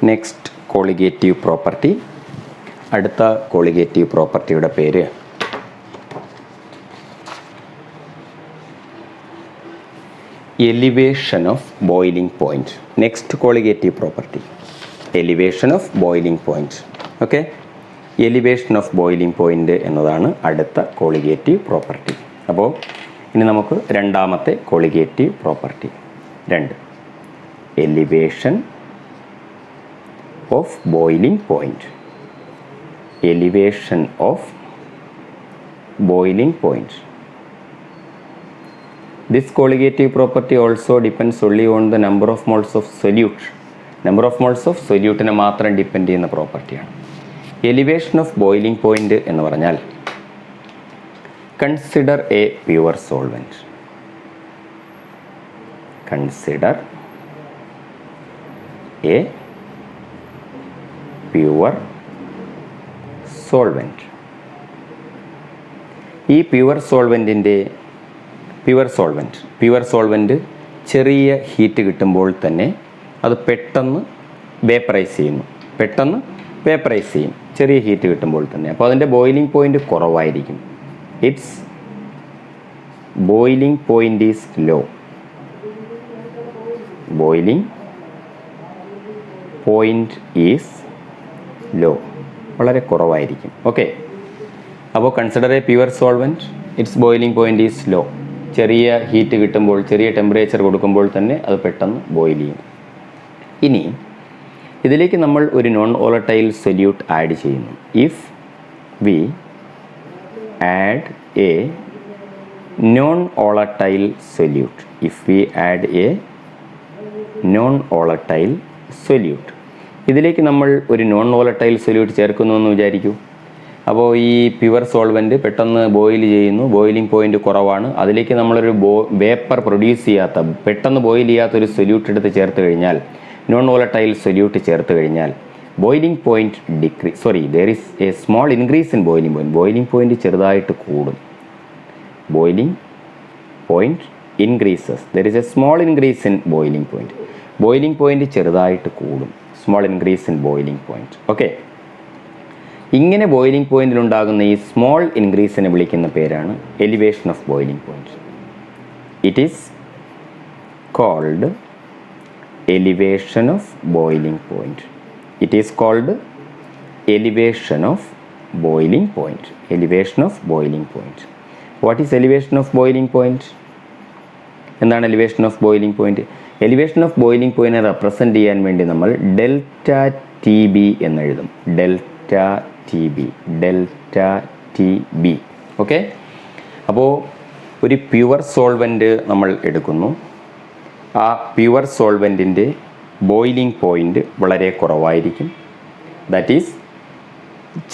Next colligative property. അടുത്ത colligative പ്രോപ്പർട്ടിയുടെ പേര് elevation of boiling point. Next colligative property elevation of boiling point. Okay, elevation of boiling point എന്നതാണ് അടുത്ത colligative property. അപ്പോൾ ഇനി നമുക്ക് രണ്ടാമത്തെ colligative property 2 elevation of boiling point. Elevation of boiling point. This colligative property also depends only on the number of moles of solute. Number of moles of സൊല്യൂട്ടിനെ മാത്രം depend ചെയ്യുന്ന പ്രോപ്പർട്ടിയാണ്. എലിവേഷൻ ഓഫ് ബോയിലിംഗ് പോയിൻ്റ് എന്ന് പറഞ്ഞാൽ consider a pure solvent. Consider a pure solvent. ഈ pure solvent ചെറിയ heat കിട്ടുമ്പോൾ തന്നെ അത് പെട്ടെന്ന് വേപ്പറൈസ് ചെയ്യും. ചെറിയ ഹീറ്റ് കിട്ടുമ്പോൾ തന്നെ. അപ്പോൾ അതിൻ്റെ ബോയിലിംഗ് പോയിൻ്റ് കുറവായിരിക്കും. It's boiling point is low. Boiling point is low, വളരെ കുറവായിരിക്കും. ഓക്കെ, അപ്പോൾ consider a pure solvent, it's boiling point is low. ചെറിയ ഹീറ്റ് കിട്ടുമ്പോൾ, ചെറിയ ടെമ്പറേച്ചർ കൊടുക്കുമ്പോൾ തന്നെ അത് പെട്ടെന്ന് ബോയിൽ ചെയ്യും. ഇനി ഇതിലേക്ക് നമ്മൾ ഒരു നോൺ വോളറ്റൈൽ സൊല്യൂട്ട് ആഡ് ചെയ്യുന്നു. If we add a non volatile solute, ഇതിലേക്ക് നമ്മൾ ഒരു നോൺ വോളറ്റൈൽ സൊല്യൂട്ട് ചേർക്കുന്നു എന്ന് വിചാരിക്കൂ. അപ്പോൾ ഈ പ്യുവർ സോൾവെൻറ്റ് പെട്ടെന്ന് ബോയിൽ ചെയ്യുന്നു, ബോയിലിംഗ് പോയിൻ്റ് കുറവാണ്. അതിലേക്ക് നമ്മളൊരു വേപ്പർ പ്രൊഡ്യൂസ് ചെയ്യാത്ത, പെട്ടെന്ന് ബോയിൽ ചെയ്യാത്തൊരു സൊല്യൂട്ട് എടുത്ത് ചേർത്ത് കഴിഞ്ഞാൽ, നോൺ വോളറ്റൈൽ സൊല്യൂട്ട് ചേർത്ത് കഴിഞ്ഞാൽ boiling point there is a small increase in boiling point. Boiling point ചെറുതായിട്ട് കൂടും. Boiling point increases. There is a small increase in boiling point. Boiling point ചെറുതായിട്ട് കൂടും. Small increase in boiling point. Okay, ഇങ്ങനെ boiling പോയിൻറ്റിലുണ്ടാകുന്ന ഈ small ഇൻക്രീസിനെ വിളിക്കുന്ന പേരാണ് elevation of boiling point. It is called elevation of boiling point. What is elevation of boiling point? എന്താണ് elevation of boiling point? Elevation of boiling പോയിൻറ്റിനെ represent ചെയ്യാൻ വേണ്ടി നമ്മൾ ഡെൽറ്റ ടി ബി എന്നെഴുതും. Delta T B. ഓക്കെ, അപ്പോൾ ഒരു pure solvent നമ്മൾ എടുക്കുന്നു. ആ പ്യുവർ സോൾവെൻറ്റിൻ്റെ ബോയിലിംഗ് പോയിൻറ്റ് വളരെ കുറവായിരിക്കും. ദാറ്റ് ഈസ്,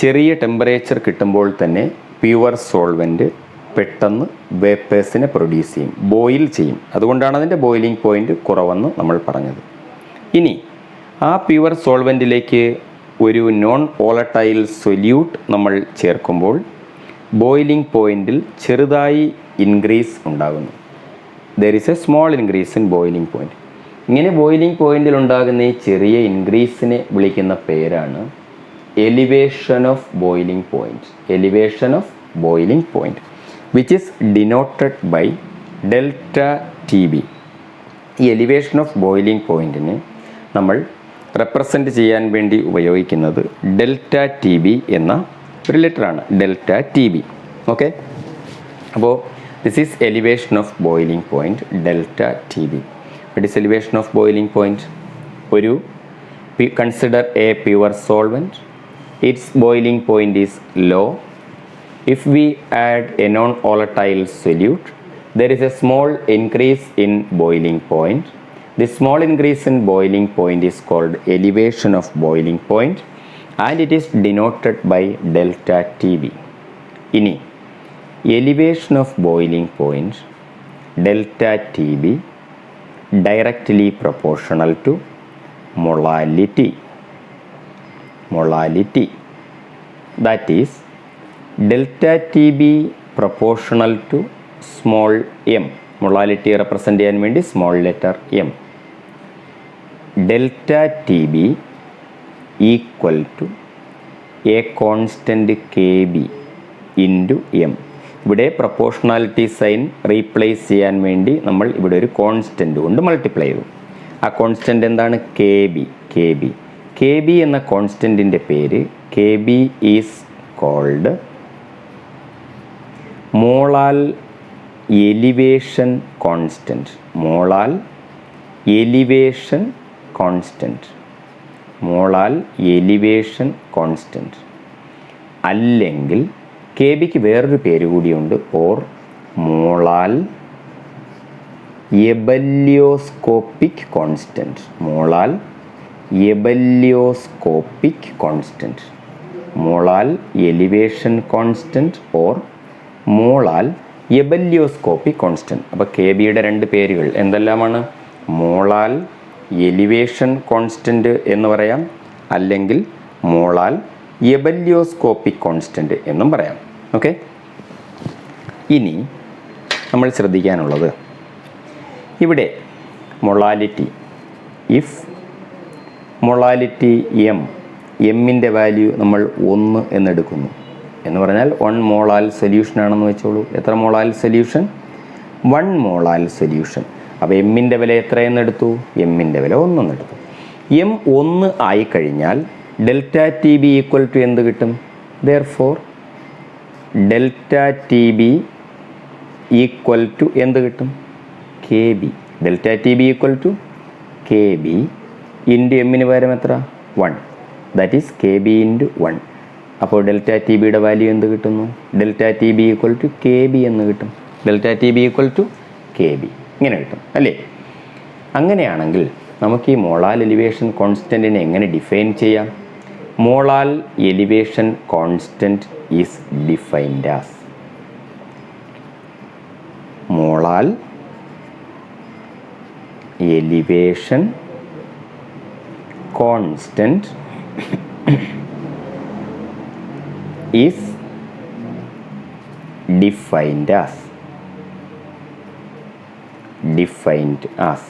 ചെറിയ ടെമ്പറേച്ചർ കിട്ടുമ്പോൾ തന്നെ പ്യുവർ സോൾവെൻറ്റ് പെട്ടെന്ന് വേപ്പേഴ്സിനെ പ്രൊഡ്യൂസ് ചെയ്യും, ബോയിൽ ചെയ്യും. അതുകൊണ്ടാണ് അതിൻ്റെ ബോയിലിംഗ് പോയിൻറ്റ് കുറവെന്ന് നമ്മൾ പറഞ്ഞത്. ഇനി ആ പ്യുവർ സോൾവെൻറ്റിലേക്ക് ഒരു നോൺ വോളറ്റൈൽ സൊല്യൂട്ട് നമ്മൾ ചേർക്കുമ്പോൾ ബോയിലിംഗ് പോയിൻറ്റിൽ ചെറുതായി ഇൻക്രീസ് ഉണ്ടാകുന്നു. There is a small increase in boiling point. ഇങ്ങനെ ബോയിലിംഗ് പോയിൻറ്റിൽ ഉണ്ടാകുന്ന ഈ ചെറിയ ഇൻക്രീസിനെ വിളിക്കുന്ന പേരാണ് elevation of boiling point. Which is denoted by delta T B. ഈ എലിവേഷൻ ഓഫ് ബോയിലിംഗ് പോയിൻറ്റിനെ നമ്മൾ റെപ്രസെൻറ്റ് ചെയ്യാൻ വേണ്ടി ഉപയോഗിക്കുന്നത് ഡെൽറ്റ ടി ബി എന്ന ഒരു ലെറ്ററാണ്. Delta T B. ഓക്കെ, അപ്പോൾ this is elevation of boiling point, delta T B. It is elevation of boiling point. ഒരു consider a pure solvent, it's boiling point is low. If we add a non volatile solute, there is a small increase in boiling point. The small increase in boiling point is called elevation of boiling point and it is denoted by delta TB. ഇനി elevation of boiling point delta TB directly proportional to molality. That is delta TB proportional to small m. Molality represent ചെയ്യാൻ വേണ്ടി small letter m. Delta T B equal to a constant K B into m. ഇവിടെ proportionality sign replace ചെയ്യാൻ വേണ്ടി നമ്മൾ ഇവിടെ ഒരു constant കൊണ്ട് multiply ചെയ്തു. ആ കോൺസ്റ്റൻറ്റ് എന്താണ്? K B. കെ ബി എന്ന കോൺസ്റ്റൻറ്റിൻ്റെ പേര് K B is called molal elevation constant. Molal elevation constant അല്ലെങ്കിൽ കെ ബിക്ക് വേറൊരു പേര് കൂടിയുണ്ട്, or molal ebullioscopic constant. Molal elevation constant or molal ebullioscopic constant. അപ്പോൾ കെ ബിയുടെ രണ്ട് പേരുകൾ എന്തെല്ലാമാണ്? മോളാൽ എലിവേഷൻ കോൺസ്റ്റൻറ്റ് എന്ന് പറയാം, അല്ലെങ്കിൽ മോളാൽ എബല്യോസ്കോപ്പിക് കോൺസ്റ്റൻറ്റ് എന്നും പറയാം. ഓക്കെ, ഇനി നമ്മൾ ശ്രദ്ധിക്കാനുള്ളത് ഇവിടെ മൊളാലിറ്റി. ഇഫ് മൊളാലിറ്റി എമ്മിൻ്റെ വാല്യൂ നമ്മൾ 1 എന്നെടുക്കുന്നു എന്ന് പറഞ്ഞാൽ 1 മോളാൽ സൊല്യൂഷൻ ആണെന്ന് വെച്ചോളൂ. എത്ര മോളാൽ സൊല്യൂഷൻ? 1 molal solution. അപ്പോൾ എമ്മിൻ്റെ വില എത്രയെന്നെടുത്തു? എമ്മിൻ്റെ വില 1 എന്നെടുത്തു. എം 1 ആയിക്കഴിഞ്ഞാൽ delta T B equal to എന്ത് കിട്ടും? Therefore delta T B equal to എന്ത് കിട്ടും? K B. Delta T B equal to K B into എമ്മിന് പകരം എത്ര? 1. That is K B into 1. അപ്പോൾ ഡെൽറ്റ ടി ബിയുടെ വാല്യൂ എന്ത് കിട്ടുന്നു? Delta T B equal to K B എന്ന് കിട്ടും. Delta T B equal to K B ഇങ്ങനെ കിട്ടും അല്ലേ? അങ്ങനെയാണെങ്കിൽ നമുക്ക് ഈ മോളാൽ എലിവേഷൻ കോൺസ്റ്റൻറ്റിനെ എങ്ങനെ ഡിഫൈൻ ചെയ്യാം? Molal elevation constant is defined as molal elevation constant is defined as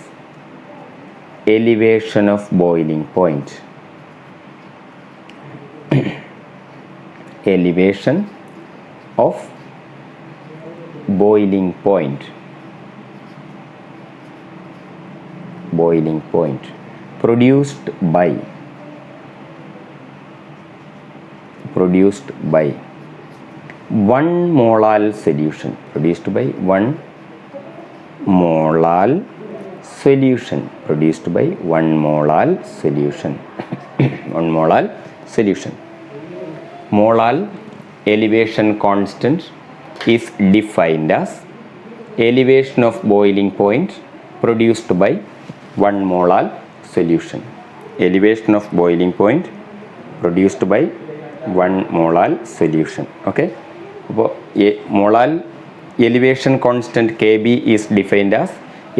elevation of boiling point. Elevation of boiling point produced by 1 molal solution. Produced by 1 molal solution. 1 molal solution. Molal elevation constant is defined as elevation of boiling point produced by 1 molal solution. Elevation of boiling point produced by 1 molal solution. Okay. അപ്പോൾ molal elevation constant K B is defined as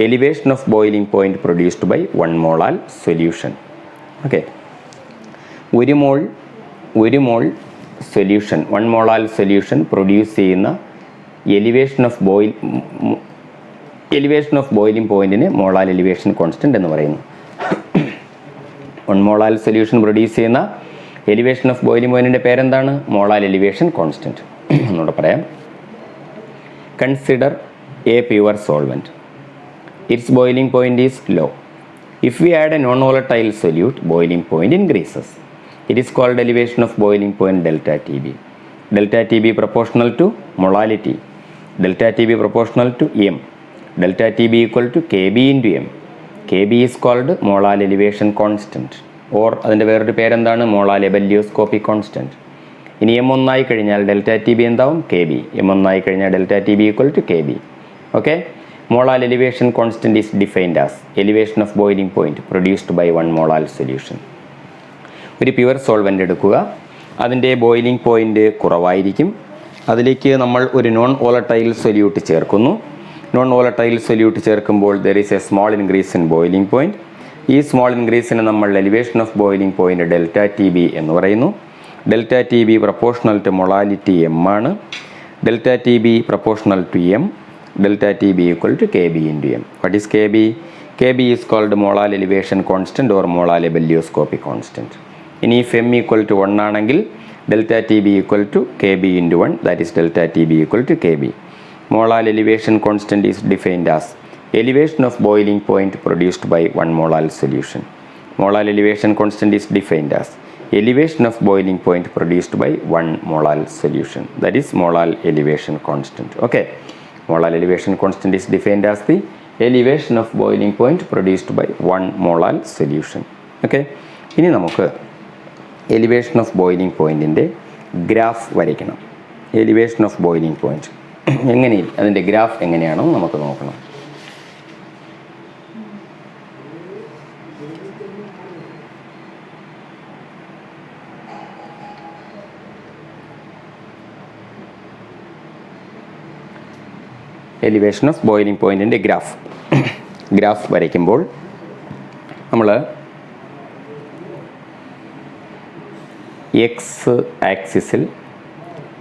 elevation of boiling point produced by 1 molal solution. Okay, ഒരു mole solution 1 molal solution produce ചെയ്യുന്ന elevation of boiling പോയിൻറ്റിന് molal elevation constant എന്ന് പറയുന്നു. 1 molal solution produce ചെയ്യുന്ന elevation of boiling പോയിൻറ്റിൻ്റെ പേരെന്താണ്? Molal elevation constant. എന്നോട് പറയാം. Consider a pure solvent. It's boiling point is low. If we add a non volatile solute, boiling point increases. It is called elevation of boiling point delta T B. Delta T B proportional to molality. Delta T B proportional to M. Delta T B equal to K B into M. K B is called molal elevation constant, or അതിൻ്റെ വേറൊരു പേരെന്താണ്? Molal ebullioscopic constant. ഇനി M 1 ആയി കഴിഞ്ഞാൽ delta T B എന്താവും? K B. M 1 ആയി കഴിഞ്ഞാൽ delta T B equal to K B. Okay, molal elevation constant is defined as elevation of boiling point produced by 1 molal solution. ഒരു pure solvent എടുക്കുക, അതിൻ്റെ boiling point കുറവായിരിക്കും. അതിലേക്ക് നമ്മൾ ഒരു നോൺ വോളറ്റൈൽ സൊല്യൂട്ട് ചേർക്കുന്നു. നോൺ വോളറ്റൈൽ സൊല്യൂട്ട് ചേർക്കുമ്പോൾ there is a small increase in boiling point. ഈ സ്മോൾ ഇൻക്രീസിന് നമ്മൾ elevation of boiling point delta T B എന്ന് പറയുന്നു. Delta T B proportional to molality M ആണ്. Delta T B proportional to M. Delta T B equal to K B into M. What is K B? K B is called molal elevation constant or molal ebullioscopic constant. ഇനി if m equal to 1 ആണെങ്കിൽ delta T B equal to K B into 1, that is delta T B equal to K B. Molar elevation constant is defined as elevation of boiling point produced by 1 molar solution. Molar elevation constant is defined as elevation of boiling point produced by 1 molar solution. That is molar elevation constant. Okay. Molar elevation constant is defined as the elevation of boiling point produced by 1 molar solution. Okay. ഇനി നമുക്ക് elevation of boiling പോയിൻറ്റിൻ്റെ graph വരയ്ക്കണം. elevation of boiling point എങ്ങനെ, അതിൻ്റെ graph എങ്ങനെയാണെന്ന് നമുക്ക് നോക്കണം. Elevation of boiling പോയിൻറ്റിൻ്റെ graph വരയ്ക്കുമ്പോൾ നമ്മൾ എക്സ് ആക്സിസിൽ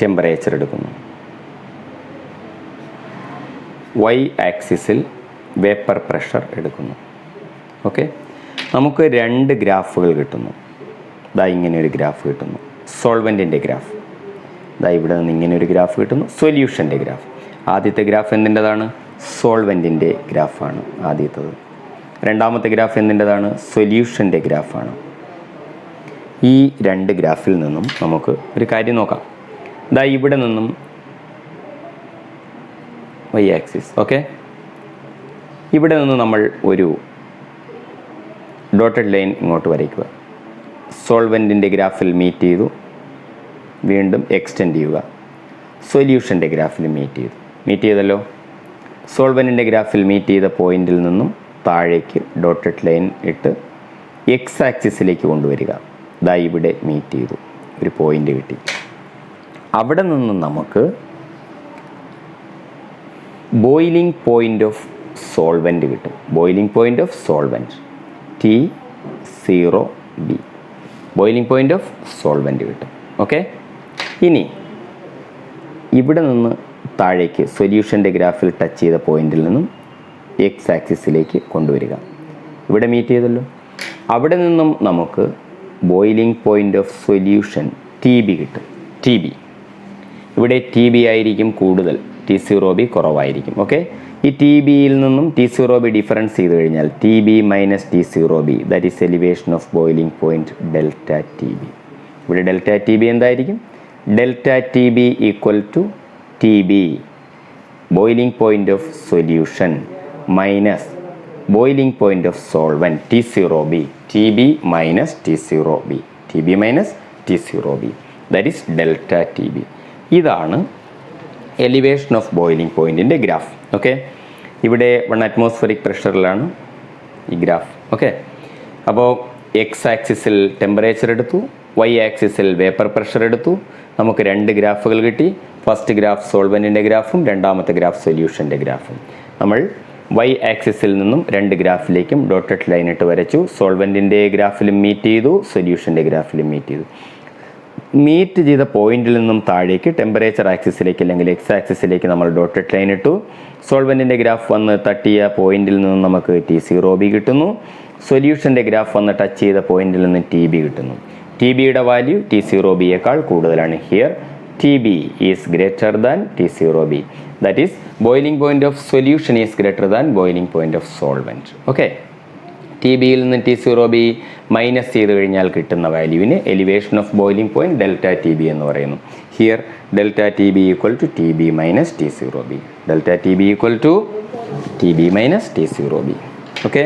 ടെമ്പറേച്ചർ എടുക്കുന്നു, വൈ ആക്സിസിൽ വേപ്പർ പ്രഷർ എടുക്കുന്നു. ഓക്കെ, നമുക്ക് രണ്ട് ഗ്രാഫുകൾ കിട്ടുന്നു. ദാ ഇങ്ങനെ ഒരു ഗ്രാഫ് കിട്ടുന്നു, സോൾവെൻറ്റിൻ്റെ ഗ്രാഫ്. ദാ ഇവിടെ നിന്ന് ഇങ്ങനെ ഒരു ഗ്രാഫ് കിട്ടുന്നു, സൊല്യൂഷൻ്റെ ഗ്രാഫ്. ആദ്യത്തെ ഗ്രാഫ് എന്തിൻ്റെതാണ്? സോൾവെൻറ്റിൻ്റെ ഗ്രാഫാണ് ആദ്യത്തേത്. രണ്ടാമത്തെ ഗ്രാഫ് എന്തിൻ്റെതാണ്? സൊല്യൂഷൻ്റെ ഗ്രാഫാണ്. ഈ രണ്ട് ഗ്രാഫിൽ നിന്നും നമുക്ക് ഒരു കാര്യം നോക്കാം. ദാ ഇവിടെ നിന്നും വൈ ആക്സിസ്, ഓക്കെ, ഇവിടെ നിന്ന് നമ്മൾ ഒരു ഡോട്ടഡ് ലൈൻ ഇങ്ങോട്ട് വരയ്ക്കുക. സോൾവെൻറ്റിൻ്റെ ഗ്രാഫിൽ മീറ്റ് ചെയ്തു, വീണ്ടും എക്സ്റ്റെൻഡ് ചെയ്യുക. സൊല്യൂഷൻ്റെ ഗ്രാഫിൽ മീറ്റ് ചെയ്തല്ലോ. സോൾവെൻറ്റിൻ്റെ ഗ്രാഫിൽ മീറ്റ് ചെയ്ത പോയിന്റിൽ നിന്നും താഴേക്ക് ഡോട്ടഡ് ലൈൻ ഇട്ട് എക്സ് ആക്സിസിലേക്ക് കൊണ്ടുവരിക. ദാ ഇവിടെ മീറ്റ് ചെയ്തു, ഒരു പോയിന്റ് കിട്ടി. അവിടെ നിന്നും നമുക്ക് ബോയിലിംഗ് പോയിന്റ് ഓഫ് സോൾവെൻറ്റ് കിട്ടും. Boiling point of solvent T0B, boiling point of solvent കിട്ടും. ഓക്കെ, ഇനി ഇവിടെ നിന്ന് താഴേക്ക് സൊല്യൂഷൻ്റെ ഗ്രാഫിൽ ടച്ച് ചെയ്ത പോയിന്റിൽ നിന്നും എക്സ് ആക്സിസിലേക്ക് കൊണ്ടുവരിക. ഇവിടെ മീറ്റ് ചെയ്തല്ലോ. അവിടെ നിന്നും നമുക്ക് boiling point of solution TB കിട്ടും. TB ഇവിടെ TB ആയിരിക്കും കൂടുതൽ, T0B കുറവായിരിക്കും. ഓക്കെ, ഈ TBയിൽ നിന്നും T0B ഡിഫറൻസ് ചെയ്ത് കഴിഞ്ഞാൽ TB minus T0B, that is elevation of boiling point delta TB. ഇവിടെ ഡെൽറ്റ TB എന്തായിരിക്കും? Delta TB equal to TB, boiling point of solution, minus boiling point of solvent T0B. TB minus T0B, TB minus T0B, that is delta TB. ഇതാണ് elevation of boiling പോയിൻറ്റിൻ്റെ graph. Okay, ഇവിടെ 1 atmospheric പ്രഷറിലാണ് ഈ graph. Okay, അപ്പോൾ X ആക്സിസിൽ temperature എടുത്തു, Y ആക്സിസിൽ vapour pressure എടുത്തു. നമുക്ക് രണ്ട് ഗ്രാഫുകൾ കിട്ടി. ഫസ്റ്റ് ഗ്രാഫ് സോൾവെൻറ്റിൻ്റെ ഗ്രാഫും രണ്ടാമത്തെ ഗ്രാഫ് സൊല്യൂഷൻ്റെ ഗ്രാഫും. നമ്മൾ വൈ ആക്സിസിൽ നിന്നും രണ്ട് ഗ്രാഫിലേക്കും ഡോട്ടഡ് ലൈൻ ഇട്ട് വരച്ചു. സോൾവെൻറ്റിൻ്റെ ഗ്രാഫിലും മീറ്റ് ചെയ്തു, സൊല്യൂഷൻ്റെ ഗ്രാഫിലും മീറ്റ് ചെയ്തു. മീറ്റ് ചെയ്ത പോയിന്റിൽ നിന്നും താഴേക്ക് ടെമ്പറേച്ചർ ആക്സിസിലേക്ക് അല്ലെങ്കിൽ എക്സ് ആക്സിസിലേക്ക് നമ്മൾ ഡോട്ടഡ് ലൈൻ ഇട്ടു. സോൾവെൻറ്റിൻ്റെ ഗ്രാഫ് വന്ന് തട്ടിയ പോയിന്റിൽ നിന്നും നമുക്ക് T0B കിട്ടുന്നു. സൊല്യൂഷൻ്റെ ഗ്രാഫ് വന്ന് ടച്ച് ചെയ്ത പോയിന്റിൽ നിന്ന് TB കിട്ടുന്നു. TBയുടെ വാല്യൂ T0Bയേക്കാൾ കൂടുതലാണ്. Here TB is greater than T0B, that is boiling point of solution is greater than boiling point of solvent. Okay, TBയിൽ നിന്ന് T0B മൈനസ് ചെയ്ത് കഴിഞ്ഞാൽ കിട്ടുന്ന വാല്യൂവിന് elevation of boiling point delta TB എന്ന് പറയുന്നു. Here delta TB equal to TB minus T0B, delta TB equal to TB minus T0B. Okay,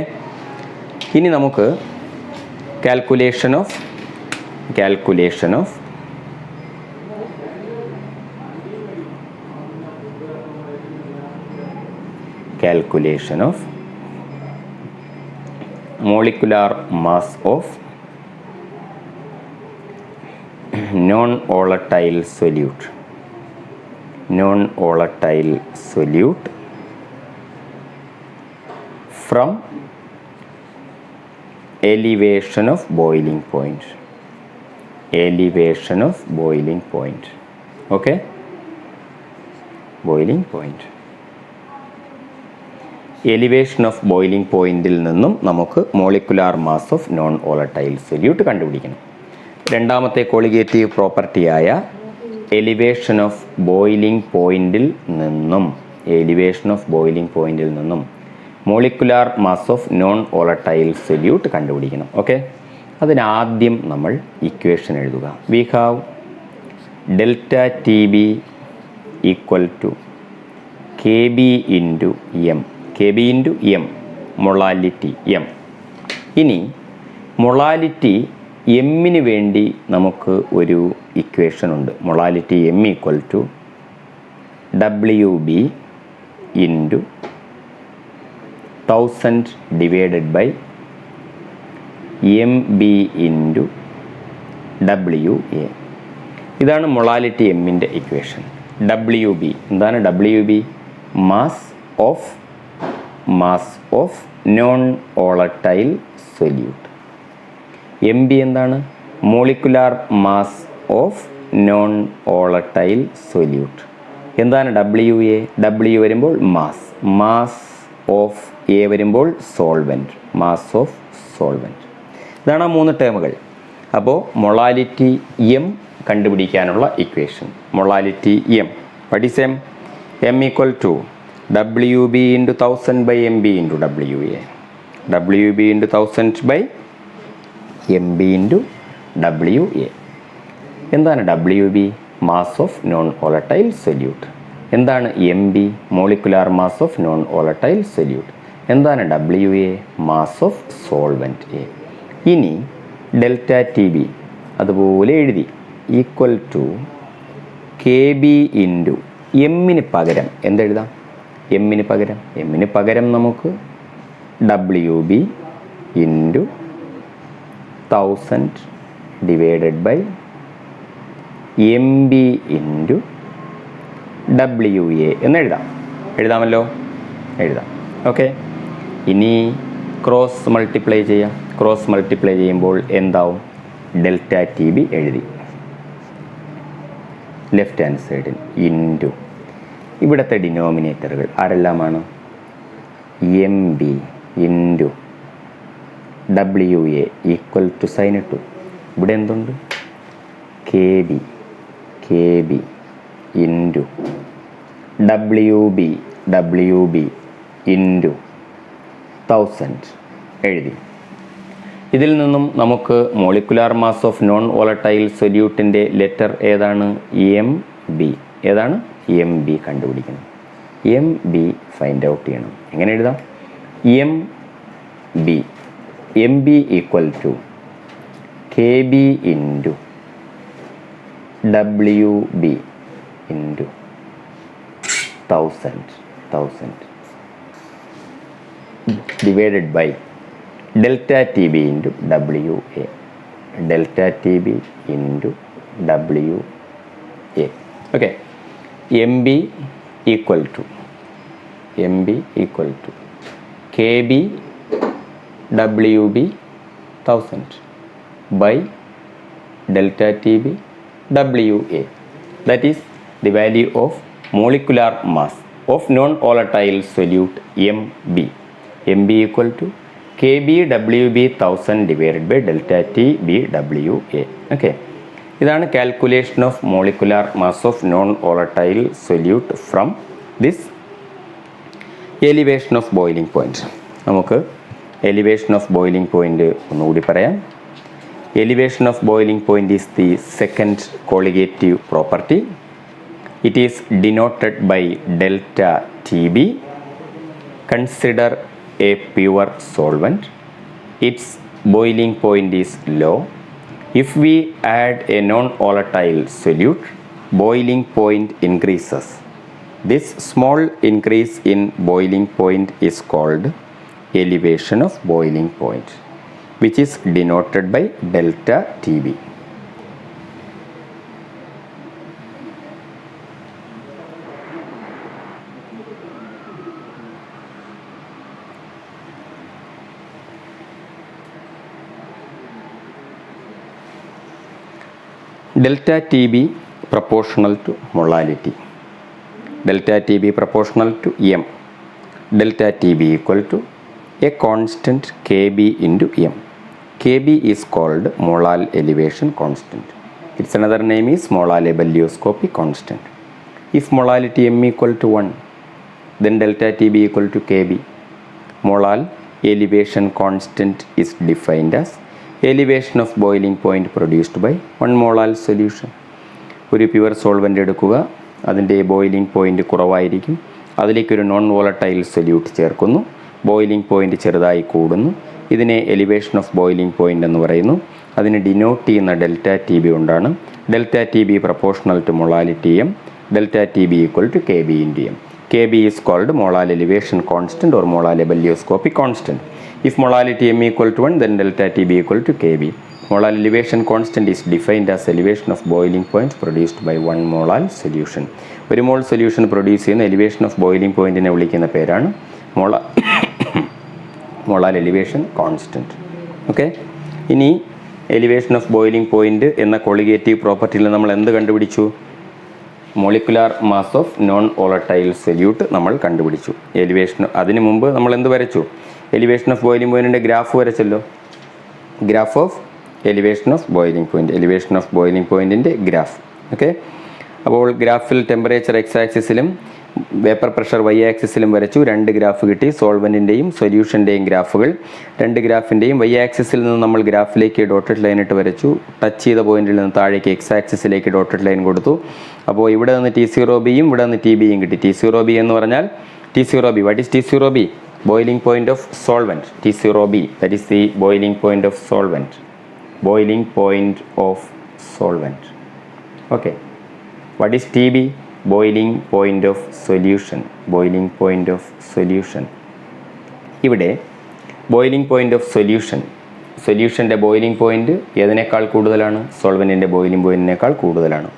ഇനി നമുക്ക് calculation of molecular mass of non-volatile solute from elevation of boiling point. Okay, boiling point. Elevation of boiling പോയിന്റിൽ നിന്നും നമുക്ക് molecular mass of non volatile solute കണ്ടുപിടിക്കണം. രണ്ടാമത്തെ colligative പ്രോപ്പർട്ടിയായ elevation of boiling പോയിന്റിൽ നിന്നും molecular mass of non volatile solute കണ്ടുപിടിക്കണം. Okay, അതിനാദ്യം നമ്മൾ ഇക്വേഷൻ എഴുതുക. We have delta T B equal to K B into M, K B into m, molality m. ഇനി മൊളാലിറ്റി എമ്മിന് വേണ്ടി നമുക്ക് ഒരു ഇക്വേഷൻ ഉണ്ട്. Molality m equal to W B into 1000 divided by M B into W A. ഇതാണ് molality എമ്മിൻ്റെ equation. W B എന്താണ്? W B mass of non volatile solute. M B എന്താണ്? Molecular mass of non volatile solute. എന്താണ് W A? W വരുമ്പോൾ mass of A വരുമ്പോൾ solvent, mass of solvent. ഇതാണ് ആ 3 ടേമുകൾ. അപ്പോൾ മൊളാലിറ്റി എം കണ്ടുപിടിക്കാനുള്ള equation molality M. What is M? M equal to W B into 1000 by M B into W A. W B into 1000 by M B into W A. എന്താണ് W B? Mass of non volatile solute. എന്താണ് M B? Molecular mass of non volatile solute. എന്താണ് W A? Mass of solvent A. ഇനി delta T B അതുപോലെ എഴുതി equal to K B into എമ്മിന് പകരം എന്തെഴുതാം? എമ്മിന് പകരം നമുക്ക് W B into 1000 divided by M B into W A എന്നെഴുതാം. എഴുതാമല്ലോ? എഴുതാം. ഓക്കെ, ഇനി ക്രോസ് മൾട്ടിപ്ലൈ ചെയ്യാം. ക്രോസ് മൾട്ടിപ്ലൈ ചെയ്യുമ്പോൾ എന്താവും? ഡെൽറ്റ ടി ബി എഴുതി ലെഫ്റ്റ് ഹാൻഡ് സൈഡിൽ ഇൻറ്റു ഇവിടുത്തെ ഡിനോമിനേറ്ററുകൾ ആരെല്ലാമാണ്? M B into W A equal to sign ഇട്ടു. ഇവിടെ എന്തുണ്ട്? K B into W B into 1000 എഴുതി. ഇതിൽ നിന്നും നമുക്ക് molecular mass of non volatile സൊല്യൂട്ടിൻ്റെ ലെറ്റർ ഏതാണ്? M B. ഏതാണ്? എം ബി കണ്ടുപിടിക്കണം. എം ബി ഫൈൻഡ് ഔട്ട് ചെയ്യണം. എങ്ങനെ എഴുതാം? M B equal to K B into W B into 1000 divided by delta T B into W A. Delta T B into W A. Okay, M B equal to K B W B 1000 by delta T B W A. That is the value of molecular mass of non-volatile solute MB. MB equal to KBWB 1000 divided by delta TBWA. Okay. ഇതാണ് calculation of molecular mass of non-volatile solute from this elevation of boiling point. നമുക്ക് elevation of boiling point ഒന്നുകൂടി പറയാം. Elevation of boiling point is the second colligative property. It is denoted by delta TB. Consider a pure solvent. Its boiling point is low. If we add a non-volatile solute, boiling point increases. This small increase in boiling point is called elevation of boiling point, which is denoted by delta TB. Delta TB proportional to molality. Delta TB proportional to M. Delta TB equal to a constant Kb into M. Kb is called Molar elevation constant. Its another name is Molar ebullioscopy constant. If molality m equal to 1, then delta Tb equal to Kb. Molar elevation constant is defined as elevation of boiling point produced by 1 molar solution. ഒരു pure solvent എടുക്കുക, അതിൻ്റെ boiling point കുറവായിരിക്കും, അതിലേക്കൊരു non volatile solute ചേർക്കുന്നു, boiling point ചെറുതായി കൂടുന്നു. ഇതിനെ elevation of boiling point എന്ന് പറയുന്നു. അതിന് ഡിനോട്ട് ചെയ്യുന്ന ഡെൽറ്റ ടി ബി കൊണ്ടാണ്. Delta T B proportional to molality m, delta T B equal to K B into m. Kb is called molar elevation constant or molar ebullioscopy constant. If molality m equal to 1, then delta Tb equal to Kb. Molar elevation constant is defined as elevation of boiling point produced by 1 molar solution. ഒരു mole solution produce ചെയ്യുന്ന elevation of boiling പോയിന്റിനെ വിളിക്കുന്ന പേരാണ് molar elevation constant. Okay, ഇനി elevation of boiling point എന്ന colligative പ്രോപ്പർട്ടിയിൽ നമ്മൾ എന്ത് കണ്ടുപിടിച്ചു? Molecular mass of non volatile solute നമ്മൾ കണ്ടുപിടിച്ചു. എലിവേഷൻ അതിന് മുമ്പ് നമ്മൾ എന്ത് വരച്ചു? എലിവേഷൻ ഓഫ് ബോയിലിംഗ് പോയിന്റിൻ്റെ ഗ്രാഫ് വരച്ചല്ലോ. Graph of elevation of boiling point, elevation of boiling പോയിന്റിൻ്റെ ഗ്രാഫ്. ഓക്കെ, അപ്പോൾ ഗ്രാഫിൽ ടെമ്പറേച്ചർ എക്സ് ആക്സിസിലും വേപ്പർ പ്രഷർ വൈ ആക്സിസിലും വരച്ചു. 2 ഗ്രാഫ് കിട്ടി, സോൾവൻറ്റിൻ്റെയും സൊല്യൂഷൻ്റെയും ഗ്രാഫുകൾ. 2 ഗ്രാഫിൻ്റെയും വൈ ആക്സിസിൽ നിന്ന് നമ്മൾ ഗ്രാഫിലേക്ക് ഡോട്ടഡ് ലൈൻ ഇട്ട് വരച്ചു. ടച്ച് ചെയ്ത പോയിന്റിൽ നിന്ന് താഴേക്ക് എക്സ് ആക്സിസിലേക്ക് ഡോട്ടഡ് ലൈൻ കൊടുത്തു. അപ്പോൾ ഇവിടെ നിന്ന് T0b ഇവിടെ നിന്ന് TB കിട്ടി. T0b എന്ന് പറഞ്ഞാൽ T0b, what is T0b? Boiling point of solvent. T0b, that is the boiling point of solvent. Boiling point of solvent. Okay, what is TB? Boiling point of solution. Boiling point of solution. ഇവിടെ boiling point of സൊല്യൂഷൻ്റെ boiling point ഏതിനേക്കാൾ കൂടുതലാണ്? സോൾവെൻറ്റിൻ്റെ boiling പോയിന്റിനേക്കാൾ കൂടുതലാണ്.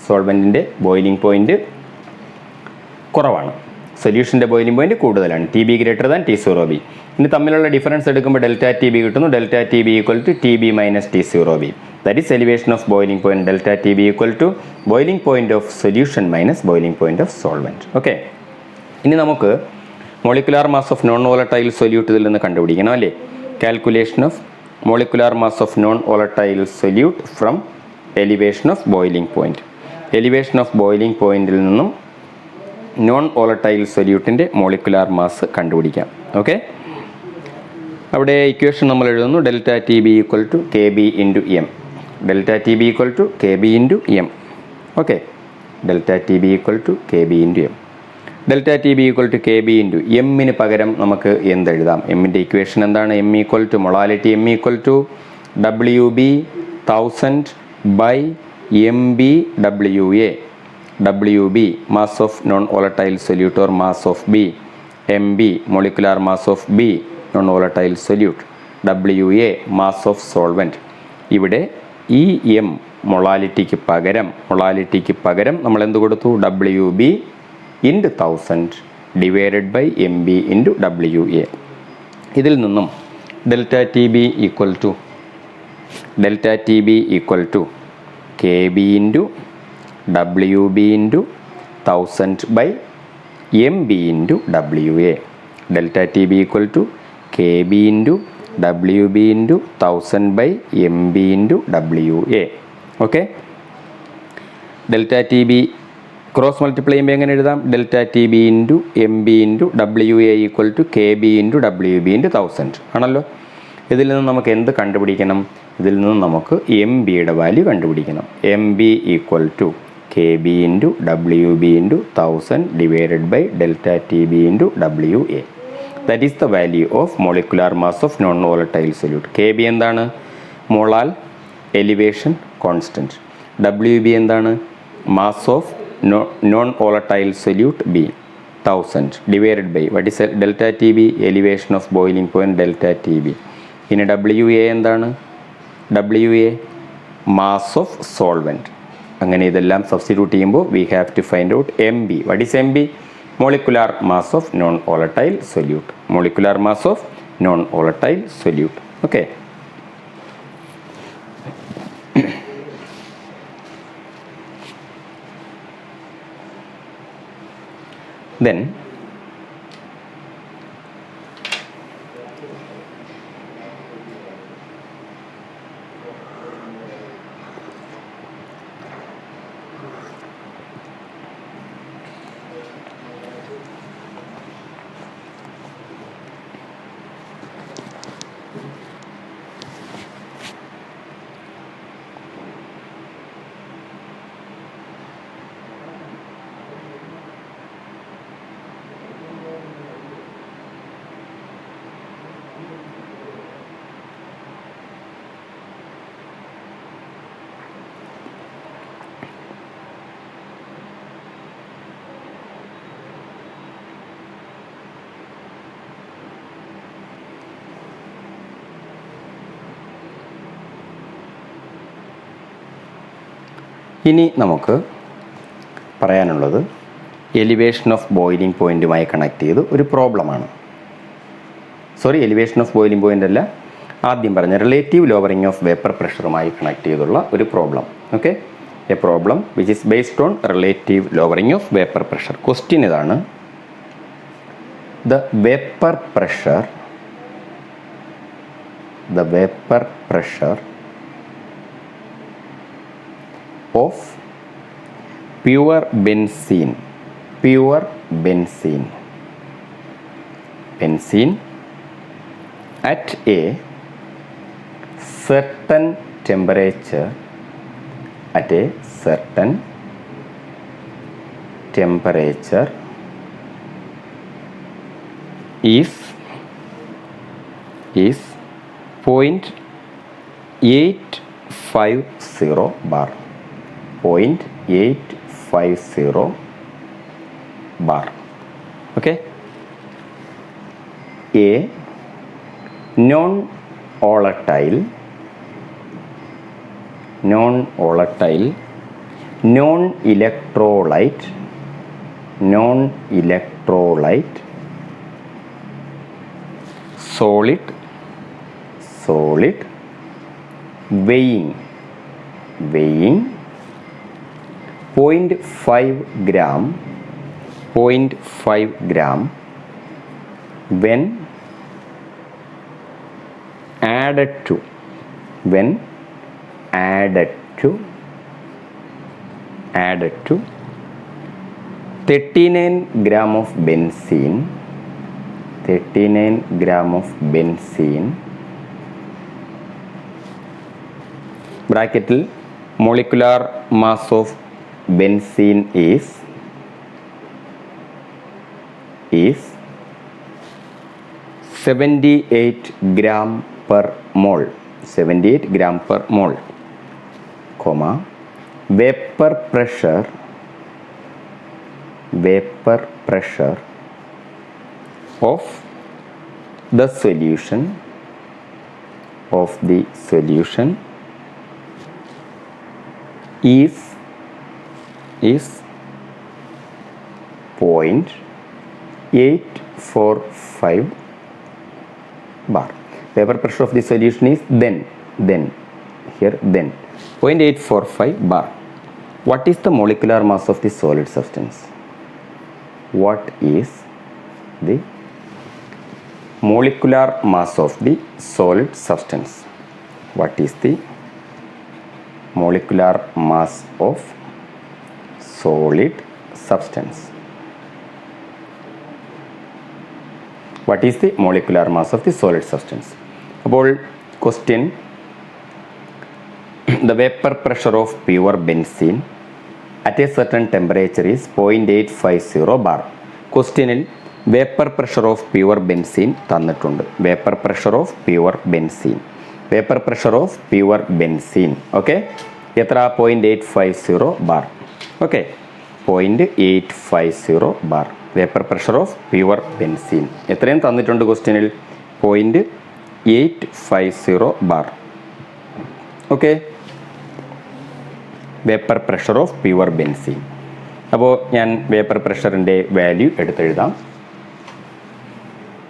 സോൾവെൻറ്റിൻ്റെ boiling point കുറവാണ്, സൊല്യൂഷൻ്റെ ബോയിലിംഗ് പോയിന്റ് കൂടുതലാണ്. TB greater than T0b. ഇനി തമ്മിലുള്ള ഡിഫറൻസ് എടുക്കുമ്പോൾ ഡെൽറ്റ TB കിട്ടുന്നു. Delta TB equal to TB minus T0b. That is elevation of boiling point. Delta TB equal to boiling point of solution minus boiling point of solvent. Okay, ഇനി നമുക്ക് molecular mass of non volatile solute ഇതിൽ നിന്ന് കണ്ടുപിടിക്കണം അല്ലേ? Calculation of molecular mass of non volatile solute from elevation of boiling point. Elevation of boiling പോയിന്റിൽ നിന്നും non volatile സൊല്യൂട്ടിൻ്റെ molecular mass കണ്ടുപിടിക്കാം. ഓക്കെ, അവിടെ ഇക്വേഷൻ നമ്മൾ എഴുതുന്നു. Delta TB equal to KB into m. Delta TB equal to KB into M. Okay, delta TB equal to KB into m. Delta TB equal to KB into എമ്മിന് പകരം നമുക്ക് എന്തെഴുതാം? എമ്മിൻ്റെ equation എന്താണ്? M equal to molality m equal to WB 1000 by MB WA. WB mass of non-volatile solute or mass of B. MB molecular mass of B non-volatile solute. WA mass of solvent. ഇവിടെ ഈ M മൊളാലിറ്റിക്ക് പകരം നമ്മൾ എന്ത് കൊടുത്തു? WB into 1000 divided by MB into WA. ഇതിൽ നിന്നും delta TB equal to KB into WB into 1000 by MB into WA. Delta TB equal to KB into WB into 1000 by MB into WA. Okay, delta TB cross multiply ചെയ്യുമ്പോൾ എങ്ങനെ എഴുതാം? Delta TB into MB into WA equal to KB into WB into 1000 ആണല്ലോ. ഇതിൽ നിന്ന് നമുക്ക് എന്ത് കണ്ടുപിടിക്കണം? ഇതിൽ നിന്ന് നമുക്ക് MBയുടെ വാല്യൂ കണ്ടുപിടിക്കണം. MB equal to KB into WB into 1000 divided by delta TB into WA. That is the value of molecular mass of non volatile solute. KB എന്താണ്? Molar elevation constant. WB എന്താണ്? Mass of non volatile solute B 1000 divided by what is delta TB? Elevation of boiling point delta TB. ഇനി WA എന്താണ്? WA mass of solvent. അങ്ങനെ ഇതെല്ലാം substitute ചെയ്യുമ്പോൾ V have to find out MB. What is MB? Molecular mass of non volatile solute. Molecular mass of non volatile solute. Okay, then ഇനി നമുക്ക് പറയാനുള്ളത് elevation of boiling പോയിൻറ്റുമായി connect ചെയ്ത് ഒരു പ്രോബ്ലമാണ്. എലിവേഷൻ ഓഫ് ബോയിലിംഗ് പോയിൻ്റ് അല്ല, ആദ്യം പറഞ്ഞ റിലേറ്റീവ് ലോവറിംഗ് ഓഫ് വേപ്പർ പ്രഷറുമായി കണക്ട് ചെയ്തുള്ള ഒരു problem. Okay, a problem which is based on relative lowering of vapour pressure. Question ഇതാണ്: the vapour pressure of pure benzene at a certain temperature is 0.850 bar. 0.850 bar. Okay, a non-volatile non-electrolyte solid weighing 0.5 gram when added to 39 gram of benzene ബ്രാക്കറ്റിൽ molecular mass of benzene is 78 gram per mole, comma, vapor pressure of the solution is 0.845 bar. Vapor pressure of the solution is then 0.845 bar. What is the molecular mass of the solid substance? What is the molecular mass of the solid substance? What is the molecular mass of solid substance? What is the molecular mass of the solid substance? അപ്പോൾ question, the vapor pressure of pure benzene at a certain temperature is 0.850 bar. ക്വസ്റ്റ്യനിൽ vapour pressure of pure benzene തന്നിട്ടുണ്ട്. Vapour pressure of pure benzene okay, എത്ര? 0.850 bar. Okay, 0.850 bar vapour pressure of pure benzene. എത്രയും തന്നിട്ടുണ്ട് ക്വസ്റ്റ്യനിൽ? 0.850 bar. Okay, vapour pressure of pure benzene. അപ്പോൾ ഞാൻ vapour പ്രഷറിൻ്റെ value എടുത്തെഴുതാം.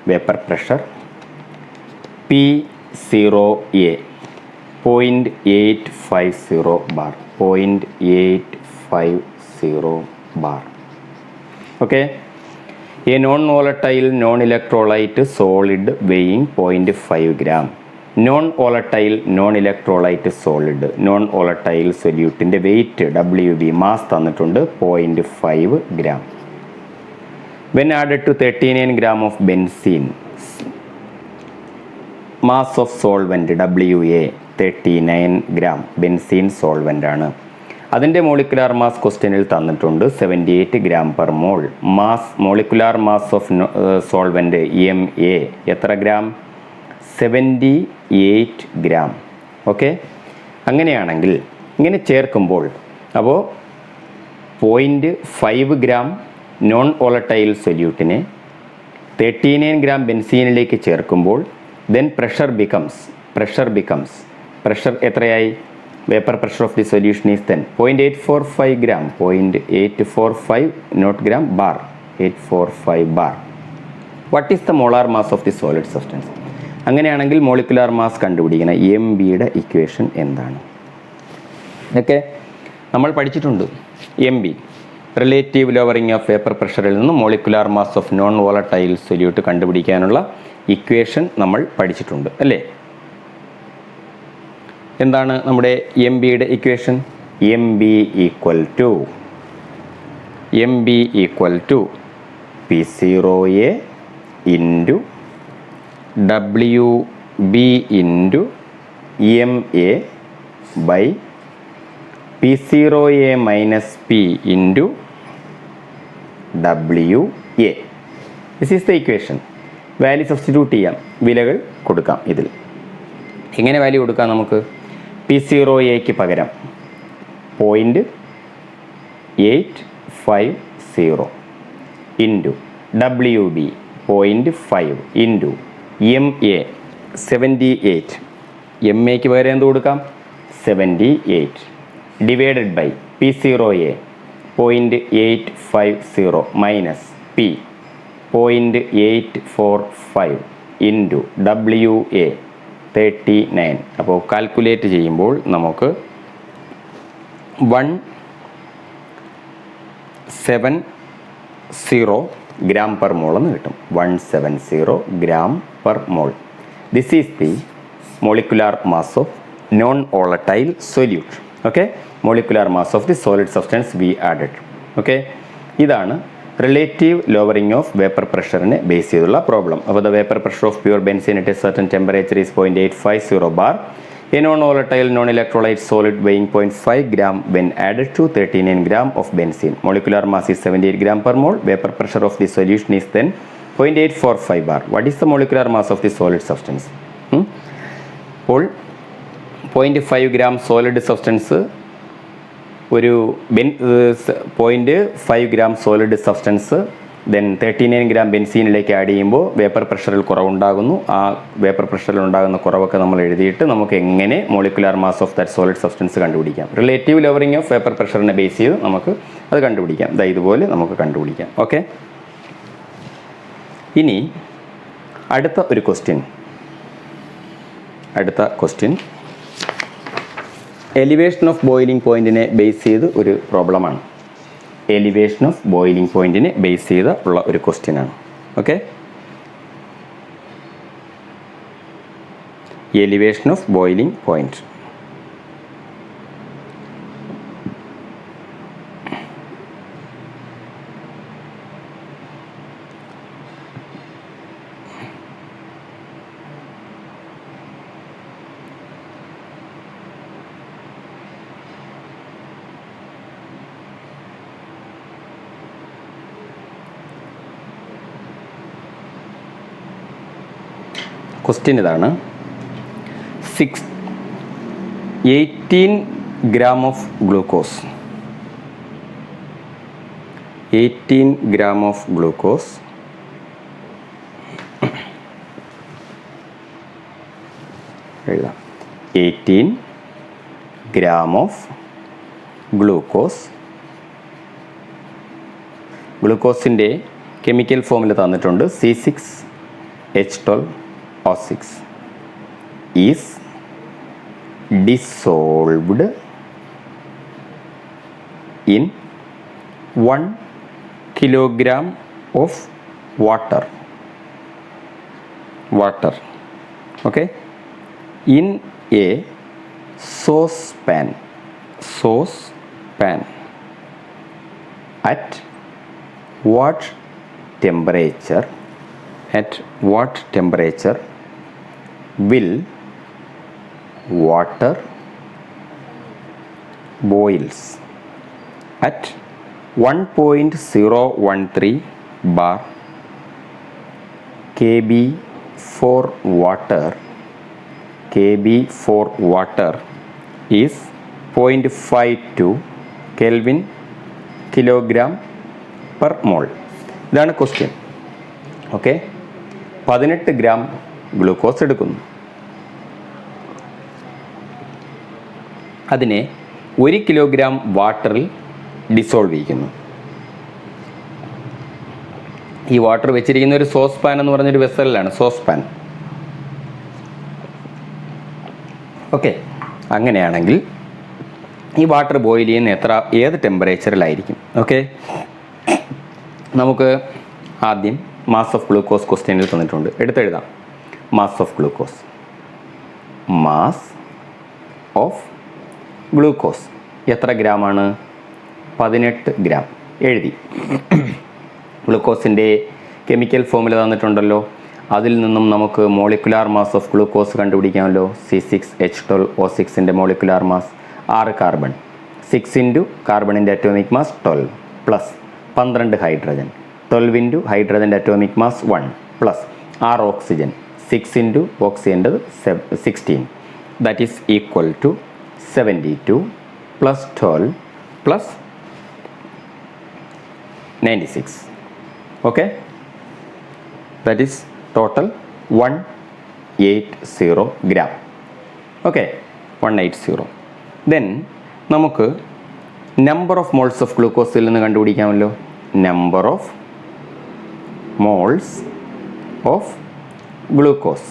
Vapour pressure P0A 0.850 bar. 0.850 bar. Okay, a non volatile non electrolyte solid weighing 0.5 gram. Non volatile non electrolyte solid non volatile സൊല്യൂട്ടിൻ്റെ wait WB mass തന്നിട്ടുണ്ട് 0.5 gram. When added to 39 gram of benzene, mass of solvent WA 39 gram. Benzene solvent ആണ്. അതിൻ്റെ molecular mass ക്വസ്റ്റ്യനിൽ തന്നിട്ടുണ്ട് 78 gram per mole. Molecular mass of solvent MA എത്ര gram? 78 gram. Okay, അങ്ങനെയാണെങ്കിൽ ഇങ്ങനെ ചേർക്കുമ്പോൾ അപ്പോൾ 0.5 ഗ്രാം നോൺ വോളറ്റൈൽ സൊല്യൂട്ടിനെ 39 ഗ്രാം ബെൻസീനിലേക്ക് ചേർക്കുമ്പോൾ ദെൻ പ്രഷർ എത്രയായി? Vapour pressure of the solution is then 0.845 gram. 0.845 not gram, bar. 845 bar. What is the molar mass of the solid substance? അങ്ങനെയാണെങ്കിൽ മോളിക്കുലാർ മാസ് കണ്ടുപിടിക്കണം. MBയുടെ ഇക്വേഷൻ എന്താണ്? ഓക്കെ, നമ്മൾ പഠിച്ചിട്ടുണ്ട്. MB relative lowering of vapour പ്രഷറിൽ നിന്ന് molecular mass of non volatile solute കണ്ടുപിടിക്കാനുള്ള equation നമ്മൾ പഠിച്ചിട്ടുണ്ട് അല്ലേ? എന്താണ് നമ്മുടെ MBയുടെ equation? MB equal to P0A into WB into MA by P0A minus P into WA. This is the equation. Value substitute ചെയ്യാം, വിലകൾ കൊടുക്കാം. ഇതിൽ എങ്ങനെ വാല്യൂ കൊടുക്കാം? നമുക്ക് P0Aക്ക് പകരം 0.850 ഇൻറ്റു WB 0.5 ഇൻറ്റു MA 78. MAക്ക് പകരം എന്ത് കൊടുക്കാം? 78 divided by P0A 0.850 minus P 0.845 into WA 39. അപ്പോൾ കാൽക്കുലേറ്റ് ചെയ്യുമ്പോൾ നമുക്ക് 170 ഗ്രാം പെർ മോൾ എന്ന് കിട്ടും. 170 gram per mole. This is the molecular mass of non volatile solute. Okay, molecular mass of the solid substance we added. Okay, ഇതാണ് relative lowering of vapour പ്രഷറിനെ base ചെയ്തുള്ള problem. അപ്പോൾ the vapour pressure of pure benzene at a certain temperature is 0.850 bar. A non-volatile non-electrolyte solid weighing 0.5 gram when added to 39 gram of benzene. Molecular mass is 78 gram per mole. Vapor pressure of the solution is then 0.845 bar. What is the molecular mass of the solid substance? അപ്പോൾ 0.5 gram solid substance ഒരു 0.5 gram solid substance then 39 gram ബെൻസീനിലേക്ക് add ചെയ്യുമ്പോൾ vapour പ്രഷറിൽ കുറവുണ്ടാകുന്നു. ആ vapour പ്രഷറിൽ ഉണ്ടാകുന്ന കുറവൊക്കെ നമ്മൾ എഴുതിയിട്ട് നമുക്ക് എങ്ങനെ molecular mass of that solid substance കണ്ടുപിടിക്കാം. റിലേറ്റീവ് ലോവറിംഗ് ഓഫ് വേപ്പർ പ്രഷറിനെ ബേസ് ചെയ്ത് നമുക്ക് അത് കണ്ടുപിടിക്കാം. ഇതുപോലെ നമുക്ക് കണ്ടുപിടിക്കാം. ഓക്കെ, ഇനി അടുത്ത ക്വസ്റ്റ്യൻ എലിവേഷൻ ഓഫ് ബോയിലിംഗ് പോയിന്റിനെ ബേസ് ചെയ്ത് ഒരു പ്രോബ്ലമാണ്. എലിവേഷൻ ഓഫ് ബോയിലിംഗ് പോയിന്റിനെ ബേസ് ചെയ്ത് ഉള്ള ഒരു ക്വസ്റ്റ്യനാണ്. Okay, elevation of boiling point. Question ഇതാണ്. 18 gram of glucose. 18 gram of glucose എഴുതാം. 18 gram of glucose. ഗ്ലൂക്കോസിൻ്റെ കെമിക്കൽ ഫോമിൽ തന്നിട്ടുണ്ട് C6H12O6 is dissolved in 1 kilogram of water. Okay, in a saucepan. At what temperature will water boils? At 1.013 bar kb for water is 0.52 Kelvin kilogram per mole. ഇതാണ് question. Okay, 18 gram glucose എടുക്കുന്നു. അതിനെ 1 kilogram വാട്ടറിൽ dissolve ചെയ്യുന്നു. ഈ water വെച്ചിരിക്കുന്ന ഒരു sauce pan എന്ന് പറഞ്ഞൊരു വെസലിലാണ്, സോസ് പാൻ. ഓക്കെ, അങ്ങനെയാണെങ്കിൽ ഈ വാട്ടർ ബോയിൽ ചെയ്യുന്ന ഏത് ടെമ്പറേച്ചറിലായിരിക്കും? ഓക്കെ, നമുക്ക് ആദ്യം മാസ് ഓഫ് ഗ്ലൂക്കോസ് ക്വസ്റ്റ്യനിൽ തന്നിട്ടുണ്ട്, എടുത്തെഴുതാം. മാസ് ഓഫ് ഗ്ലൂക്കോസ് എത്ര ഗ്രാമാണ്? 18 ഗ്രാം. എഴുതി. ഗ്ലൂക്കോസിൻ്റെ കെമിക്കൽ ഫോമുല തന്നിട്ടുണ്ടല്ലോ, അതിൽ നിന്നും നമുക്ക് മോളിക്കുലാർ മാസ് ഓഫ് ഗ്ലൂക്കോസ് കണ്ടുപിടിക്കാമല്ലോ. C6H12O6ൻ്റെ മോളിക്കുലാർ മാസ് 6 കാർബൺ, 6 ഇൻറ്റു കാർബണിൻ്റെ atomic mass 12 plus 12 hydrogen, 12 into ഹൈഡ്രജൻ്റെ atomic mass 1 plus 6 oxygen, 6 into ഓക്സിജൻ്റെ 16, that is equal to 72 plus 12 plus 96. Okay, that is total 180 gram. Okay, 180. Then നമുക്ക് number of moles of ഗ്ലൂക്കോസിൽ നിന്ന് കണ്ടുപിടിക്കാമല്ലോ. Number of moles of glucose.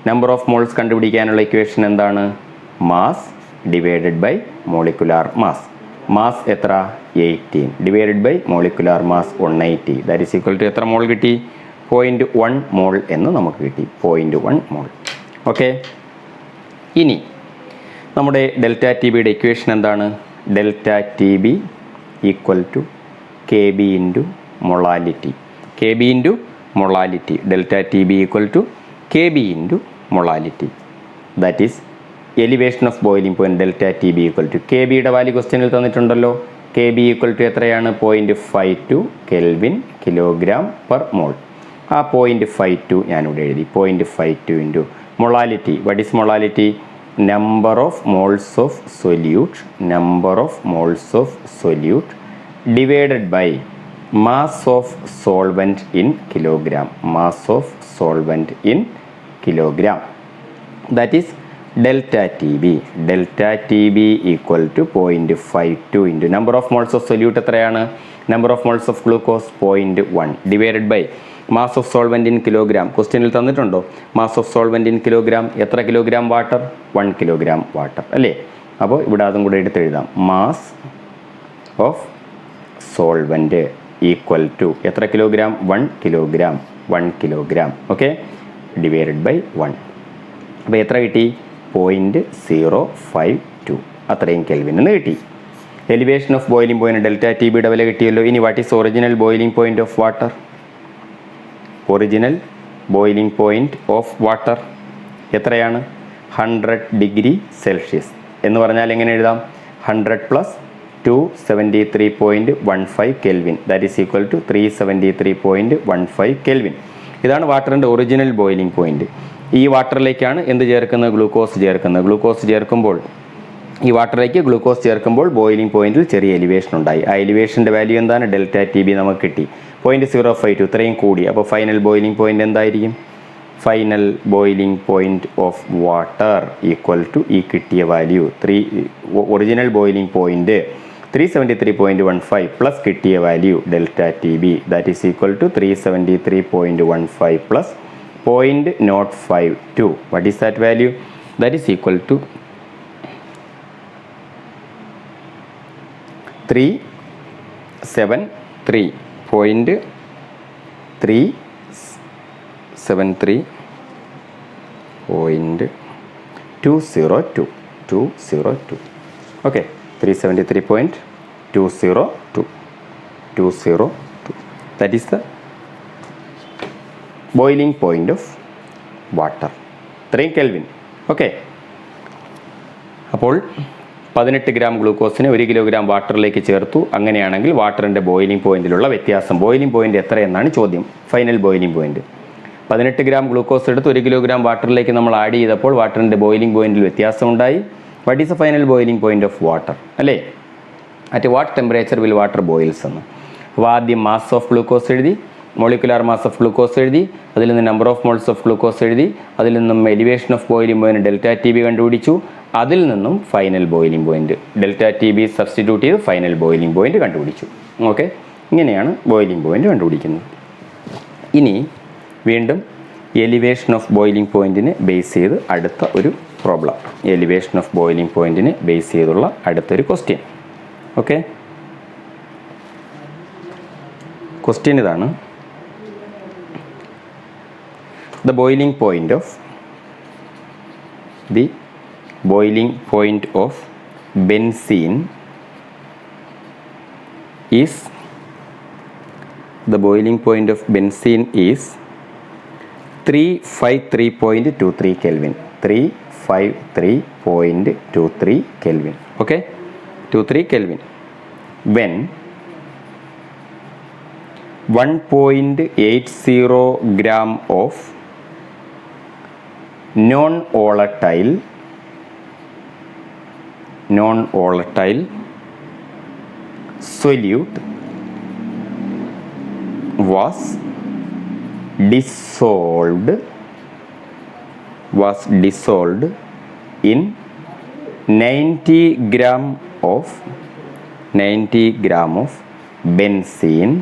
Number of moles കണ്ടുപിടിക്കാനുള്ള equation എന്താണ്? Mass divided by molecular mass. Mass എത്ര? 18 divided by molecular mass 180, that is equal to എത്ര mole കിട്ടി? 0.1 മോൾ എന്ന് നമുക്ക് കിട്ടി. 0.1 മോൾ. ഓക്കെ, ഇനി നമ്മുടെ ഡെൽറ്റ ടി ബിയുടെ ഇക്വേഷൻ എന്താണ്? Delta T B equal to K B into molality. Delta T B equal to K B into molality. That is elevation of boiling point. Delta T B equal to K ബിയുടെ value ക്വസ്റ്റ്യനിൽ തന്നിട്ടുണ്ടല്ലോ. K B equal to എത്രയാണ്? 0.52 kelvin kilogram per മോൾ. ആ 0.52 ഞാനിവിടെ എഴുതി. 0.52 into molality. What is molality? Number of moles of solute divided by mass of solvent in kilogram. That is delta T B equal to 0.52 into number of moles of solute എത്രയാണ്? Number of moles of glucose 0.1 divided by mass of solvent in kilogram. ക്വസ്റ്റ്യനിൽ തന്നിട്ടുണ്ടോ mass of solvent in kilogram? എത്ര kilogram water? 1 kilogram water അല്ലേ? അപ്പോൾ ഇവിടെ അതും കൂടെ എടുത്തെഴുതാം. Mass of solvent equal to എത്ര kilogram? 1 kilogram. Okay, divided by 1. അപ്പോൾ എത്ര കിട്ടി? 0.052. അത്രയും കെൽവിൻ എന്ന് കിട്ടി. Elevation of boiling point delta T ബിയുടെ വില കിട്ടിയല്ലോ. ഇനി what is original boiling point of water? Original boiling point of water എത്രയാണ്? 100 ഡിഗ്രി സെൽഷ്യസ് എന്ന് പറഞ്ഞാൽ എങ്ങനെ എഴുതാം? 100 plus 273.15 kelvin, that is equal to 373.15 kelvin. ഇതാണ് വാട്ടറിൻ്റെ ഒറിജിനൽ ബോയിലിംഗ് പോയിൻറ്റ്. ഈ വാട്ടറിലേക്കാണ് എന്ത് ചേർക്കുന്നത്? ഗ്ലൂക്കോസ് ചേർക്കുമ്പോൾ ഈ വാട്ടറിലേക്ക് ഗ്ലൂക്കോസ് ചേർക്കുമ്പോൾ ബോയിലിംഗ് പോയിൻറ്റിൽ ചെറിയ എലിവേഷൻ ഉണ്ടായി. ആ എലിവേഷൻ്റെ വാല്യൂ എന്താണ്? ഡെൽറ്റ ടി ബി നമുക്ക് കിട്ടി 0.052. ഇത്രയും കൂടി. അപ്പോൾ ഫൈനൽ ബോയിലിംഗ് പോയിൻറ്റ് എന്തായിരിക്കും? Final boiling point of water equal to ഈ കിട്ടിയ value original boiling point 373.15 plus കിട്ടിയ value delta T B, that is equal to 373.15 plus 0.052. What is that value? That is equal to 373.15 373.202. Okay, 373.202. That is the boiling point of water. 3 Kelvin. Okay. അപ്പോൾ 18 gram ഗ്ലൂക്കോസിനെ 1 kilogram വാട്ടറിലേക്ക് ചേർത്തു. അങ്ങനെയാണെങ്കിൽ വാട്ടറിൻ്റെ boiling പോയിന്റിലുള്ള വ്യത്യാസം, boiling point എത്രയെന്നാണ് ചോദ്യം. Final boiling point 18 gram glucose എടുത്ത് 1 kilogram വാട്ടറിലേക്ക് നമ്മൾ add ചെയ്തപ്പോൾ വാട്ടറിൻ്റെ ബോയിലിംഗ് പോയിന്റിൽ വ്യത്യാസമുണ്ടായി. What is the final boiling point of water, അല്ലേ? At what temperature will water boils എന്ന്. അപ്പോൾ ആദ്യം മാസ് ഓഫ് ഗ്ലൂക്കോസ് എഴുതി, മോളിക്കുലാർ മാസ് ഓഫ് ഗ്ലൂക്കോസ് എഴുതി, അതിൽ നിന്ന് number of moles of glucose എഴുതി, അതിൽ നിന്നും elevation of boiling point delta T B കണ്ടുപിടിച്ചു, അതിൽ നിന്നും final boiling point delta T B substitute ചെയ്ത് ഫൈനൽ ബോയിലിംഗ് പോയിന്റ് കണ്ടുപിടിച്ചു. ഓക്കെ, ഇങ്ങനെയാണ് ബോയിലിംഗ് പോയിന്റ് കണ്ടുപിടിക്കുന്നത്. ഇനി വീണ്ടും എലിവേഷൻ ഓഫ് ബോയിലിംഗ് പോയിന്റിനെ ബേസ് ചെയ്ത് അടുത്ത ഒരു പ്രോബ്ലം, എലിവേഷൻ ഓഫ് ബോയിലിംഗ് പോയിന്റിനെ ബേസ് ചെയ്തുള്ള അടുത്തൊരു ക്വസ്റ്റ്യൻ. ഓക്കെ, ക്വസ്റ്റ്യൻ ഇതാണ്. The boiling point of benzene is 353.23 Kelvin. 353.23 Kelvin. Okay, 23 Kelvin. When 1.80 gram of non-volatile solute was dissolved in 90 gram of benzene.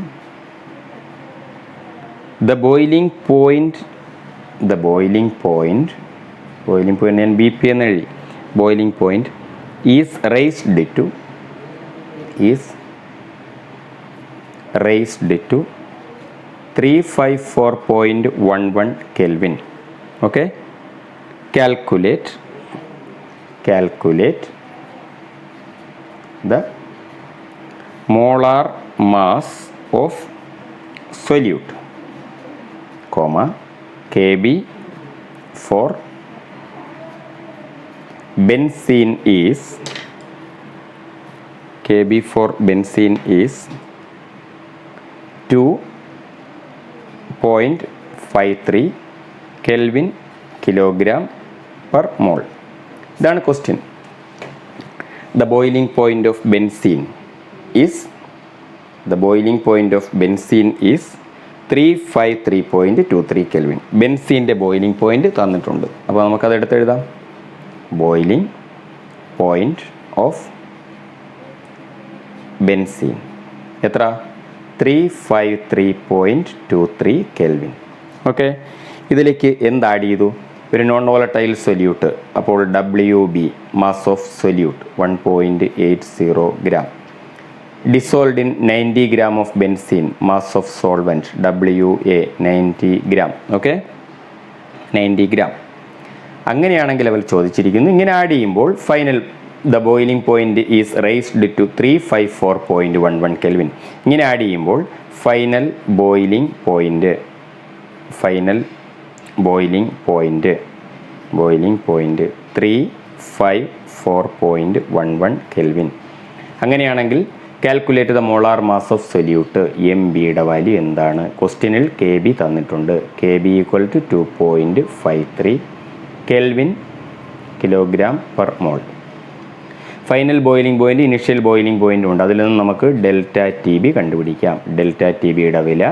The boiling point ഞാൻ B P എന്ന് എഴുതി. Boiling point is raised to 354.11 Kelvin. Okay, calculate the molar mass of solute, Kb for benzene is 2.53 Kelvin kilogram per mole. ഇതാണ് question. The boiling point of benzene is 353.23 Kelvin. ബെൻസീൻ്റെ boiling point തന്നിട്ടുണ്ട്. അപ്പോൾ നമുക്കത് എടുത്തെഴുതാം. Boiling point of benzene എത്ര? 353.23 Kelvin. Okay, ഇതിലേക്ക് എന്ത് add ചെയ്തു? ഒരു നോൺ വോളറ്റൈൽ സൊല്യൂട്ട്. അപ്പോൾ WB മാസ് ഓഫ് സൊല്യൂട്ട് 1.80 gram. Dissolved in 90 gram of benzene, mass of solvent WA 90 gram. Okay, 90 gram. അങ്ങനെയാണെങ്കിൽ അവർ ചോദിച്ചിരിക്കുന്നു, ഇങ്ങനെ ആഡ് ചെയ്യുമ്പോൾ final the boiling point is raised to 354.11 Kelvin. ഇങ്ങനെ ആഡ് ചെയ്യുമ്പോൾ ഫൈനൽ ബോയിലിംഗ് പോയിന്റ് 354.11 Kelvin. അങ്ങനെയാണെങ്കിൽ calculate the molar mass of solute, M ബിയുടെ value എന്താണ്? ക്വസ്റ്റ്യനിൽ കെ ബി തന്നിട്ടുണ്ട്. K B equal to 2.53 Kelvin kilogram per mole. Final boiling point, initial boiling പോയിന്റും ഉണ്ട്. അതിൽ നിന്ന് നമുക്ക് ഡെൽറ്റ ടി ബി കണ്ടുപിടിക്കാം. ഡെൽറ്റ ടി ബിയുടെ വില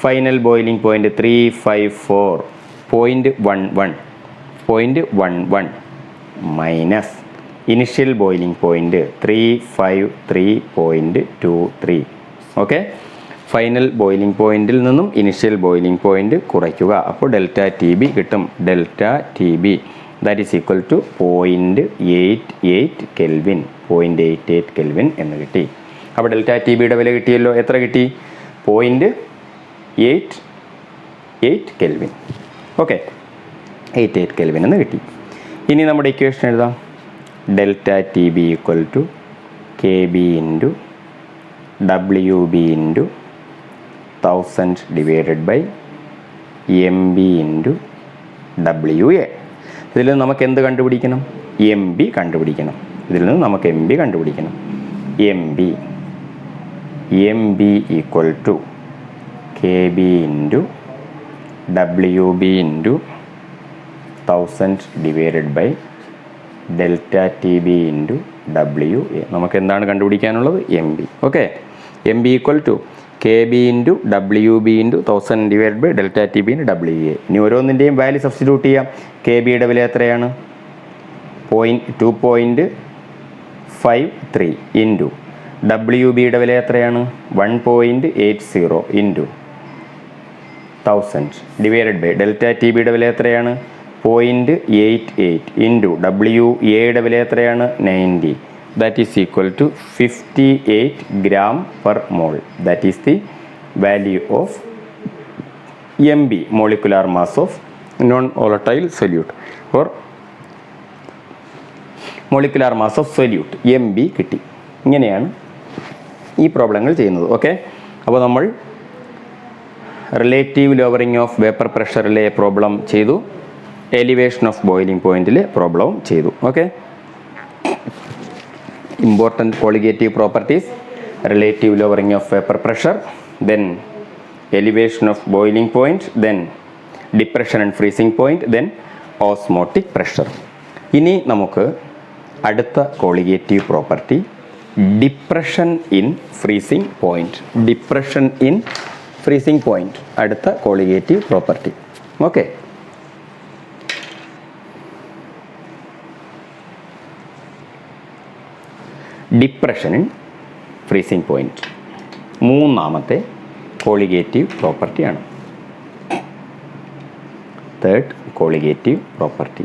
final boiling point 354.11 minus initial boiling point 353.23. Okay, final boiling പോയിന്റിൽ നിന്നും ഇനിഷ്യൽ ബോയിലിംഗ് പോയിന്റ് കുറയ്ക്കുക. അപ്പോൾ ഡെൽറ്റ ടി ബി കിട്ടും. Delta T B that is equal to 0.88 Kelvin. 0.88 Kelvin എന്ന് കിട്ടി. അപ്പോൾ ഡെൽറ്റ ടി ബിയുടെ വില കിട്ടിയല്ലോ. എത്ര കിട്ടി? 0.88 88 കെൽവിൻ. ഓക്കെ, 88 കെൽവിൻ എന്ന് കിട്ടി. ഇനി നമ്മുടെ ഇക്വേഷൻ എഴുതാം. Delta T B equal to K B into W B into 1000 divided by M B into W A. ഇതിൽ നിന്ന് നമുക്ക് എന്ത് കണ്ടുപിടിക്കണം? എം ബി കണ്ടുപിടിക്കണം. ഇതിൽ നിന്ന് നമുക്ക് എം ബി കണ്ടുപിടിക്കണം. M B equal to K B into W B into 1000 divided by delta T B into W A. നമുക്ക് എന്താണ് കണ്ടുപിടിക്കാനുള്ളത്? M B. Okay, M B equal to K B into W B into 1000 divide by delta T B into W A. ഇനി ഓരോന്നിൻ്റെയും value substitute ചെയ്യാം. K ബിയുടെ വില എത്രയാണ്? 2.53 into W ബിയുടെ വില എത്രയാണ്? 1.80 into 1000 divided by delta T ബിയുടെ വില എത്രയാണ്? 0.88 ഇൻറ്റു ഡബ്ല്യു എയുടെ വില എത്രയാണ്? 90. That is equal to 58 gram per mole. That is the value of MB, molecular mass of non-volatile solute, or molecular mass of solute, MB കിട്ടി. ഇങ്ങനെയാണ് ഈ പ്രോബ്ലങ്ങൾ ചെയ്യുന്നത്. ഓക്കെ, അപ്പോൾ നമ്മൾ റിലേറ്റീവ് ലോവറിംഗ് ഓഫ് വേപ്പർ പ്രഷറിലെ പ്രോബ്ലം ചെയ്തു, എലിവേഷൻ ഓഫ് ബോയിലിംഗ് പോയിന്റിലെ പ്രോബ്ലവും ചെയ്തു. Okay, important colligative properties, relative lowering of vapor pressure, then elevation of boiling point, then depression and freezing point, then osmotic pressure. ഇനി നമുക്ക് അടുത്ത colligative property, depression in freezing point. Depression in freezing point, അടുത്ത colligative property. Okay, depression in freezing point മൂന്നാമത്തെ colligative പ്രോപ്പർട്ടിയാണ്. Third colligative property,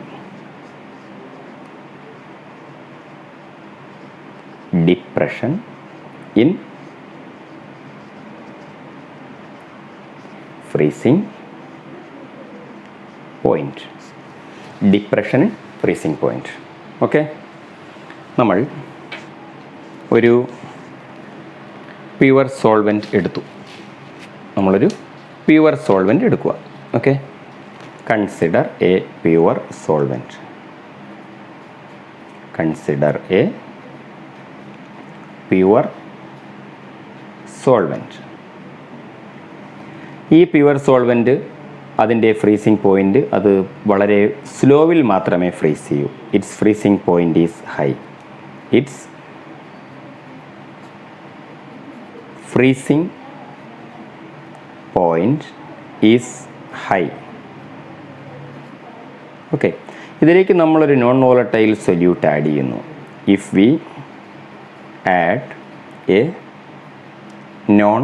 depression in freezing point. Depression in freezing point. Okay, നമ്മൾ ഒരു pure solvent എടുത്തു. നമ്മളൊരു pure solvent എടുക്കുക. Okay, consider a pure solvent. Consider a pure solvent. ഈ pure solvent അതിൻ്റെ freezing point അത് വളരെ സ്ലോവിൽ മാത്രമേ ഫ്രീസ് ചെയ്യൂ. It's freezing point is high. It's freezing point is high. Okay, ഇതിലേക്ക് നമ്മളൊരു നോൺ വോളറ്റൈൽ സൊല്യൂട്ട് ആഡ് ചെയ്യുന്നു. If we add a non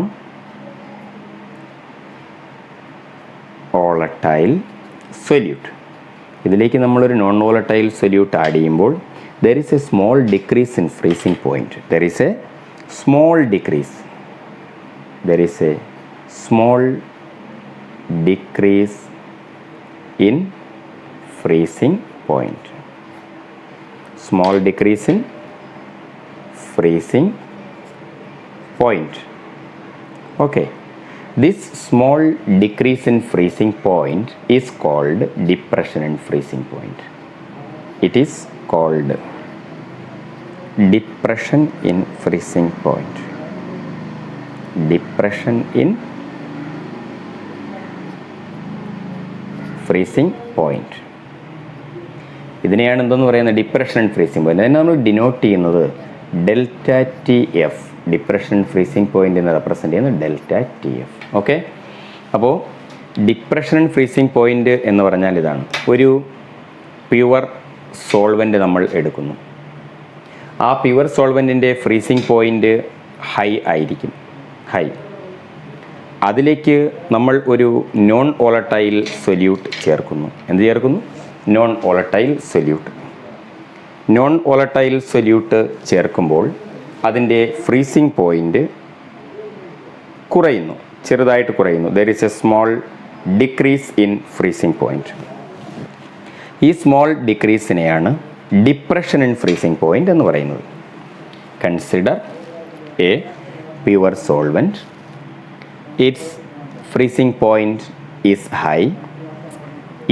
volatile solute, ഇതിലേക്ക് നമ്മളൊരു നോൺ വോളറ്റൈൽ സൊല്യൂട്ട് ആഡ് ചെയ്യുമ്പോൾ there is a small decrease in freezing point. There is a small decrease. There is a small decrease in freezing point. Small decrease in freezing point. Okay, this small decrease in freezing point is called depression in freezing point. It is called depression in freezing point. Depression in freezing point. ഇതിനെയാണ് എന്തെന്ന് പറയുന്നത്? Depression and freezing point. അതിനെ നമ്മൾ denote ചെയ്യുന്നത് delta T F. Depression freezing point എന്ന് represent ചെയ്യുന്നത് delta T F. Okay, അപ്പോൾ depression and freezing point എന്ന് പറഞ്ഞാൽ ഇതാണ്. ഒരു പ്യുവർ സോൾവെൻ്റ് നമ്മൾ എടുക്കുന്നു. ആ പ്യുവർ സോൾവെൻറ്റിൻ്റെ ഫ്രീസിംഗ് പോയിന്റ് ഹൈ ആയിരിക്കും. ഹൈ, അതിലേക്ക് നമ്മൾ ഒരു നോൺ വോളറ്റൈൽ സൊല്യൂട്ട് ചേർക്കുന്നു. എന്ത് ചേർക്കുന്നു? Non volatile solute. Non volatile solute ചേർക്കുമ്പോൾ അതിൻ്റെ ഫ്രീസിംഗ് പോയിൻ്റ് കുറയുന്നു, ചെറുതായിട്ട് കുറയുന്നു. There is a small decrease in freezing point. ഈ സ്മോൾ ഡിക്രീസിനെയാണ് ഡിപ്രഷൻ ഇൻ ഫ്രീസിംഗ് പോയിൻ്റ് എന്ന് പറയുന്നത്. Consider a pure solvent. Its freezing point is high.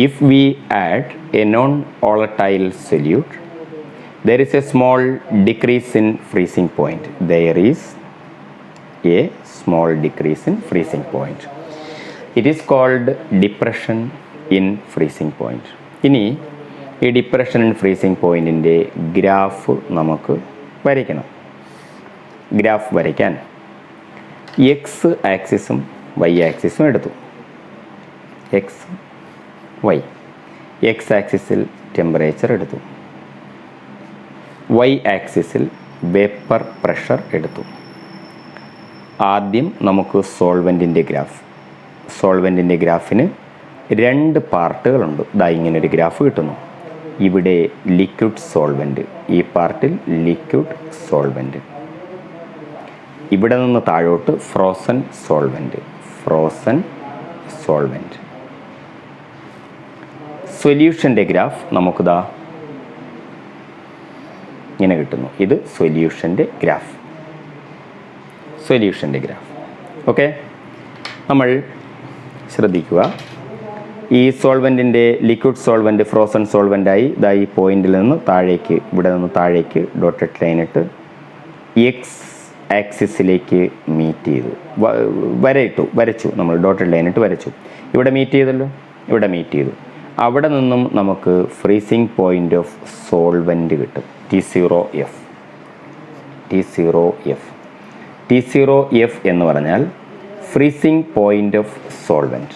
If we add a non-volatile solute, there is a small decrease in freezing point. There is a small decrease in freezing point. It is called depression in freezing point. ഇനി ഈ depression in freezing പോയിൻറ്റിൻ്റെ graph നമുക്ക് വരയ്ക്കണം. Graph വരയ്ക്കാൻ X ആക്സിസും Y ആക്സിസും എടുത്തു. X Y. X ആക്സിസിൽ ടെമ്പറേച്ചർ എടുത്തു, വൈ ആക്സിസിൽ വേപ്പർ പ്രഷർ എടുത്തു. ആദ്യം നമുക്ക് സോൾവെൻറ്റിൻ്റെ ഗ്രാഫ്. സോൾവെൻറ്റിൻ്റെ ഗ്രാഫിന് 2 പാർട്ടുകളുണ്ട്. ഇങ്ങനൊരു ഗ്രാഫ് കിട്ടുന്നു. ഇവിടെ ലിക്വിഡ് സോൾവെൻറ്റ്, ഈ പാർട്ടിൽ ലിക്വിഡ് സോൾവെൻറ്റ്. ഇവിടെ നിന്ന് താഴോട്ട് ഫ്രോസൺ സോൾവെൻറ്റ്, ഫ്രോസൺ സോൾവെൻറ്റ്. സൊല്യൂഷൻ്റെ ഗ്രാഫ് നമുക്കിതാ ഇങ്ങനെ കിട്ടുന്നു. ഇത് സൊല്യൂഷൻ്റെ ഗ്രാഫ്. സൊല്യൂഷൻ്റെ ഗ്രാഫ്. ഓക്കെ, നമ്മൾ ശ്രദ്ധിക്കുക. ഈ സോൾവെൻറ്റിൻ്റെ ലിക്വിഡ് സോൾവെൻറ്റ് ഫ്രോസൺ സോൾവെൻറ്റായി ഈ പോയിന്റിൽ നിന്ന് താഴേക്ക്, ഇവിടെ നിന്ന് താഴേക്ക് ഡോട്ടഡ് ലൈനിട്ട് എക്സ് ആക്സിസിലേക്ക് മീറ്റ് ചെയ്തു, വരച്ചു. നമ്മൾ ഡോട്ടഡ് ലൈനിട്ട് വരച്ചു. ഇവിടെ മീറ്റ് ചെയ്തല്ലോ, ഇവിടെ മീറ്റ് ചെയ്തു. അവിടെ നിന്നും നമുക്ക് ഫ്രീസിംഗ് പോയിൻ്റ് ഓഫ് സോൾവെൻറ്റ് കിട്ടും. T0F. T0F എന്ന് പറഞ്ഞാൽ freezing point of solvent.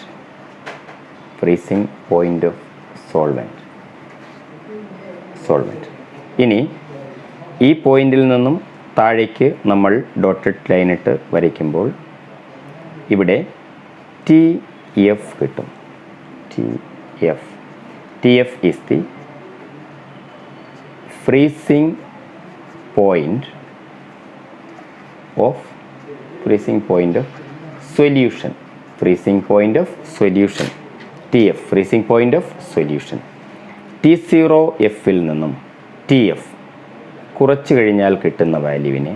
Freezing point of solvent. ഇനി ഈ പോയിന്റിൽ നിന്നും താഴേക്ക് നമ്മൾ ഡോട്ടഡ് ലൈനിട്ട് വരയ്ക്കുമ്പോൾ ഇവിടെ TF കിട്ടും. TF is the freezing point of solution. Freezing point of solution. TF, freezing point of solution. T0Fൽ നിന്നും TF കുറച്ച് കഴിഞ്ഞാൽ കിട്ടുന്ന വാല്യൂവിനെ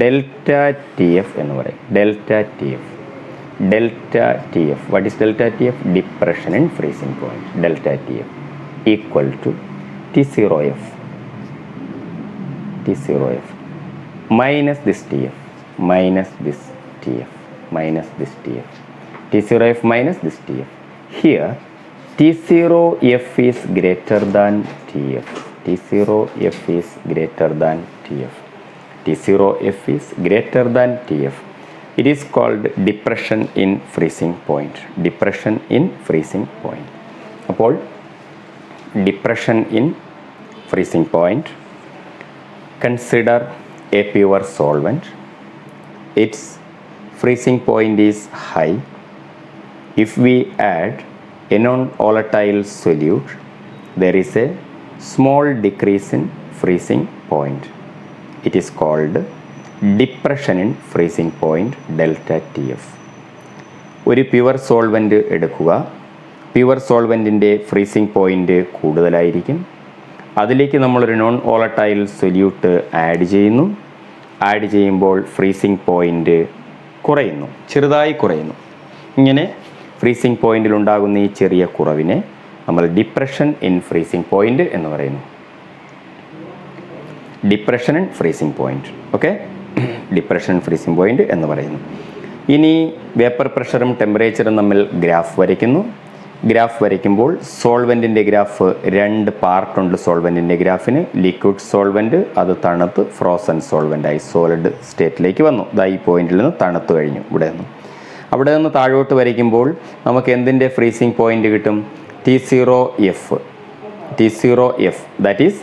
ഡെൽറ്റ TF എന്ന് പറയും. Delta TF. What is delta TF? Depression in freezing point. Delta TF equal to T0F minus this TF. T0F minus this TF. Here T0F is greater than TF. T0F is greater than TF. It is called depression in freezing point. അപ്പോൾ depression in freezing point. Consider a pure solvent. Its freezing point is high. If we add a non-volatile solute, there is a small decrease in freezing point. It is called depression in freezing point, delta TF. ഒരു pure solvent എടുക്കുക. Pure സോൾവെൻറ്റിൻ്റെ freezing point കൂടുതലായിരിക്കും. അതിലേക്ക് നമ്മളൊരു non volatile solute add ചെയ്യുമ്പോൾ freezing point കുറയുന്നു, ചെറുതായി കുറയുന്നു. ഇങ്ങനെ ഫ്രീസിംഗ് പോയിന്റിൽ ഉണ്ടാകുന്ന ഈ ചെറിയ കുറവിനെ നമ്മൾ ഡിപ്രഷൻ ഇൻ ഫ്രീസിംഗ് പോയിന്റ് എന്ന് പറയുന്നു. Depression in freezing point. Okay, depression in freezing point എന്ന് പറയുന്നു. ഇനി വേപ്പർ പ്രഷറും ടെമ്പറേച്ചറും തമ്മിൽ ഗ്രാഫ് വരയ്ക്കുമ്പോൾ സോൾവെൻറ്റിൻ്റെ ഗ്രാഫ് 2 പാർട്ടുണ്ട്. സോൾവെൻറ്റിൻ്റെ ഗ്രാഫിന് ലിക്വിഡ് സോൾവെൻറ്റ്, അത് തണുത്ത് ഫ്രോസൺ സോൾവെൻറ്റായി സോളിഡ് സ്റ്റേറ്റിലേക്ക് വന്നു. ഈ പോയിന്റിൽ നിന്ന് തണുത്ത് കഴിഞ്ഞു. അവിടെ നിന്ന് താഴോട്ട് വരയ്ക്കുമ്പോൾ നമുക്ക് എന്തിൻ്റെ ഫ്രീസിംഗ് പോയിന്റ് കിട്ടും? T0F. ദാറ്റ് ഈസ്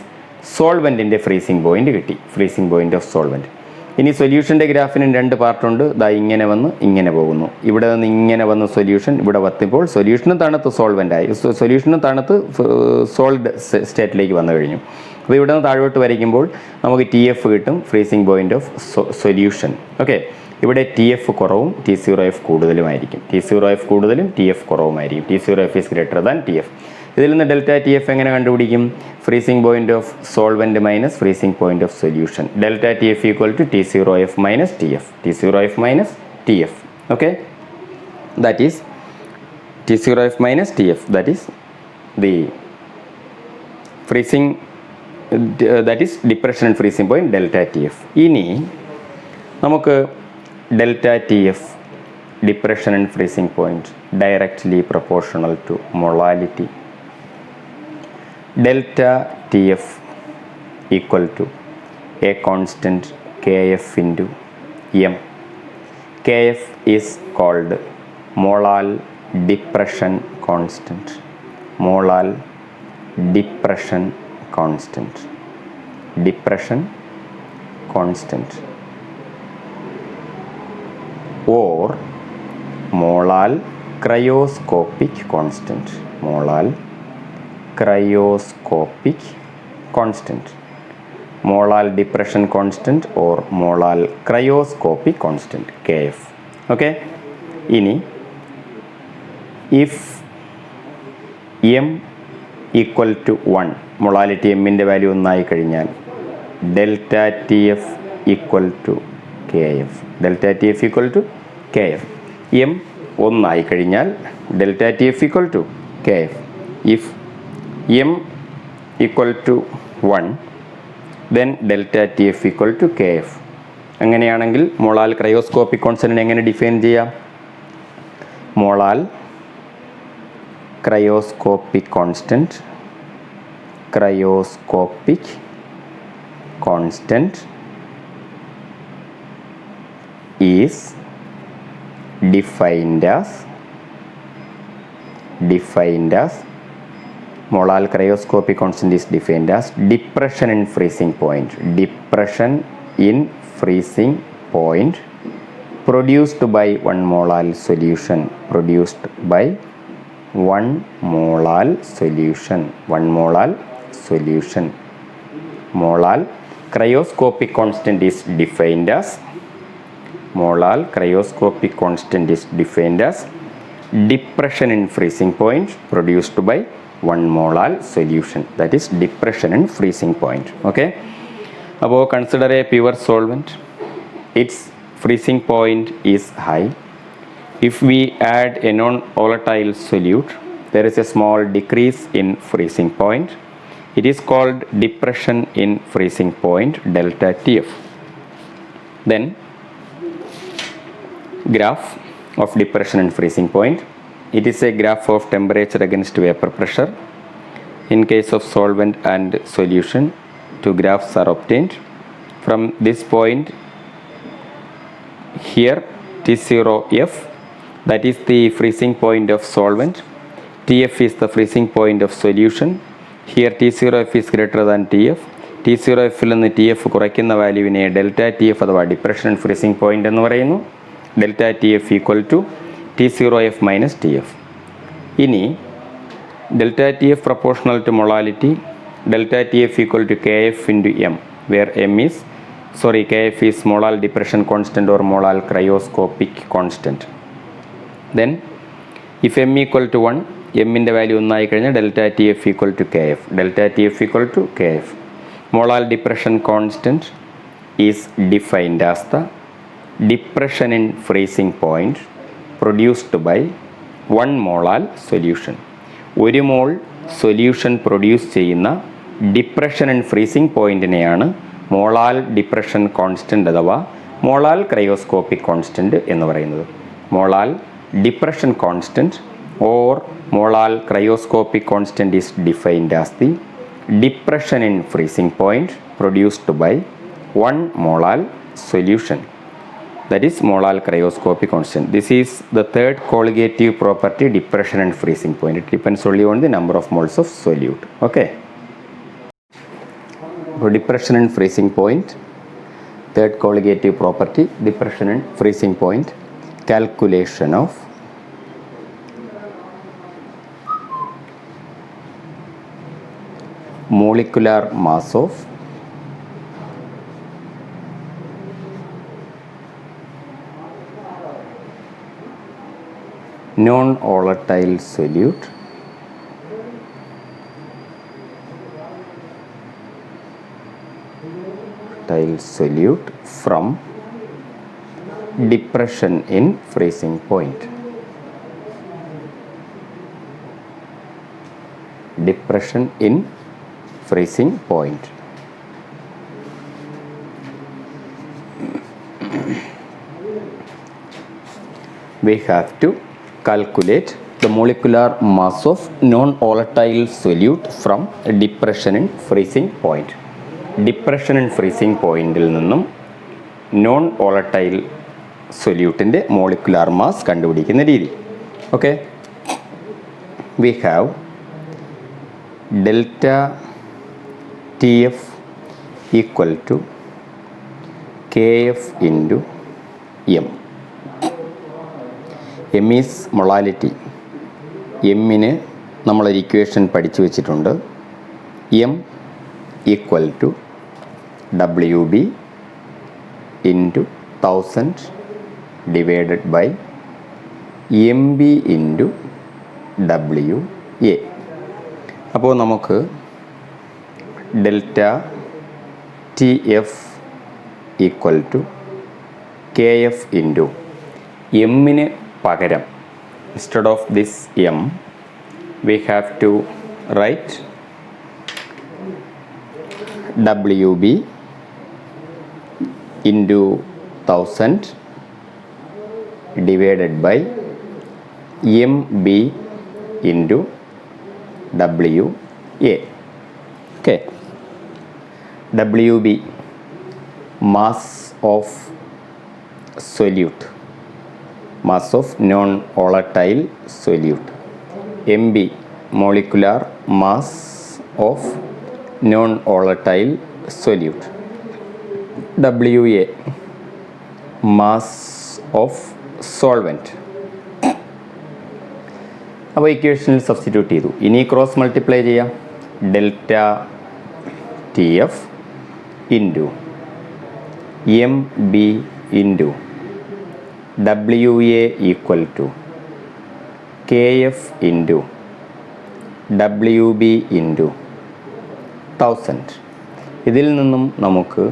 സോൾവെൻറ്റിൻ്റെ ഫ്രീസിംഗ് പോയിന്റ് കിട്ടി. Freezing point of solvent. ഇനി സൊല്യൂഷൻ്റെ ഗ്രാഫിന് 2 പാർട്ടുണ്ട്. ഇങ്ങനെ വന്ന് ഇങ്ങനെ പോകുന്നു. ഇവിടെ നിന്ന് ഇങ്ങനെ വന്ന് സൊല്യൂഷൻ ഇവിടെ വന്നപ്പോൾ സൊല്യൂഷനും തണുത്ത് സോൾവെൻ്റായി, സൊല്യൂഷനും തണുത്ത് സോൾഡ് സ്റ്റേറ്റിലേക്ക് വന്നു കഴിഞ്ഞു. അപ്പോൾ ഇവിടെ നിന്ന് താഴോട്ട് വരയ്ക്കുമ്പോൾ നമുക്ക് TF കിട്ടും, freezing point of solution. Okay, ഇവിടെ TF കുറവും T0F കൂടുതലുമായിരിക്കും. T0F കൂടുതലും TF കുറവുമായിരിക്കും. T0F is greater than TF. ഇതിൽ നിന്ന് ഡെൽറ്റ TF എങ്ങനെ കണ്ടുപിടിക്കും? Freezing point of solvent minus freezing point of solution. Delta TF equal to T0F minus TF. T0F minus TF. Okay, that is T0F minus TF. That is the freezing, that is depression and freezing point delta TF. ഇനി നമുക്ക് delta TF depression and freezing point directly proportional to molality. Delta TF equal to a constant KF into M. KF is called molal depression constant. Molal depression constant. Depression constant or molal cryoscopic constant. Molal cryoscopic constant. Molal depression constant or molal cryoscopic constant KF. Okay, ini if M equal to 1, molality M ന്റെ value 1 ആയി കഴിഞ്ഞാൽ delta TF equal to KF. Delta TF equal to KF. M 1 ആയി കഴിഞ്ഞാൽ delta TF equal to KF. If M equal to 1 then delta TF equal to KF. അങ്ങനെയാണെങ്കിൽ molal cryoscopic കോൺസ്റ്റൻറ്റിനെ എങ്ങനെ define ചെയ്യാം? Molal cryoscopic constant, cryoscopic constant is defined as molal cryoscopic constant is defined as depression in freezing point. Depression in freezing point produced by 1 molal solution. Produced by 1 molal solution. 1 molal solution. Molal cryoscopic constant is defined as molal cryoscopic constant is defined as depression in freezing point produced by 1 molal solution. That is depression in freezing point. Okay, above consider a pure solvent. Its freezing point is high. If we add a non-volatile solute, there is a small decrease in freezing point. It is called depression in freezing point delta TF. Then graph of depression and freezing point. It is a graph of temperature against vapor pressure. In case of solvent and solution, two graphs are obtained. From this point here, T0F, that is the freezing point of solvent. TF is the freezing point of solution. Here T0F is greater than TF. T0F ൽ നിന്ന് TF കുറയ്ക്കുന്ന വാല്യൂവിനെ delta TF അഥവാ depression and freezing point എന്ന് പറയുന്നു. Delta TF equal to T0F minus TF. ഇനി delta TF proportional to molality. Delta TF equal to KF into M, where KF is molal depression constant or molal cryoscopic constant. Then if M equal to 1, M ന്റെ value 1 ആയി കഴിഞ്ഞാൽ delta TF equal to KF. Delta TF equal to KF. Molal depression constant is defined as the depression in freezing point produced by 1 molal solution. 1 mole solution produce ചെയ്യുന്ന depression and freezing പോയിന്റിനെയാണ് molal depression constant അഥവാ molal cryoscopic constant എന്ന് പറയുന്നത്. Molal depression constant or molal cryoscopic constant is defined as the depression in freezing point produced by 1 molal solution. That is molal cryoscopic constant. This is the third colligative property, depression and freezing point. It depends only on the number of moles of solute. Okay. So depression and freezing point, third colligative property, depression and freezing point, calculation of molecular mass of non-volatile solute from depression in freezing point. Depression in freezing point. We have to calculate the molecular mass of non-volatile solute from depression in freezing point. Depression and freezing പോയിന്റിൽ നിന്നും non volatile സൊല്യൂട്ടിൻ്റെ molecular mass കണ്ടുപിടിക്കുന്ന രീതി. Okay, we have delta T F equal to K F into M. M is molality. എമ്മിന് നമ്മളൊരു equation പഠിച്ചു വച്ചിട്ടുണ്ട്. M equal to WB into 1000 divided by MB into WA. അപ്പോൾ നമുക്ക് delta T F equal to K F into എമ്മിന് പകരം instead of this M we have to write WB into 1000 divided by MB into WA. Okay, WB mass of solute, mass of non-volatile solute. MB molecular mass of non-volatile solute. WA mass of solvent. അപ്പോൾ ഇക്വേഷനിൽ substitute ചെയ്തു. ഇനി cross multiply ചെയ്യാം. Delta T F into M B into WA equal to K F into WB into 1000. ഇതിൽ നിന്നും നമുക്ക്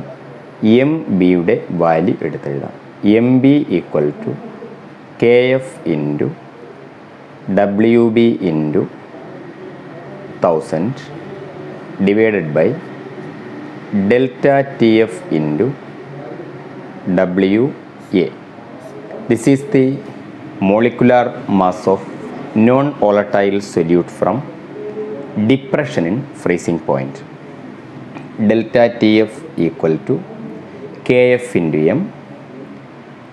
M ബിയുടെ value എടുത്തെഴുതാം. M B equal to K F into WB into 1000 divided by delta T F into WA. This is the molecular mass of non volatile solute from depression in freezing point. Delta TF equal to KF into M.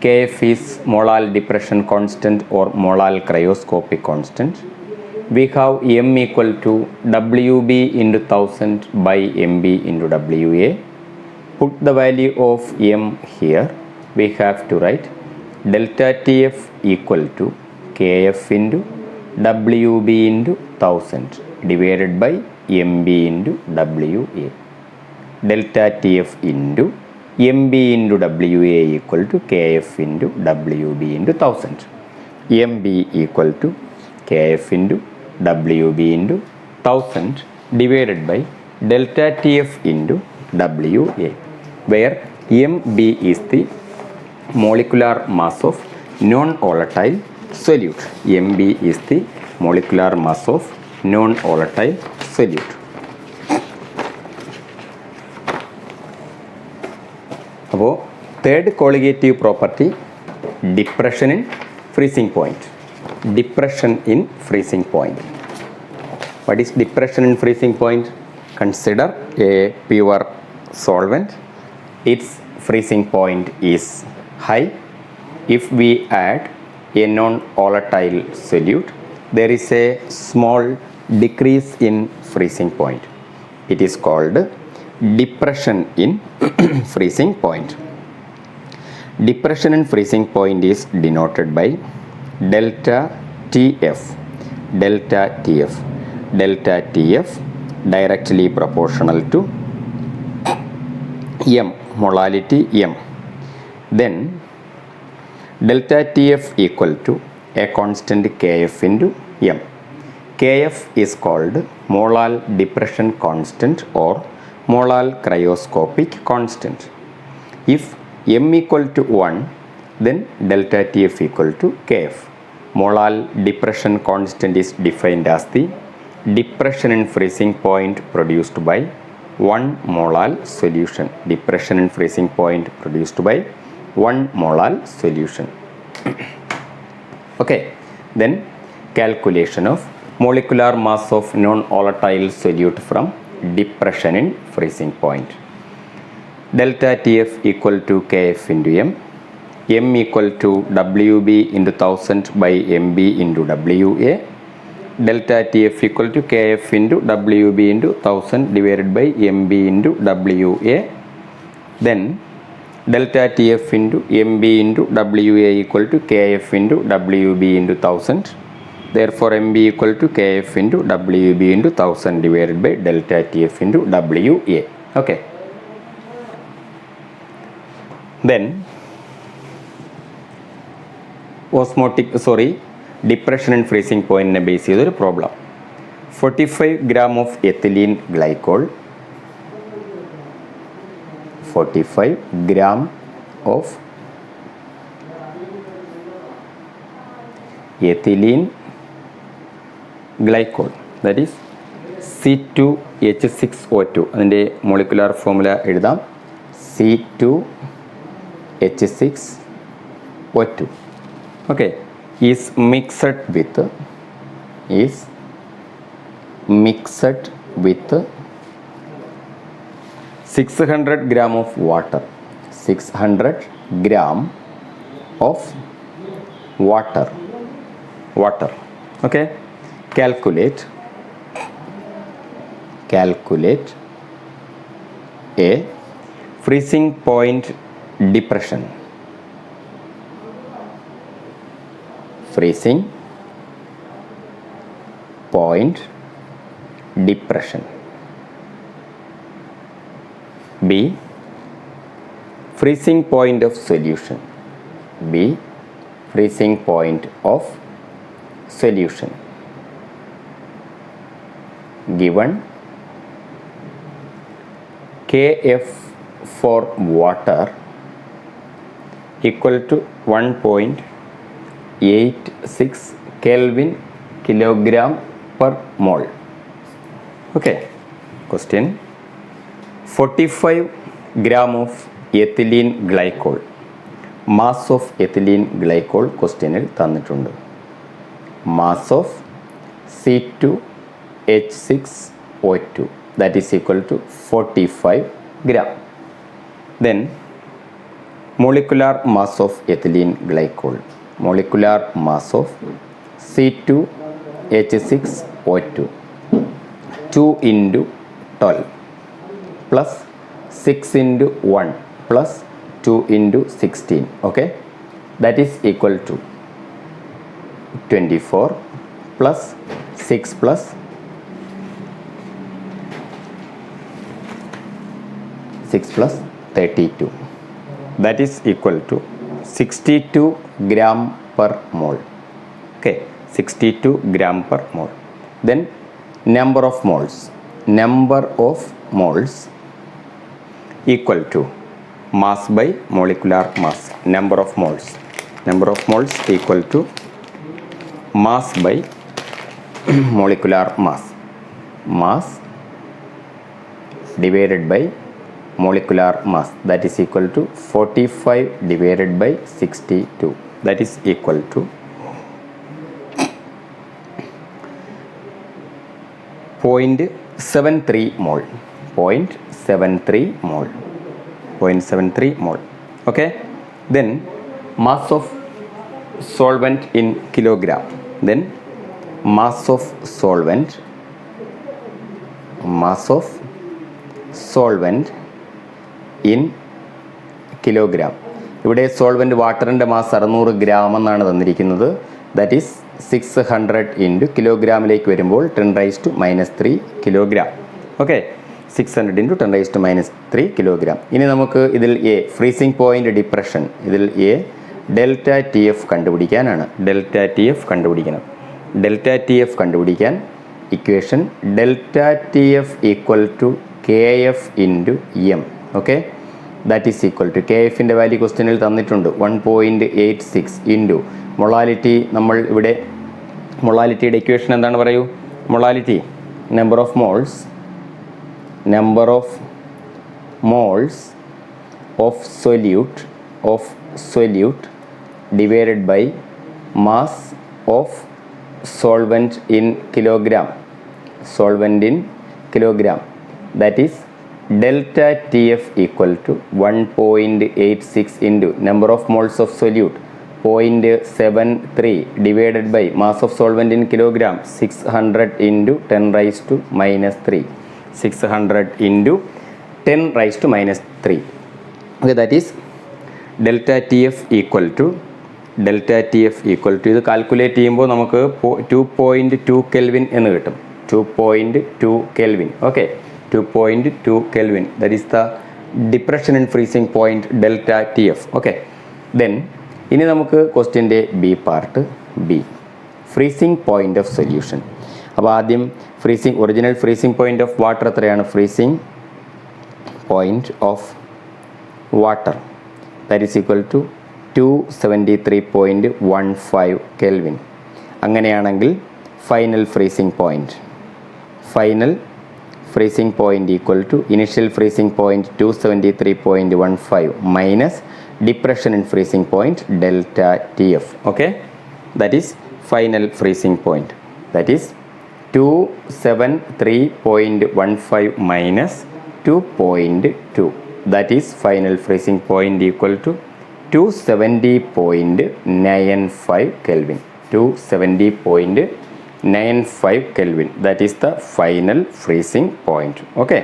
KF is molal depression constant or molal cryoscopic constant. We have M equal to WB into 1000 by MB into WA. Put the value of M here. We have to write delta TF equal to KF into WB into 1000 divided by MB into WA. Delta TF into MB into WA equal to KF into WB into 1000. MB equal to KF into WB into 1000 divided by delta TF into WA, where MB is the molecular mass of non-volatile solute. MB is the molecular mass of non-volatile solute. അപ്പോൾ third colligative property depression in freezing point. Depression in freezing point. What is depression in freezing point? Consider a pure solvent. Its freezing point is high. If we add a non-volatile solute, there is a small decrease in freezing point. It is called depression in freezing point. Depression in freezing point is denoted by delta TF. Delta TF. Delta TF directly proportional to M, molality M. Then delta TF equal to a constant Kf into m. Kf is called molar depression constant or molar cryoscopic constant. If m equal to 1, then delta Tf equal to Kf. Molar depression constant is defined as the depression in freezing point produced by 1 molar solution. Depression in freezing point produced by 1 molar solution. Okay, then calculation of molecular mass of non-volatile solute from depression in freezing point. Delta Tf equal to Kf into m. M equal to Wb into 1000 by Mb into Wa. Delta Tf equal to Kf into Wb into 1000 divided by Mb into Wa. Then delta Tf into Mb into Wa equal to Kf into Wb into 1000. Therefore, Mb equal to Kf into Wb into 1000 divided by delta Tf into Wa. Okay. Then depression and freezing point ne base ചെയ്തൊരു problem. 45 gram of ethylene glycol, 45 gram of ethylene glycol, that is C2H6O2. അതിൻ്റെ molecular formula എഴുതാം, C2H6O2. Okay, is mixed with 600 gram of water. 600 gram of water. Okay, calculate a freezing point depression. Freezing point depression. B. Freezing point of solution. B. Freezing point of solution. Given Kf for water equal to 1.86 Kelvin kilogram per mole. Okay, question. 45 gram of ethylene glycol. Mass of ethylene glycol questionil തന്നിട്ടുണ്ട്. Mass of C2H6O2, that is equal to 45 gram. Then molecular mass of ethylene glycol. Molecular mass of C2H6O2, 2 into 12 plus 6 into 1 plus 2 into 16. Okay, that is equal to 24 plus 6 plus 32. That is equal to 62 gram per mole. Okay, 62 gram per mole. Then number of moles equal to mass by molecular mass. Number of moles equal to mass by molecular mass. Mass divided by molecular mass, that is equal to 45 divided by 62, that is equal to 0.73 mole. 0.73 mole. Okay, then mass of solvent in kilogram. Then mass of solvent in kilogram. ഇവിടെ solvent വാട്ടറിൻ്റെ mass 600 gram എന്നാണ് തന്നിരിക്കുന്നത്. That is 600 into കിലോഗ്രാമിലേക്ക് വരുമ്പോൾ 10⁻³ kilogram. Okay, 600 into 10⁻³ kilogram. ഇനി നമുക്ക് ഇതിൽ A freezing point depression, ഇതിൽ A delta T F കണ്ടുപിടിക്കാനാണ്. ഡെൽറ്റ ടി എഫ് കണ്ടുപിടിക്കണം. ഡെൽറ്റ ടി എഫ് കണ്ടുപിടിക്കാൻ equation delta T F equal to K F into M. Okay, that is equal to K എഫിൻ്റെ value ക്വസ്റ്റ്യനിൽ തന്നിട്ടുണ്ട് 1.86 into molality. നമ്മൾ ഇവിടെ മൊളാലിറ്റിയുടെ equation എന്താണ് പറയൂ? Molality number of moles of solute divided by mass of solvent in kilogram. That is delta TF equal to 1.86 into number of moles of solute 0.73 divided by mass of solvent in kilogram 600 into 10 raised to minus 3. 600 into 10 raised to minus 3. Okay, that is delta T F equal to ഇത് calculate ചെയ്യുമ്പോൾ നമുക്ക് 2.2 kelvin എന്ന് കിട്ടും. 2.2 kelvin. Okay, 2.2 kelvin. That is the depression in freezing point delta T F. Okay, then ഇനി നമുക്ക് ക്വസ്റ്റ്യൻ്റെ B part, B freezing point of solution. അപ്പോൾ ആദ്യം original freezing point of water എത്രയാണ്? Freezing point of water that is equal to 273.15 Kelvin. അങ്ങനെയാണെങ്കിൽ final freezing point equal to initial freezing point 273.15 minus depression in freezing point delta T F. Okay, that is final freezing point. That is 273.15 minus 2.2. That is final freezing point equal to 270.95 Kelvin. 270.95 Kelvin. That is the final freezing point. Okay,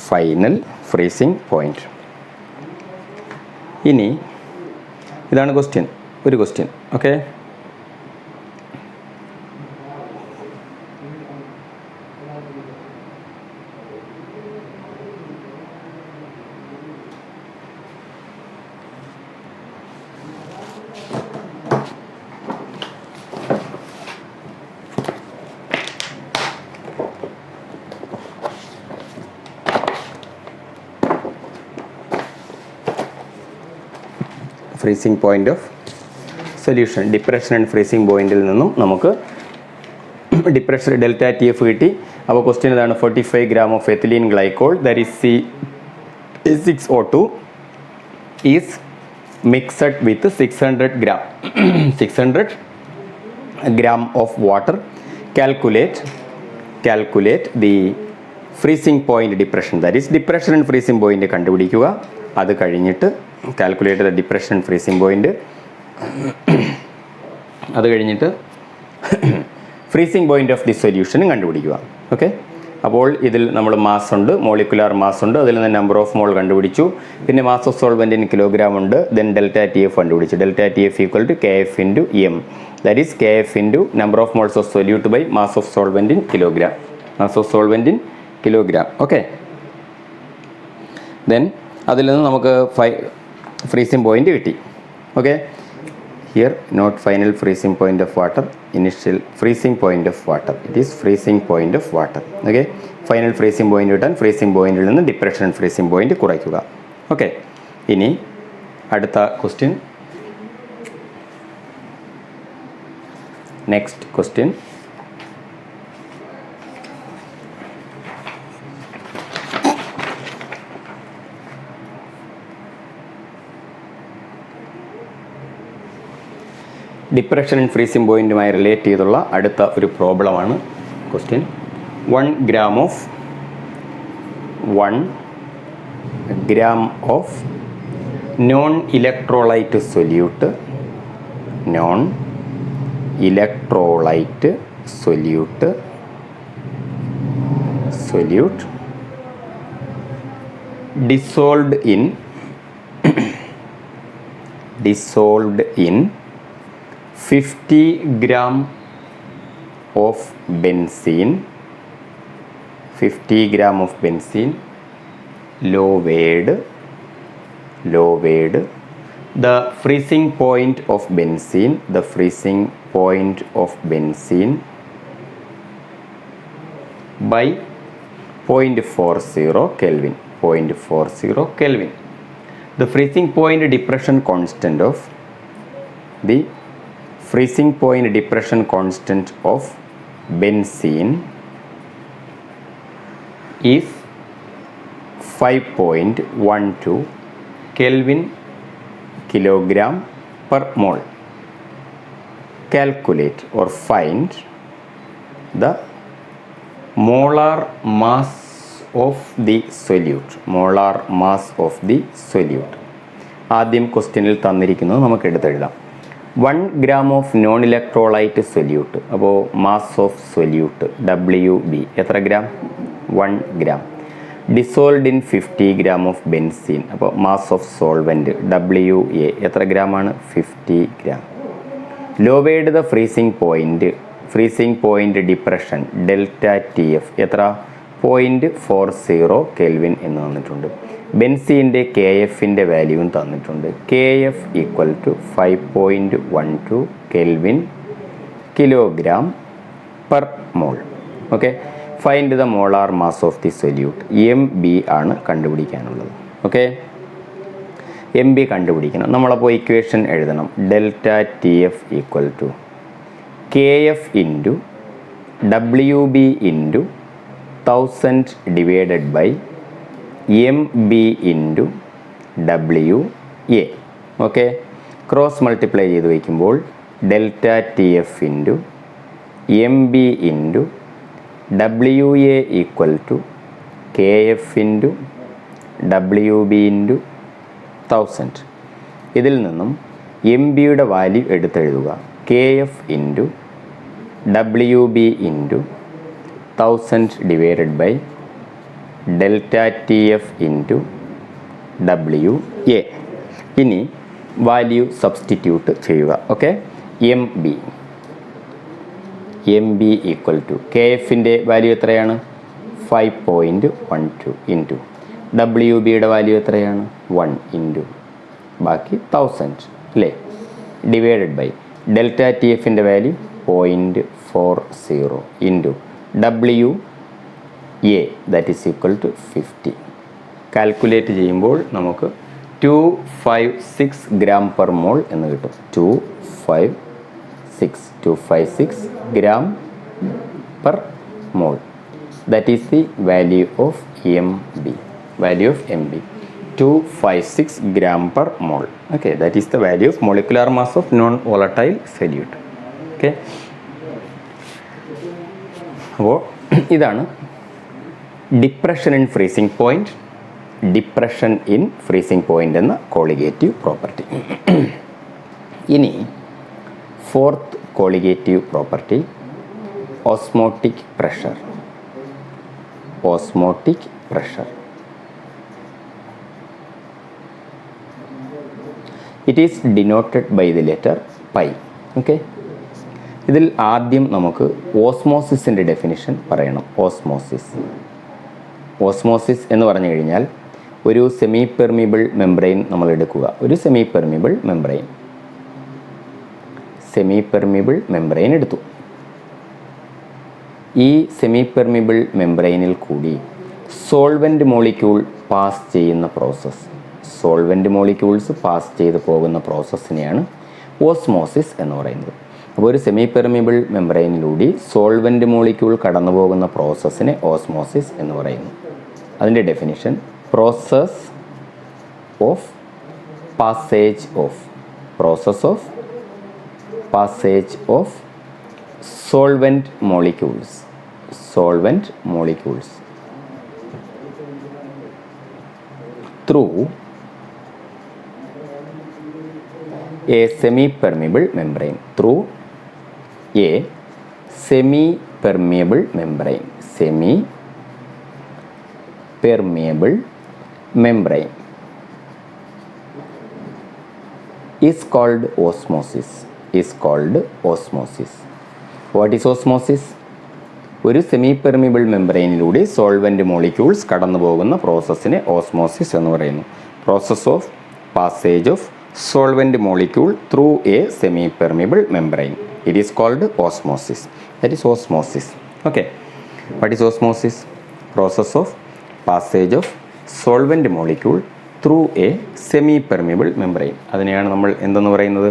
final freezing point. ഇനി ഇതാണ് ഒരു question. Okay, freezing point of solution. Depression and freezing പോയിന്റിൽ നിന്നും നമുക്ക് depression delta T F കിട്ടി. അപ്പോൾ question ഇതാണ്: 45 gram of ethylene glycol that is C6O2 is mixed with 600 gram of water. Calculate the freezing point depression. That is depression and freezing point കണ്ടുപിടിക്കുക. അത് കഴിഞ്ഞിട്ട് calculate the depression and freezing point. അത് കഴിഞ്ഞിട്ട് freezing point of the സൊല്യൂഷനും കണ്ടുപിടിക്കുക. Okay, അപ്പോൾ ഇതിൽ നമ്മൾ മാസ് ഉണ്ട്, മോളിക്കുലാർ മാസ് ഉണ്ട്, അതിൽ നിന്ന് നമ്പർ ഓഫ് മോൾ കണ്ടുപിടിച്ചു, പിന്നെ mass of solvent in kilogram ഉണ്ട്, ദെൻ ഡെൽറ്റ ടി എഫ് കണ്ടുപിടിച്ചു. Delta T F equal to K F into M. That is K F into number of moles of solute by mass of solvent in kilogram. Okay, then അതിൽ നിന്ന് നമുക്ക് freezing point കിട്ടി. Okay, here note final freezing point of water, initial freezing point of water. It is freezing point of water. Okay, final freezing point കിട്ടാൻ freezing പോയിന്റിൽ നിന്ന് depression freezing point കുറയ്ക്കുക. Okay, ഇനി അടുത്ത question. Next question: depression and freezing പോയിന്റുമായി relate ചെയ്തുള്ള അടുത്ത ഒരു പ്രോബ്ലമാണ് question. 1 gram of non electrolyte solute dissolved in 50 gram of benzene, low weighed The freezing point of benzene by 0.40 Kelvin. The freezing point depression constant of benzene is 5.12 Kelvin kilogram per mole. Calculate or find the molar mass of the solute. ആദ്യം ക്വസ്റ്റ്യനിൽ തന്നിരിക്കുന്നത് നമുക്ക് എടുത്തെഴുതാം. 1 gram of non electrolyte solute. അപ്പോൾ mass of solute WB എത്ര gram? 1 gram. Dissolved in 50 gram of benzene. അപ്പോൾ mass of solvent WA എത്ര ഗ്രാമാണ്? 50 gram. Louvred the freezing point depression ΔTF എത്ര? 0.40 കെൽവിൻ എന്ന് തന്നിട്ടുണ്ട്. ബെൻസീൻ്റെ KFൻ്റെ വാല്യൂവും തന്നിട്ടുണ്ട്. KF equal to 5.12 kelvin kilogram per mole. Okay, find the molar mass of the solute. MB ആണ് കണ്ടുപിടിക്കാനുള്ളത്. Okay, MB കണ്ടുപിടിക്കണം. നമ്മളപ്പോൾ ഇക്വേഷൻ എഴുതണം. ΔTF equal to KF into WB into 1000 divided by MB into WA. Okay, cross multiply ചെയ്ത് വയ്ക്കുമ്പോൾ ΔTF into MB into WA equal to KF into WB into 1000. ഇതിൽ നിന്നും MBയുടെ വാല്യൂ എടുത്തെഴുതുക. KF into WB into 1000 divided by ΔTF into WA. ഇനി value substitute ചെയ്യുക. Okay, MB equal to KFൻ്റെ value എത്രയാണ്? 5.12 ഇൻറ്റു WBയുടെ വാല്യൂ എത്രയാണ്? 1 ഇൻറ്റു ബാക്കി 1000 അല്ലേ, ഡിവൈഡഡ് ബൈ ΔTFൻ്റെ value 0.40 into WA that is equal to 50. Calculate ചെയ്യുമ്പോൾ നമുക്ക് 256 ഗ്രാം പെർ മോൾ എന്ന് കിട്ടും. 256 gram per mole. That is the value of MB. 256 gram per mole. Okay, that is the value of molecular mass of non-volatile solute. Okay. അപ്പോൾ ഇതാണ് depression in freezing point എന്ന colligative property. ഇനി fourth colligative property osmotic pressure. It is denoted by the letter pi. Okay, ഇതിൽ ആദ്യം നമുക്ക് ഓസ്മോസിസിൻ്റെ definition പറയണം. Osmosis എന്ന് പറഞ്ഞു കഴിഞ്ഞാൽ ഒരു സെമി പെർമിബിൾ മെംബ്രെയിൻ നമ്മൾ എടുക്കുക. ഒരു സെമി പെർമിബിൾ മെംബ്രെയിൻ എടുത്തു. ഈ സെമി പെർമിബിൾ മെംബ്രെയിനിൽ കൂടി സോൾവെൻറ്റ് മോളിക്യൂൾ പാസ് ചെയ്യുന്ന പ്രോസസ്സ്, പാസ് ചെയ്ത് പോകുന്ന പ്രോസസ്സിനെയാണ് ഓസ്മോസിസ് എന്ന് പറയുന്നത്. അപ്പോൾ ഒരു സെമി പെർമിബിൾ മെംബ്രെയിനിലൂടെ സോൾവെൻറ്റ് മോളിക്യൂൾ കടന്നു പോകുന്ന പ്രോസസ്സിനെ ഓസ്മോസിസ് എന്ന് പറയുന്നു. അതിൻ്റെ definition process of passage of solvent molecules through a semi-permeable membrane. Is called osmosis. What is osmosis? ഒരു സെമി പെർമിബിൾ മെംബ്രെയിനിലൂടെ സോൾവെൻറ്റ് മോളിക്യൂൾസ് കടന്നു പോകുന്ന പ്രോസസ്സിനെ ഓസ്മോസിസ് എന്ന് പറയുന്നു. Process of passage of solvent molecule through a semi-permeable membrane. It is called osmosis. That is osmosis. Okay. What is osmosis? Process of passage of solvent molecule through a semi-permeable membrane. അതിനെയാണ് നമ്മൾ എന്തെന്ന് പറയുന്നത്?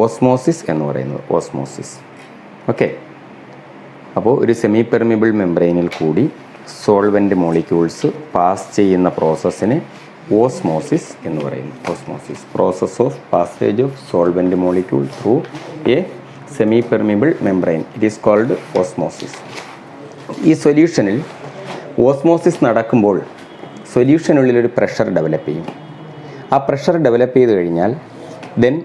Osmosis എന്ന് പറയുന്നത്. Osmosis. Okay. അപ്പോൾ ഒരു semi permeable മെംബ്രെയിനിൽ കൂടി solvent molecules pass ചെയ്യുന്ന പ്രോസസ്സിനെ ഓസ്മോസിസ് എന്ന് പറയുന്നു. Osmosis, process of passage of solvent molecule through a semi permeable membrane. It is called osmosis. ഈ സൊല്യൂഷനിൽ ഓസ്മോസിസ് നടക്കുമ്പോൾ സൊല്യൂഷനുള്ളിലൊരു പ്രഷർ ഡെവലപ്പ് ചെയ്യും. ആ പ്രഷർ ഡെവലപ്പ് ചെയ്ത് കഴിഞ്ഞാൽ ദെൻ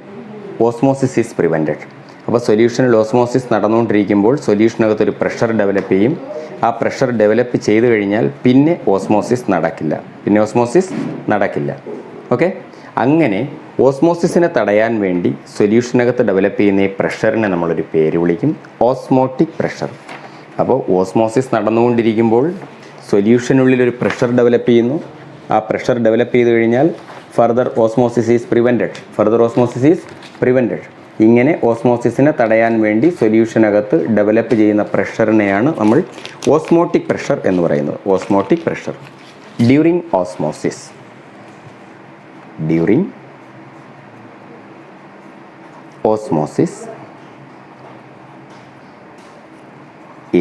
ഓസ്മോസിസ് ഈസ് പ്രിവെൻറ്റഡ്. അപ്പോൾ സൊല്യൂഷനിൽ ഓസ്മോസിസ് നടന്നുകൊണ്ടിരിക്കുമ്പോൾ സൊല്യൂഷനകത്തൊരു പ്രഷർ ഡെവലപ്പ് ചെയ്യും. ആ പ്രഷർ ഡെവലപ്പ് ചെയ്ത് കഴിഞ്ഞാൽ പിന്നെ ഓസ്മോസിസ് നടക്കില്ല. ഓക്കെ. അങ്ങനെ ഓസ്മോസിസിനെ തടയാൻ വേണ്ടി സൊല്യൂഷനകത്ത് ഡെവലപ്പ് ചെയ്യുന്ന ഈ പ്രഷറിനെ നമ്മളൊരു പേര് വിളിക്കും, ഓസ്മോട്ടിക് പ്രഷർ. അപ്പോൾ ഓസ്മോസിസ് നടന്നുകൊണ്ടിരിക്കുമ്പോൾ സൊല്യൂഷനുള്ളിലൊരു പ്രഷർ ഡെവലപ്പ് ചെയ്യുന്നു. ആ പ്രഷർ ഡെവലപ്പ് ചെയ്ത് കഴിഞ്ഞാൽ ഫർദർ ഓസ്മോസിസ് ഈസ് പ്രിവെൻറ്റഡ്. ഇങ്ങനെ ഓസ്മോസിസിനെ തടയാൻ വേണ്ടി സൊല്യൂഷനകത്ത് ഡെവലപ്പ് ചെയ്യുന്ന പ്രഷറിനെയാണ് നമ്മൾ ഓസ്മോട്ടിക് പ്രഷർ എന്ന് പറയുന്നത്. Osmotic pressure. During osmosis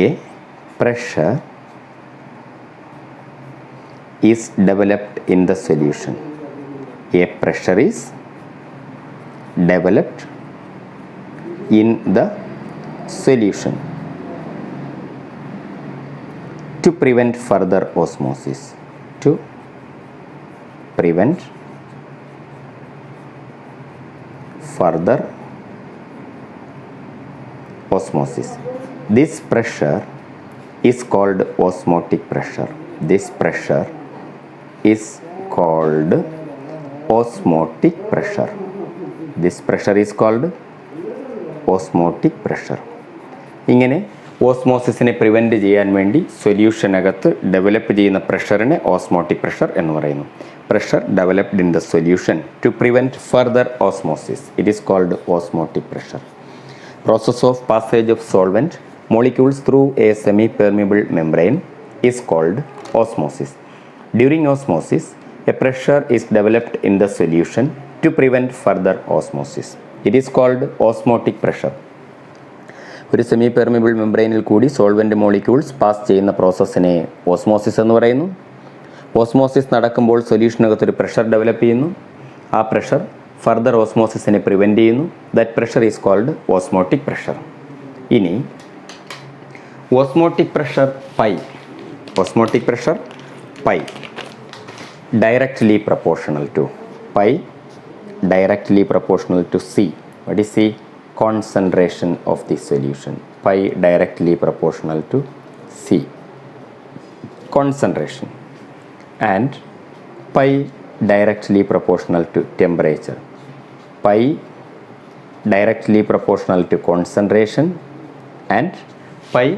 a pressure is developed in the solution. A pressure is developed in the solution to prevent further osmosis. This pressure is called osmotic pressure. This pressure is called osmotic pressure. ഇങ്ങനെ ഓസ്മോസിസിനെ prevent ചെയ്യാൻ വേണ്ടി സൊല്യൂഷനകത്ത് develop ചെയ്യുന്ന പ്രഷറിനെ osmotic pressure എന്ന് പറയുന്നു. Pressure developed in the solution to prevent further osmosis. It is called osmotic pressure. Process of passage of solvent molecules through a semi-permeable membrane is called osmosis. During osmosis, a pressure is developed in the solution to prevent further osmosis. It is called osmotic pressure. ഒരു semi permeable മെംബ്രെയിനിൽ കൂടി solvent molecules pass ചെയ്യുന്ന പ്രോസസ്സിനെ osmosis എന്ന് പറയുന്നു. Osmosis നടക്കുമ്പോൾ സൊല്യൂഷനകത്തൊരു pressure develop ചെയ്യുന്നു. ആ pressure further ഓസ്മോസിസിനെ prevent ചെയ്യുന്നു. That pressure is called osmotic pressure. ഇനി osmotic pressure pi directly proportional to C. What is C? Concentration of the solution. Pi directly proportional to C, concentration, and pi directly proportional to temperature. Pi directly proportional to concentration and pi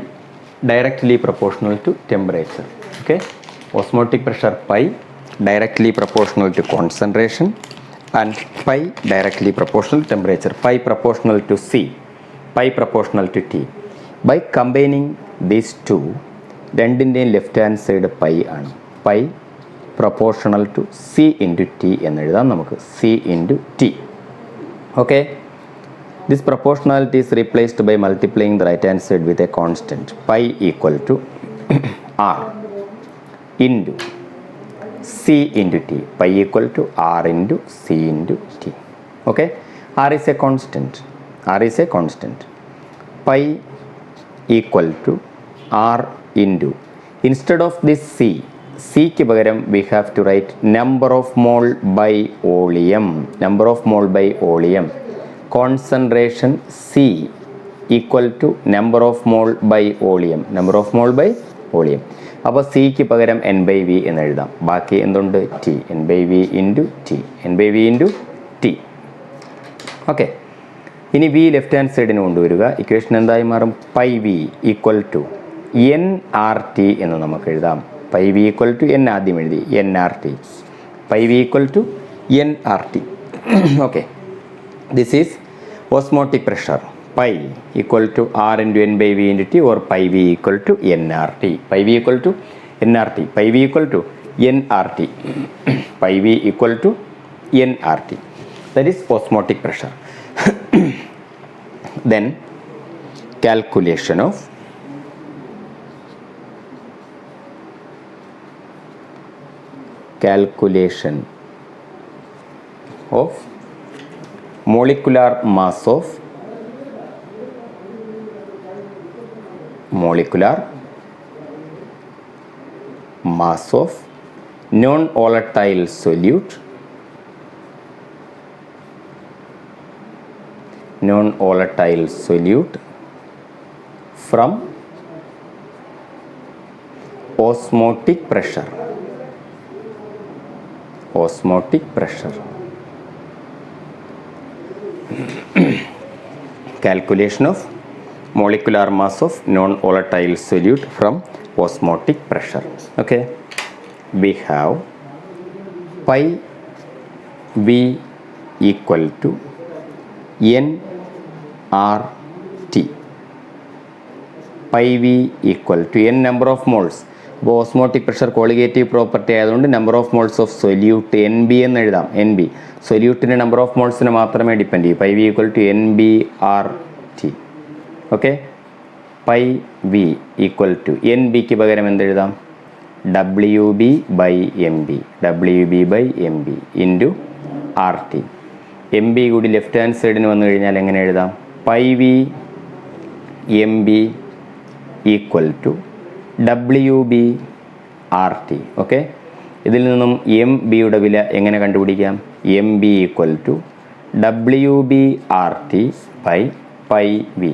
directly proportional to temperature. Okay. Osmotic pressure pi directly proportional to concentration and pi directly proportional to temperature. Pi proportional to C, pi proportional to T. By combining these two, രണ്ടിൻ്റെയും left hand side pi ആണ്. Pi proportional to C into T എന്ന് എഴുതാം നമുക്ക്. C into T. Okay. This proportionality is replaced by multiplying the right hand side with a constant. Pi equal to R into C into T. Pi equal to R into C into T. Okay. R is a constant. Pi equal to R into, instead of this C ക്ക് പകരം we have to write number of mole by volume. Concentration C equal to number of mole by volume. അപ്പോൾ സിക്ക് പകരം N by V എന്ന് എഴുതാം. ബാക്കി എന്തുണ്ട്? T. N by V into T. Okay. ഇനി വി ലെഫ്റ്റ് ഹാൻഡ് സൈഡിന് കൊണ്ടുവരിക. ഇക്വേഷൻ എന്തായി മാറും? Pi V equal to N R T എന്ന് നമുക്ക് എഴുതാം. Pi V equal to N ആദ്യം എഴുതി, N R T. Pi V equal to N R T. Okay. This is osmotic pressure. Pi equal to R into N by V into T, or pi V equal to nRT. Pi V equal to nRT. Pi V equal to nRT. Pi V equal to nRT. That is osmotic pressure. Then calculation of molecular mass of non-volatile solute from osmotic pressure. Calculation of molecular mass of non-volatile solute from osmotic pressure. Okay, we have pi V equal to nRT. Pi V equal to n number of moles. ഇപ്പോൾ osmotic pressure colligative property ആയതുകൊണ്ട് number of moles of solute N B എന്ന് എഴുതാം. N B സൊല്യൂട്ടിൻ്റെ number of മോൾസിന് മാത്രമേ depend ചെയ്യൂ. Pi V equal to N B R T. Okay, pi V equal to N ബിക്ക് പകരം എന്തെഴുതാം? W B by M B into R T. M B കൂടി ലെഫ്റ്റ് ഹാൻഡ് സൈഡിന് വന്നു കഴിഞ്ഞാൽ എങ്ങനെ എഴുതാം? Pi V M B equal to W B R T. Okay, ഇതിൽ നിന്നും എം ബിയുടെ വില എങ്ങനെ കണ്ടുപിടിക്കാം? M B equal to W B R T by pi V.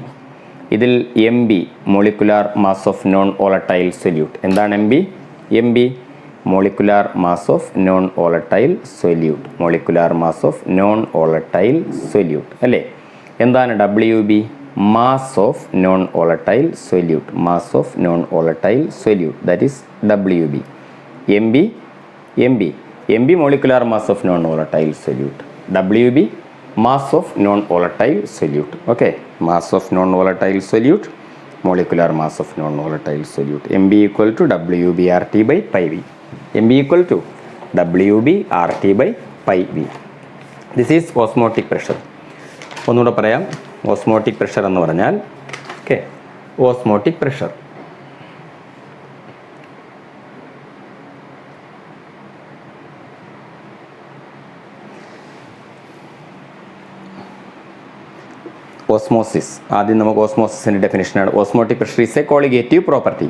ഇതിൽ M B molecular mass of non volatile solute. എന്താണ് M B? M B molecular mass of non volatile solute അല്ലേ? എന്താണ് W B? Mass of non volatile solute. That is W B. M B molecular mass of non volatile solute. W B mass of non volatile solute. Okay, mass of non volatile solute, molecular mass of non volatile solute. M B equal to W B R T by pi V. M B equal to W B R T by pi V. This is osmotic pressure. ഒന്നുകൂടെ പറയാം. Osmotic pressure എന്ന് പറഞ്ഞാൽ okay, osmotic pressure osmosis. ആദ്യം നമുക്ക് ഓസ്മോസിസിൻ്റെ ഡെഫിനിഷനാണ്. Osmotic pressure is a colligative property.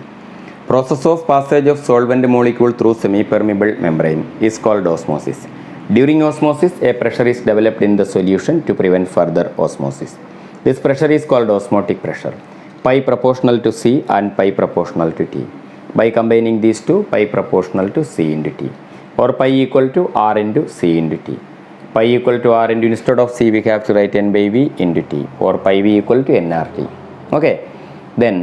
Process of passage of solvent molecule through semi permeable membrane is called osmosis. During osmosis, a pressure is developed in the solution to prevent further osmosis. This pressure is called osmotic pressure. Pi proportional to C and pi proportional to T. By combining these two, pi proportional to C into T, or pi equal to R into C into T. Pi equal to R into, instead of C we have to write N by V into T, or pi V equal to nRT. Okay, then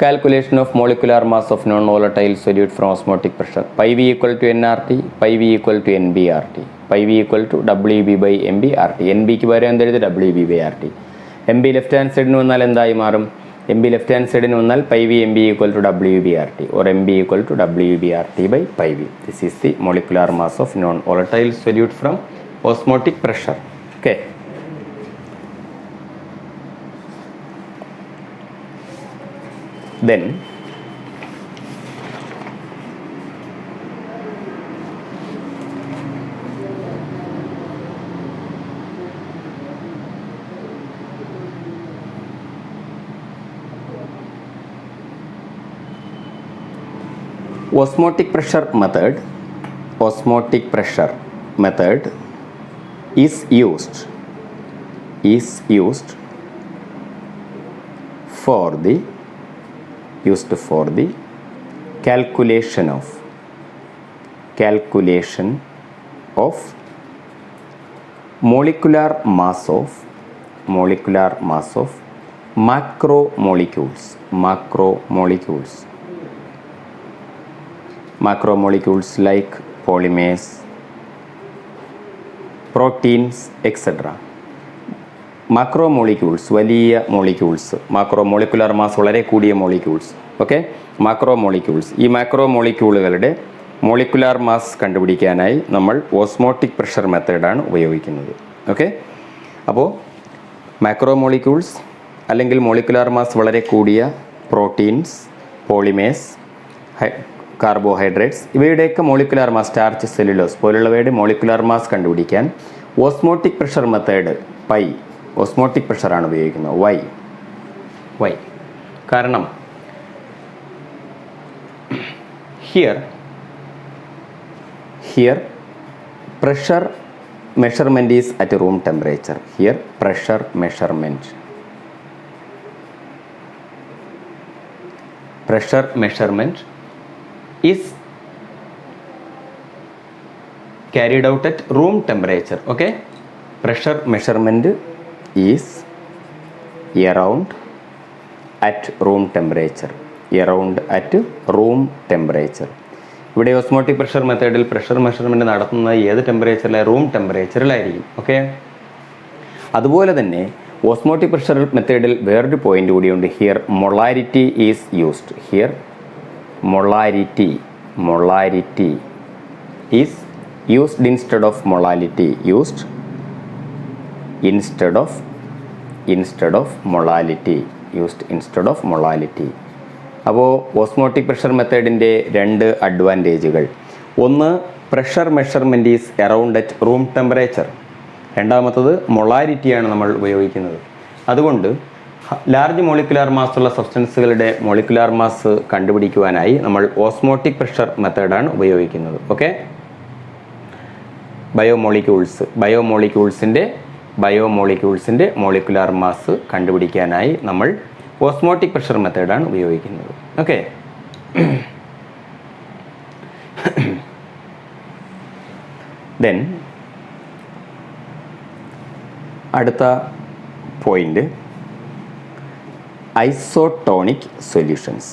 calculation of molecular mass of non-volatile solute from osmotic pressure. Pi V equal to nRT, pi V equal to NBRT, pi V equal to WB by MBRT. NB ക്ക് പകരം എന്തെഴുതി? WB by RT. MB left hand സൈഡിന് വന്നാൽ എന്തായി മാറും? MB left hand സൈഡിന് വന്നാൽ pi V MB equal to WB RT, or MB equal to WB RT by pi V. This is the molecular mass of non-volatile solute from osmotic pressure. Okay. Then osmotic pressure method is used for the calculation of molecular mass of macromolecules like polymers, proteins, etc. Macromolecules, വലിയ molecules, molecular mass വളരെ കൂടിയ molecules. Okay, macromolecules. ഈ മാക്രോമോളിക്യൂളുകളുടെ molecular mass കണ്ടുപിടിക്കാനായി നമ്മൾ osmotic pressure മെത്തേഡാണ് ഉപയോഗിക്കുന്നത്. Okay, അപ്പോൾ macromolecules അല്ലെങ്കിൽ molecular mass വളരെ കൂടിയ പ്രോട്ടീൻസ്, പോളിമേഴ്സ്, കാർബോഹൈഡ്രേറ്റ്സ്, ഇവയുടെയൊക്കെ മോളിക്കുലാർ മാസ്, സ്റ്റാർച്ച്, സെല്ലുലോസ് പോലുള്ളവയുടെ മോളിക്കുലാർ മാസ് കണ്ടുപിടിക്കാൻ osmotic pressure method pi, osmotic പ്രഷറാണ് ഉപയോഗിക്കുന്നത്. വൈ കാരണം here pressure measurement is at room temperature. Here pressure measurement is carried out at room temperature. Okay, pressure measurement is around at room temperature. ഇവിടെ osmotic pressure മെത്തേഡിൽ pressure measurement നടത്തുന്നത് ഏത് ടെമ്പറേച്ചറിലെ? Room ടെമ്പറേച്ചറിലായിരിക്കും. Okay, അതുപോലെ തന്നെ osmotic pressure മെത്തേഡിൽ വേറൊരു point കൂടിയുണ്ട്. Here molarity is used. Here molarity is used instead of molality. Instead of molality. അപ്പോൾ ഓസ്മോട്ടിക് പ്രഷർ മെത്തേഡിൻ്റെ രണ്ട് അഡ്വാൻറ്റേജുകൾ: ഒന്ന്, pressure measurement is around at room temperature. രണ്ടാമത്തത്, മൊളാരിറ്റിയാണ് നമ്മൾ ഉപയോഗിക്കുന്നത്. അതുകൊണ്ട് ലാർജ് മോളിക്കുലാർ മാസ്സുള്ള സബ്സ്റ്റൻസുകളുടെ മോളിക്കുലാർ മാസ് കണ്ടുപിടിക്കുവാനായി നമ്മൾ ഓസ്മോട്ടിക് പ്രഷർ മെത്തേഡാണ് ഉപയോഗിക്കുന്നത്. ഓക്കെ, ബയോമോളിക്യൂൾസിൻ്റെ മോളിക്കുലാർ മാസ് കണ്ടുപിടിക്കാനായി നമ്മൾ ഓസ്മോട്ടിക് പ്രഷർ മെത്തേഡാണ് ഉപയോഗിക്കുന്നത്. ഓക്കെ, ദെൻ അടുത്ത പോയിന്റ് ഐസോട്ടോണിക് സൊല്യൂഷൻസ്.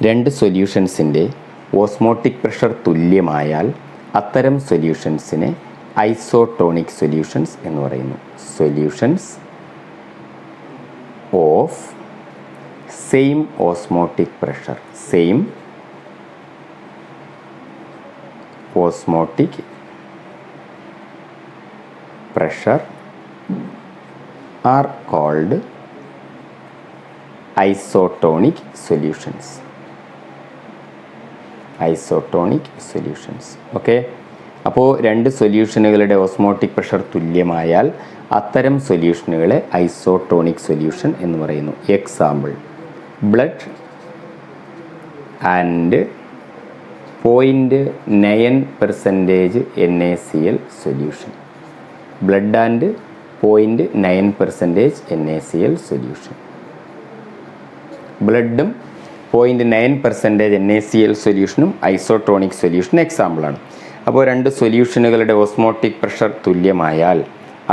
രണ്ട് സൊല്യൂഷൻസിൻ്റെ ഓസ്മോട്ടിക് പ്രഷർ തുല്യമായാൽ അത്തരം സൊല്യൂഷൻസിനെ ഐസോട്ടോണിക് സൊല്യൂഷൻസ് എന്ന് പറയുന്നു. Solutions of same osmotic pressure are called isotonic solutions. Okay, അപ്പോൾ രണ്ട് സൊല്യൂഷനുകളുടെ ഓസ്മോട്ടിക് പ്രഷർ തുല്യമായാൽ അത്തരം സൊല്യൂഷനുകളെ ഐസോട്ടോണിക് സൊല്യൂഷൻ എന്ന് പറയുന്നു. Example: blood and 0.9% NaCl solution. Blood and 0.9% NaCl solution. ബ്ലഡും 0.9% NaCl സൊല്യൂഷനും ഐസോട്ടോണിക് സൊല്യൂഷൻ എക്സാമ്പിളാണ്. അപ്പോൾ രണ്ട് സൊല്യൂഷനുകളുടെ ഓസ്മോട്ടിക് പ്രഷർ തുല്യമായാൽ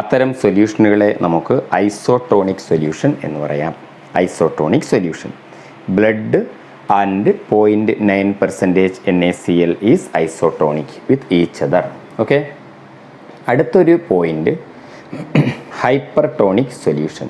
അത്തരം സൊല്യൂഷനുകളെ നമുക്ക് ഐസോട്ടോണിക് സൊല്യൂഷൻ എന്ന് പറയാം. Blood and 0.9% NaCl is isotonic with each other. Okay, അടുത്തൊരു point hypertonic solution.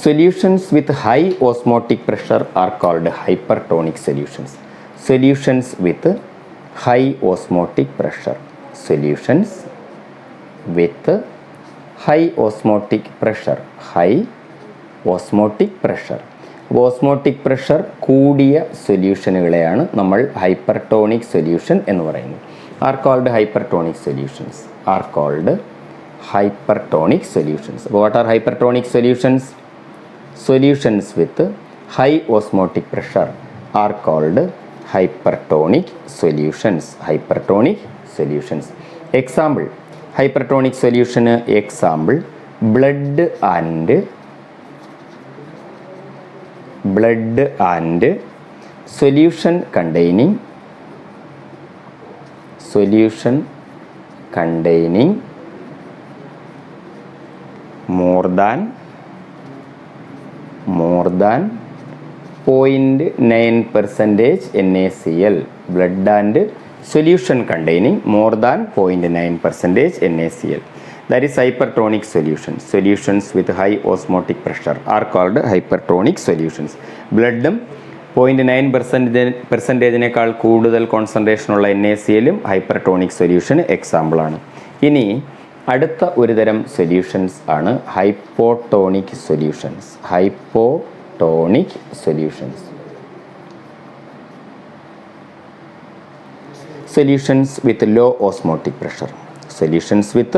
Solutions with high osmotic pressure are called hypertonic solutions. Solutions with high osmotic pressure. Osmotic pressure കൂടിയ സൊല്യൂഷനുകളെയാണ് നമ്മൾ hypertonic solution എന്ന് പറയുന്നത്. Are called hypertonic solutions. അപ്പോൾ what are hypertonic solutions? Solutions with high osmotic pressure are called hypertonic solutions. Example: hypertonic solution. Example: blood and solution containing containing more than 0.9% NaCl. Blood and solution containing more than 0.9% NaCl. That is hypertonic solutions. Solutions with high osmotic pressure are called hypertonic solutions. ബ്ലഡും 0.9%-നേക്കാൾ കൂടുതൽ കോൺസെൻട്രേഷനുള്ള NaClഉം hypertonic സൊല്യൂഷന് എക്സാമ്പിളാണ്. ഇനി അടുത്ത ഒരു തരം solutions ആണ് hypotonic solutions. Hypotonic solutions. Solutions with low osmotic pressure. Solutions with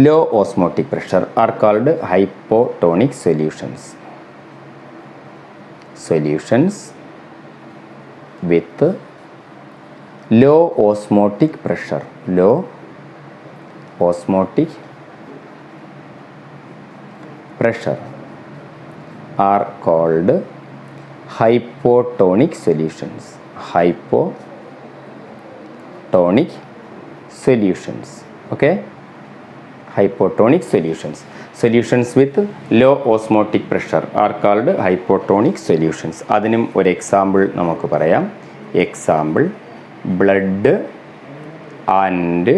low osmotic pressure are called hypotonic solutions. Solutions with low osmotic pressure. Low osmotic pressure are called hypotonic solutions. Hypotonic solutions. Okay? Hypotonic solutions. Solutions with low osmotic pressure are called hypotonic solutions. അതിനും ഒരു example നമുക്ക് പറയാം. Example blood and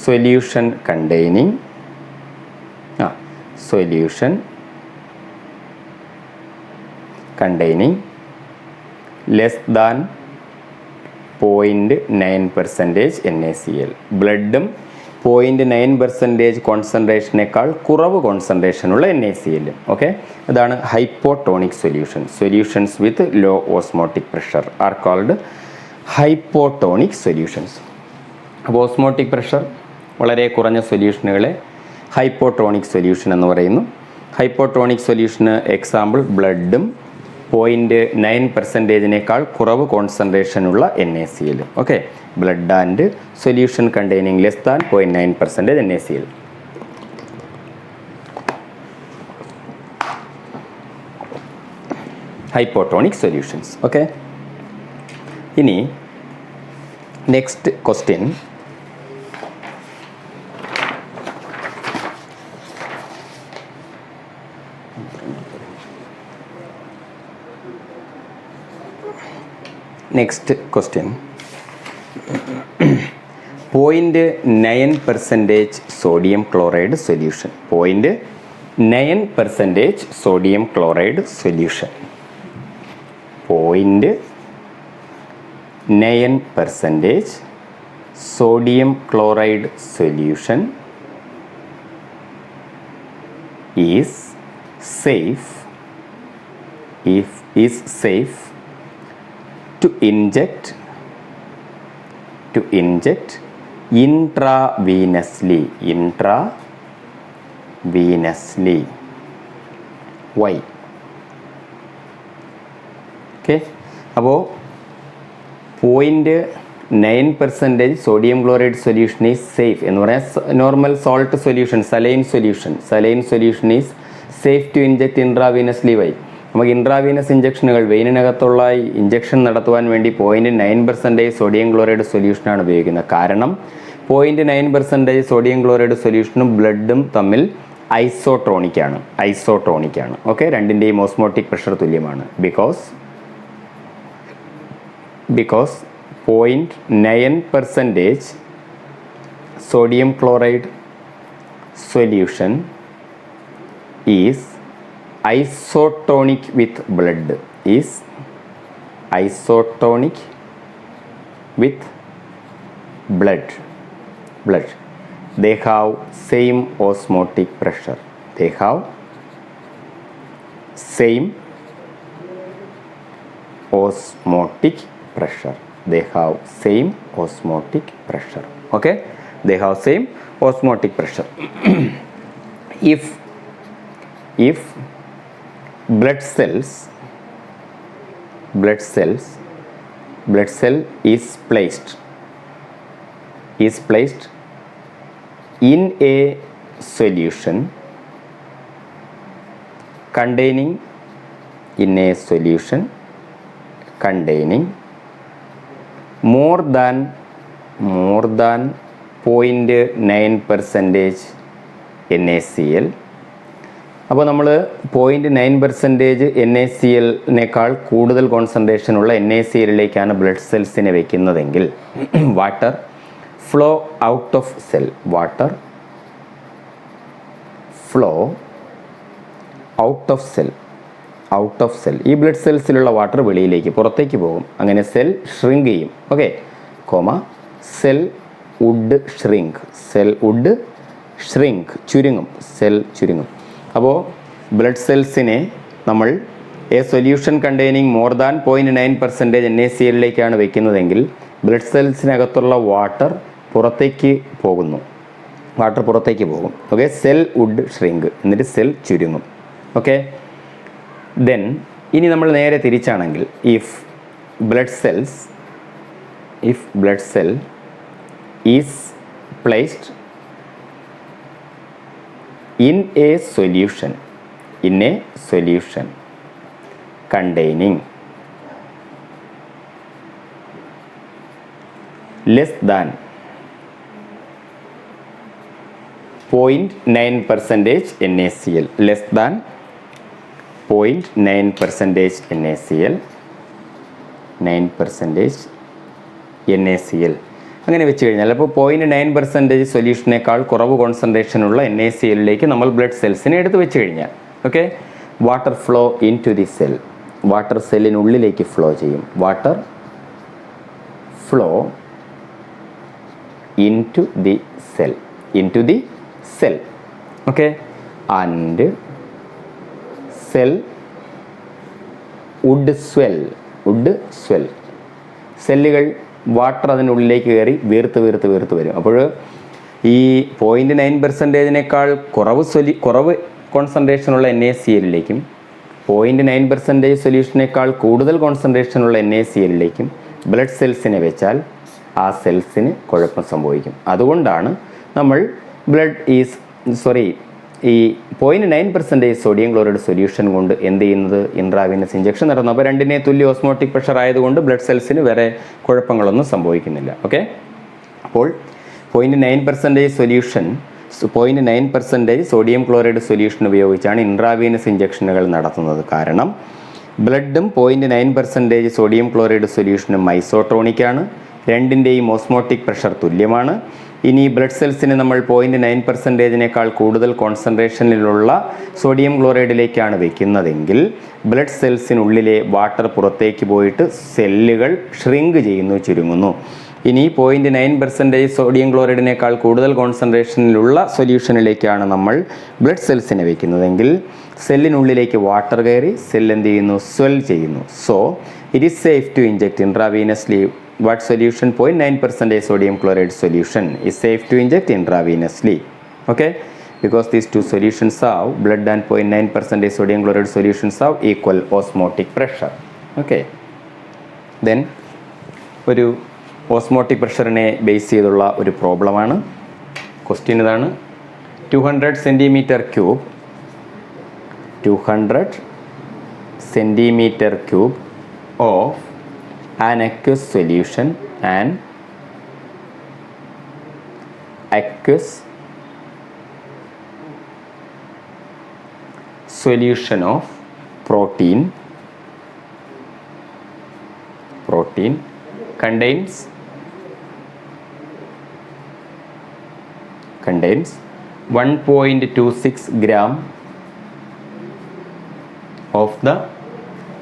solution containing solution containing less than 0.9% NaCl. ബ്ലഡും 0.9% കോൺസെൻട്രേഷനേക്കാൾ കുറവ് കോൺസെൻട്രേഷനുള്ള NaCl. Okay, അതാണ് hypotonic solution. Solutions with low osmotic pressure are called hypotonic solutions. അപ്പോൾ ഓസ്മോട്ടിക് പ്രഷർ വളരെ കുറഞ്ഞ സൊല്യൂഷനുകളെ ഹൈപ്പോട്ടോണിക് സൊല്യൂഷൻ എന്ന് പറയുന്നു. ഹൈപ്പോട്ടോണിക് സൊല്യൂഷന് എക്സാമ്പിൾ ബ്ലഡും 0.9%-നേക്കാൾ കുറവ് കോൺസെൻട്രേഷനുള്ള NaCl. Okay, blood and solution containing less than 0.9% NaCl. Hypotonic solutions. Okay, ഇനി next question. Next question. 0.9% sodium chloride solution. 0.9% sodium chloride solution. 0.9% sodium chloride solution is safe to inject intravenously. Why? Okay, അപ്പോൾ 0.9% sodium chloride solution is safe എന്ന് പറയാൻ normal salt solution, saline solution is safe to inject intravenously. Why? നമുക്ക് intravenous ഇഞ്ചക്ഷനുകൾ വെയിനിനകത്തുള്ള injection നടത്തുവാൻ വേണ്ടി 0.9% sodium chloride സൊല്യൂഷനാണ് ഉപയോഗിക്കുന്നത്. കാരണം 0.9% സോഡിയം ക്ലോറൈഡ് സൊല്യൂഷനും ബ്ലഡും തമ്മിൽ ഐസോട്രോണിക്കാണ്. ഓക്കെ, രണ്ടിൻ്റെയും ഓസ്മോട്ടിക് പ്രഷർ തുല്യമാണ്. Because 0.9% sodium chloride solution is isotonic with blood. They have same osmotic pressure. Okay, they have same osmotic pressure. If blood cell is placed in a solution containing more than 0.9% NaCl. അപ്പോൾ നമ്മൾ 0.9% NaClനേക്കാൾ കൂടുതൽ കോൺസെൻട്രേഷനുള്ള NaClലേക്കാണ് blood സെൽസിനെ വെക്കുന്നതെങ്കിൽ water flow out of cell, water flow out of cell, out of cell. ഈ blood സെൽസിലുള്ള വാട്ടർ വെളിയിലേക്ക് പുറത്തേക്ക് പോകും. അങ്ങനെ സെൽ ഷ്രിങ്ക് ചെയ്യും. Okay, cell would shrink, cell would shrink, ചുരുങ്ങും, സെൽ ചുരുങ്ങും. അപ്പോൾ ബ്ലഡ് സെൽസിനെ നമ്മൾ a solution containing more than 0.9% NaClലേക്കാണ് വെക്കുന്നതെങ്കിൽ ബ്ലഡ് സെൽസിനകത്തുള്ള വാട്ടർ പുറത്തേക്ക് പോകുന്നു, വാട്ടർ പുറത്തേക്ക് പോകും. ഓക്കെ, സെൽ വുഡ് ഷ്രിങ്ക്, എന്നിട്ട് സെൽ ചുരുങ്ങും. ഓക്കെ, ദെൻ ഇനി നമ്മൾ നേരെ തിരിച്ചാണെങ്കിൽ if blood cell is placed in a solution containing less than 0.9% NaCl, less than 0.9% NaCl, 9% NaCl അങ്ങനെ വെച്ച് കഴിഞ്ഞാൽ അപ്പോൾ 0.9% സൊല്യൂഷനേക്കാൾ കുറവ് കോൺസെൻട്രേഷനുള്ള NaClലേക്ക് നമ്മൾ ബ്ലഡ് സെൽസിനെ എടുത്ത് വെച്ച് കഴിഞ്ഞാൽ okay, water flow into the cell, water സെല്ലിനുള്ളിലേക്ക് ഫ്ലോ ചെയ്യും. Water flow into the cell, into the cell. Okay, and cell would swell, സെല്ലുകൾ വാട്ടർ അതിനുള്ളിലേക്ക് കയറി വീർത്ത് വരും. അപ്പോൾ ഈ 0.9%നേക്കാൾ കുറവ് കോൺസെൻട്രേഷനുള്ള NaClലേക്കും 0.9% സൊല്യൂഷനേക്കാൾ കൂടുതൽ കോൺസെൻട്രേഷനുള്ള NaClലേക്കും ബ്ലഡ് സെൽസിനെ വെച്ചാൽ ആ സെൽസിന് കുഴപ്പം സംഭവിക്കും. അതുകൊണ്ടാണ് നമ്മൾ ഈ 0.9% സോഡിയം ക്ലോറൈഡ് സൊല്യൂഷൻ കൊണ്ട് എന്ത് ചെയ്യുന്നത്, ഇൻട്രാവീനസ് ഇഞ്ചക്ഷൻ നടന്നു. അപ്പോൾ രണ്ടിനെ തുല്യ ഓസ്മോട്ടിക് പ്രഷർ ആയതുകൊണ്ട് ബ്ലഡ് സെൽസിന് വേറെ കുഴപ്പങ്ങളൊന്നും സംഭവിക്കുന്നില്ല. ഓക്കെ, അപ്പോൾ 0.9% സോഡിയം ക്ലോറൈഡ് സൊല്യൂഷൻ ഉപയോഗിച്ചാണ് ഇൻട്രാവീനസ് ഇഞ്ചക്ഷനുകൾ നടത്തുന്നത്. കാരണം ബ്ലഡും 0.9% സോഡിയം ക്ലോറൈഡ് സൊല്യൂഷനും ഐസോട്രോണിക്കാണ്, രണ്ടിൻ്റെയും ഓസ്മോട്ടിക് പ്രഷർ തുല്യമാണ്. ഇനി ബ്ലഡ് സെൽസിനെ നമ്മൾ 0.9%നേക്കാൾ കൂടുതൽ കോൺസെൻട്രേഷനിലുള്ള സോഡിയം ക്ലോറൈഡിലേക്കാണ് വെക്കുന്നതെങ്കിൽ ബ്ലഡ് സെൽസിനുള്ളിലെ വാട്ടർ പുറത്തേക്ക് പോയിട്ട് സെല്ലുകൾ ഷ്രിങ്ക് ചെയ്യുന്നു, ചുരുങ്ങുന്നു. ഇനി 0.9% സോഡിയം ക്ലോറൈഡിനേക്കാൾ കൂടുതൽ കോൺസെൻട്രേഷനിലുള്ള സൊല്യൂഷനിലേക്കാണ് നമ്മൾ ബ്ലഡ് സെൽസിനെ വെക്കുന്നതെങ്കിൽ സെല്ലിനുള്ളിലേക്ക് വാട്ടർ കയറി സെൽ എന്ത് ചെയ്യുന്നു, സ്വെൽ ചെയ്യുന്നു. So it is safe to inject intravenously. What solution? 0.9% sodium chloride solution is safe to inject intravenously. Okay, because these two solutions have blood and 0.9% sodium chloride solutions have equal osmotic pressure. Okay, then ഒരു osmotic പ്രഷറിനെ base ചെയ്തുള്ള ഒരു പ്രോബ്ലമാണ്. Question ഇതാണ്: 200 centimeter cube of an aqueous solution, of protein contains 1.26 gram of the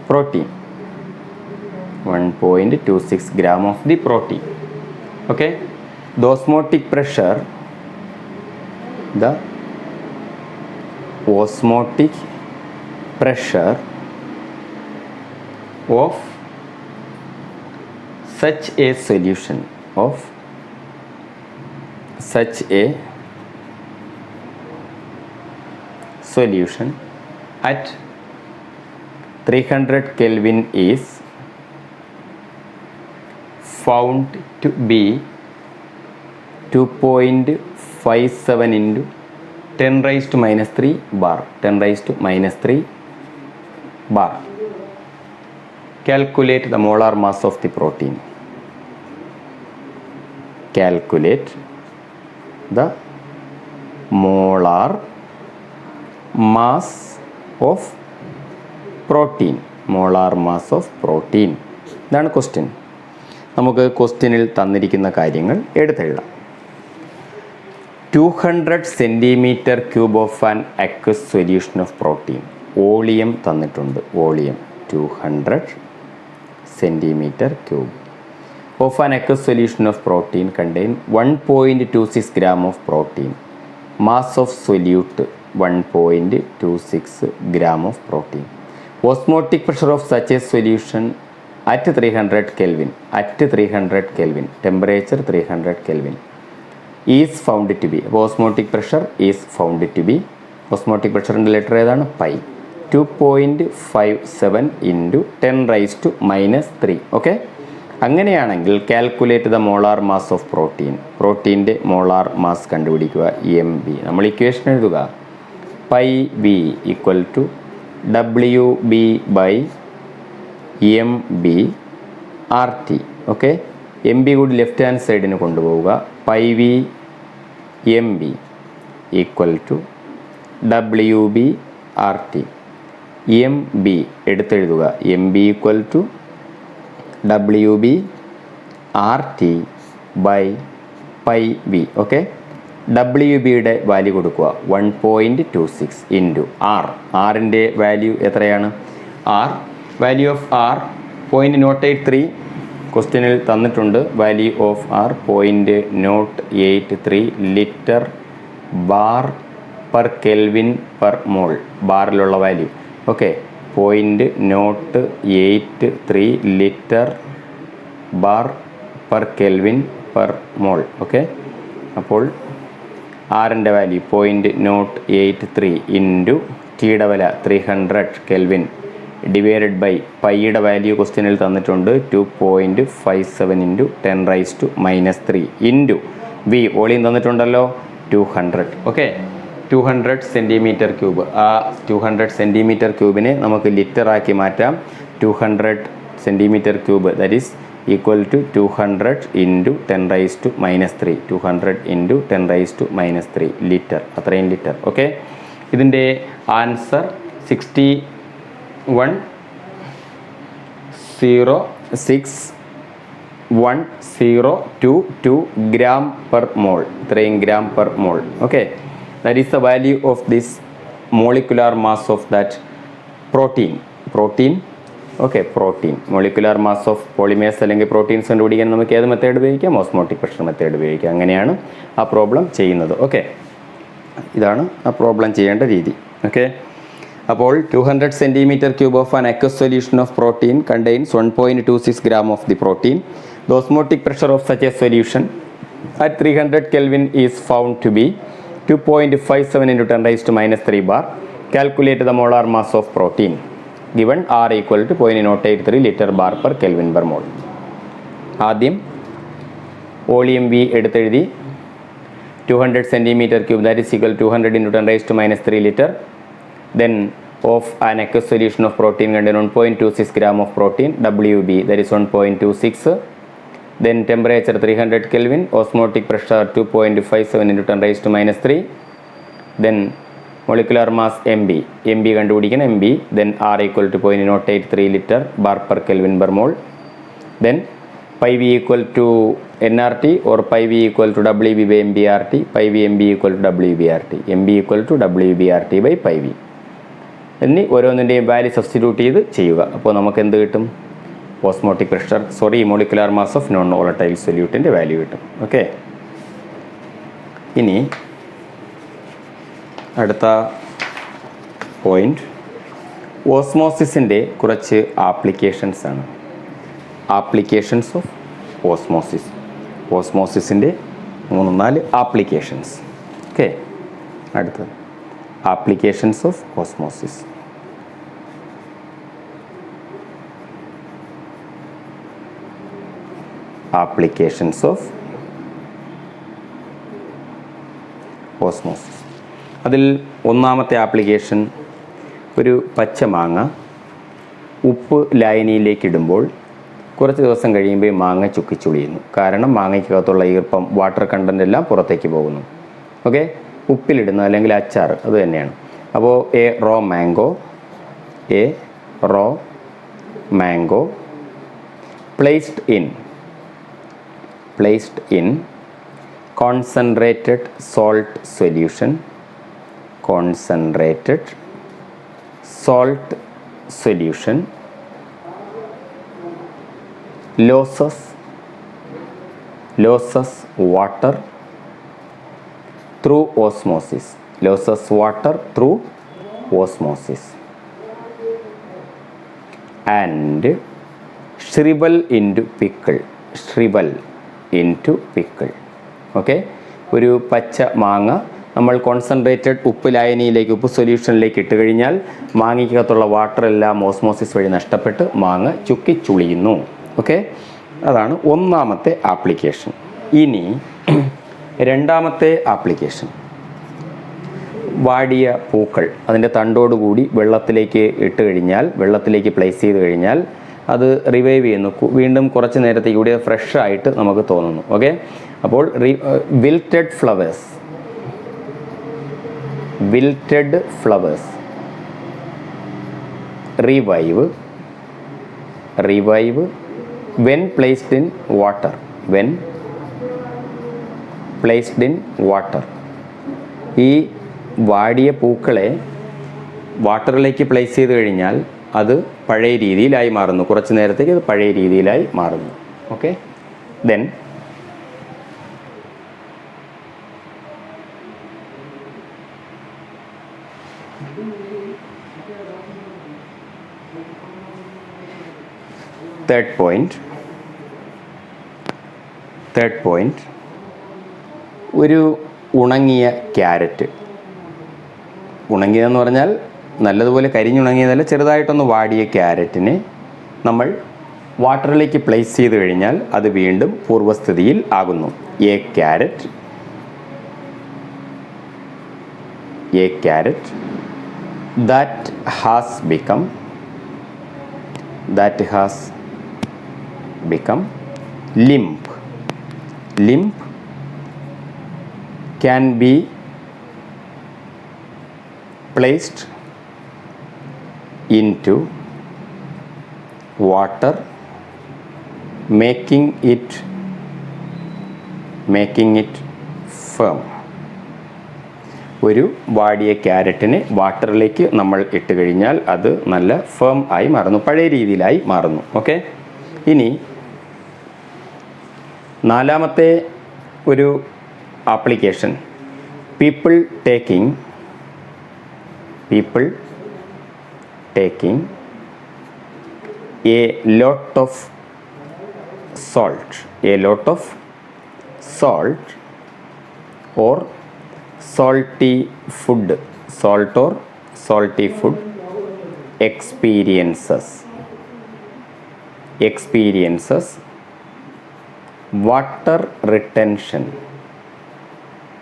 protein. 1.26 gram of the protein. Okay, the osmotic pressure of such a solution at 300 Kelvin is found to be 2.57 into 10 raised to minus 3 bar. Calculate the molar mass of the protein. Calculate the molar mass of protein. Molar mass of protein. ഇതാണ് question. നമുക്ക് ക്വസ്റ്റ്യനിൽ തന്നിരിക്കുന്ന കാര്യങ്ങൾ എടുത്തെഴുതാം. 200 centimetre cube of an aqueous solution of protein. Volume തന്നിട്ടുണ്ട്. Volume 200 centimetre cube of an aqueous solution of protein contain 1.26 gram of protein. Mass of solute 1.26 gram of protein. Osmotic pressure of such a solution at 300 Kelvin. At 300 Kelvin. Temperature 300 Kelvin. Is found to be. Osmotic pressure is found to be. Osmotic pressure in the letter ഏതാണ്? Pi. 2.57 into 10 raised to -3. Okay, അങ്ങനെയാണെങ്കിൽ calculate the molar mass of protein. പ്രോട്ടീൻ്റെ molar mass കണ്ടുപിടിക്കുക. MB. നമ്മൾ equation എഴുതുക. Pi B equal to WB by MB RT. Okay, MB കൂടി left hand സൈഡിന് കൊണ്ടുപോവുക. Pi V MB equal to WB RT. MB എടുത്തെഴുതുക. MB equal to WB RT by pi V. Okay, WBയുടെ value കൊടുക്കുക 1.26 into R. ആറിൻ്റെ value എത്രയാണ്? R value of R 0.083 ക്വസ്റ്റ്യനിൽ തന്നിട്ടുണ്ട്. Value of R 0.083 litre bar per kelvin per mole. ബാറിലുള്ള value. Okay, 0.083 litre bar per kelvin per mole. Okay, അപ്പോൾ ആറിൻ്റെ value 0.083 into ടിയുടെ വില 300 കെൽവിൻ ഡിവൈഡഡ് ബൈ പൈയുടെ വാല്യൂ ക്വസ്റ്റ്യനിൽ തന്നിട്ടുണ്ട് 2.57 into 10 raise to -3 into V volume തന്നിട്ടുണ്ടല്ലോ 200. Okay, 200 centimetre cube. ആ 200 സെൻറ്റിമീറ്റർ ക്യൂബിനെ നമുക്ക് ലിറ്ററാക്കി മാറ്റാം. 200 centimetre cube that is equal to 200 into 10 raise to -3. 200 into 10 raise to -3 litre. അത്രയും ലിറ്റർ. ഓക്കെ, ഇതിൻ്റെ answer 61.61022 gram per mole. 3 gram per mole. Okay, that is the value of this molecular mass of that protein. Okay, protein. Molecular mass of polymers അല്ലെങ്കിൽ proteins കണ്ടുപിടിക്കാൻ നമുക്ക് ഏത് method ഉപയോഗിക്കാം? Osmotic pressure method ഉപയോഗിക്കാം. അങ്ങനെയാണ് ആ problem ചെയ്യുന്നത്. Okay, ഇതാണ് ആ പ്രോബ്ലം ചെയ്യേണ്ട രീതി. ഓക്കെ, അപ്പോൾ 200 centimetre cube of an aqueous solution of protein contains 1.26 gram of the protein. The osmotic pressure of such a solution at 300 Kelvin is found to be 2.57 into 10 raised to -3 bar. Calculate the molar mass of protein. Given R equal to 0.083 liter bar per Kelvin per mole. ആദ്യം volume V എടുത്തെഴുതി. 200 centimetre cube that is equal 200 into 10 raised to -3 liter. Then of an aqueous solution of protein contain 1.26 gram of protein. WB that is 1.26. Then temperature 300 Kelvin. Osmotic pressure 2.57 into 10 raised to -3. Then molecular mass MB കണ്ടുപിടിക്കണം. MB then R equal to 0.083 liter bar per Kelvin per mole. Then pi V equal to nRT or pi V equal to WB by MBRT. Pi V MB equal to WBRT. MB equal to WBRT by pi V. എന്നീ ഓരോന്നിൻ്റെയും value substitute ചെയ്ത് ചെയ്യുക. അപ്പോൾ നമുക്ക് എന്ത് കിട്ടും? Osmotic pressure molecular mass of non volatile സൊല്യൂട്ടിൻ്റെ value കിട്ടും. ഓക്കെ, ഇനി അടുത്ത പോയിന്റ് ഓസ്മോസിസിൻ്റെ കുറച്ച് ആപ്ലിക്കേഷൻസ് ആണ്. Applications of osmosis. ഓസ്മോസിസിൻ്റെ 3-4 ആപ്ലിക്കേഷൻസ്. ഓക്കെ, അടുത്തത് applications of osmosis. Applications of osmosis. അതിൽ ഒന്നാമത്തെ ആപ്ലിക്കേഷൻ, ഒരു പച്ച മാങ്ങ ഉപ്പ് ലായനിയിലേക്ക് ഇടുമ്പോൾ കുറച്ച് ദിവസം കഴിയുമ്പോൾ മാങ്ങ ചുക്കിച്ചുളിയുന്നു. കാരണം മാങ്ങയ്ക്കകത്തുള്ള ഈർപ്പം, വാട്ടർ കണ്ടൻ്റ് എല്ലാം പുറത്തേക്ക് പോകുന്നു. ഓക്കെ, ഉപ്പിലിടുന്ന അല്ലെങ്കിൽ അച്ചാർ അത് തന്നെയാണ്. അപ്പോൾ a raw mango placed in concentrated salt solution loses water through osmosis and shrivel into pickle. Okay, ഒരു പച്ച മാങ്ങ നമ്മൾ കോൺസെൻട്രേറ്റഡ് ഉപ്പ് ലായനിയിലേക്ക്, ഉപ്പ് സൊല്യൂഷനിലേക്ക് ഇട്ട് കഴിഞ്ഞാൽ മാങ്ങയ്ക്കകത്തുള്ള വാട്ടർ എല്ലാം ഓസ്മോസിസ് വഴി നഷ്ടപ്പെട്ട് മാങ്ങ ചുക്കിച്ചുളിയുന്നു. ഓക്കെ, അതാണ് ഒന്നാമത്തെ ആപ്ലിക്കേഷൻ. ഇനി രണ്ടാമത്തെ ആപ്ലിക്കേഷൻ, വാടിയ പൂക്കൾ അതിൻ്റെ തണ്ടോടുകൂടി വെള്ളത്തിലേക്ക് ഇട്ട് കഴിഞ്ഞാൽ, വെള്ളത്തിലേക്ക് പ്ലേസ് ചെയ്ത് കഴിഞ്ഞാൽ അത് റിവൈവ് ചെയ്യുന്നു, വീണ്ടും കുറച്ച് നേരത്തേക്ക് കൂടി ഫ്രഷ് ആയിട്ട് നമുക്ക് തോന്നുന്നു. ഓക്കെ, അപ്പോൾ വിൽറ്റഡ് flowers revive when placed in water. ഈ വാടിയ പൂക്കളെ വാട്ടറിലേക്ക് പ്ലേസ് ചെയ്ത് കഴിഞ്ഞാൽ അത് പഴയ രീതിയിലായി മാറുന്നു, കുറച്ച് നേരത്തേക്ക് അത് പഴയ രീതിയിലായി മാറുന്നു. ഓക്കെ, ദെൻ തേർഡ് പോയിന്റ് ഒരു ഉണങ്ങിയ ക്യാരറ്റ്. ഉണങ്ങിയതെന്ന് പറഞ്ഞാൽ നല്ലതുപോലെ കരിഞ്ഞുണങ്ങിയതല്ല, ചെറുതായിട്ടൊന്ന് വാടിയ ക്യാരറ്റിനെ നമ്മൾ വാട്ടറിലേക്ക് പ്ലേസ് ചെയ്ത് കഴിഞ്ഞാൽ അത് വീണ്ടും പൂർവ്വസ്ഥിതിയിൽ ആകുന്നു. A carrot that has become limp can be placed into water, making it firm. ഒരു വാടിയ ക്യാരറ്റിനെ വാട്ടറിലേക്ക് നമ്മൾ ഇട്ട് കഴിഞ്ഞാൽ അത് നല്ല ഫേം ആയി മാറുന്നു, പഴയ രീതിയിലായി മാറുന്നു. ഓക്കെ, ഇനി നാലാമത്തെ ഒരു application, people taking a lot of salt or salty food experiences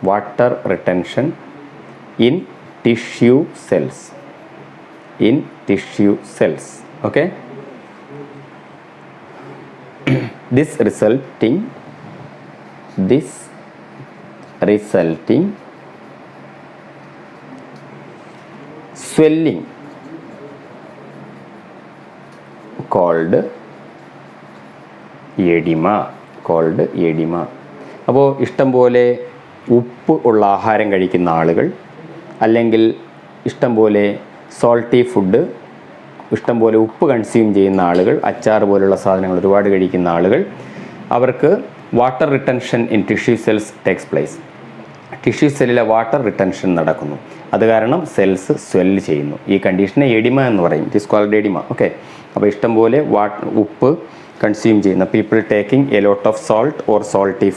water retention in tissue cells. Okay, this resulting swelling called edema. അപ്പോൾ ഇഷ്ടം പോലെ ഉപ്പ് ഉള്ള ആഹാരം കഴിക്കുന്ന ആളുകൾ, അല്ലെങ്കിൽ ഇഷ്ടം പോലെ സോൾട്ടി ഫുഡ്, ഇഷ്ടം പോലെ ഉപ്പ് കൺസ്യൂം ചെയ്യുന്ന ആളുകൾ, അച്ചാർ പോലുള്ള സാധനങ്ങൾ ഒരുപാട് കഴിക്കുന്ന ആളുകൾ, അവർക്ക് water retention in tissue cells takes place. Tissue സെല്ലിലെ വാട്ടർ റിട്ടൻഷൻ നടക്കുന്നു, അത് കാരണം സെൽസ് സ്വെല്ല് ചെയ്യുന്നു. ഈ കണ്ടീഷനെ എഡിമ എന്ന് പറയും. It is called oedema. Okay, അപ്പോൾ ഇഷ്ടം പോലെ ഉപ്പ് കൺസ്യൂം ചെയ്യുന്ന people taking a lot of salt or salty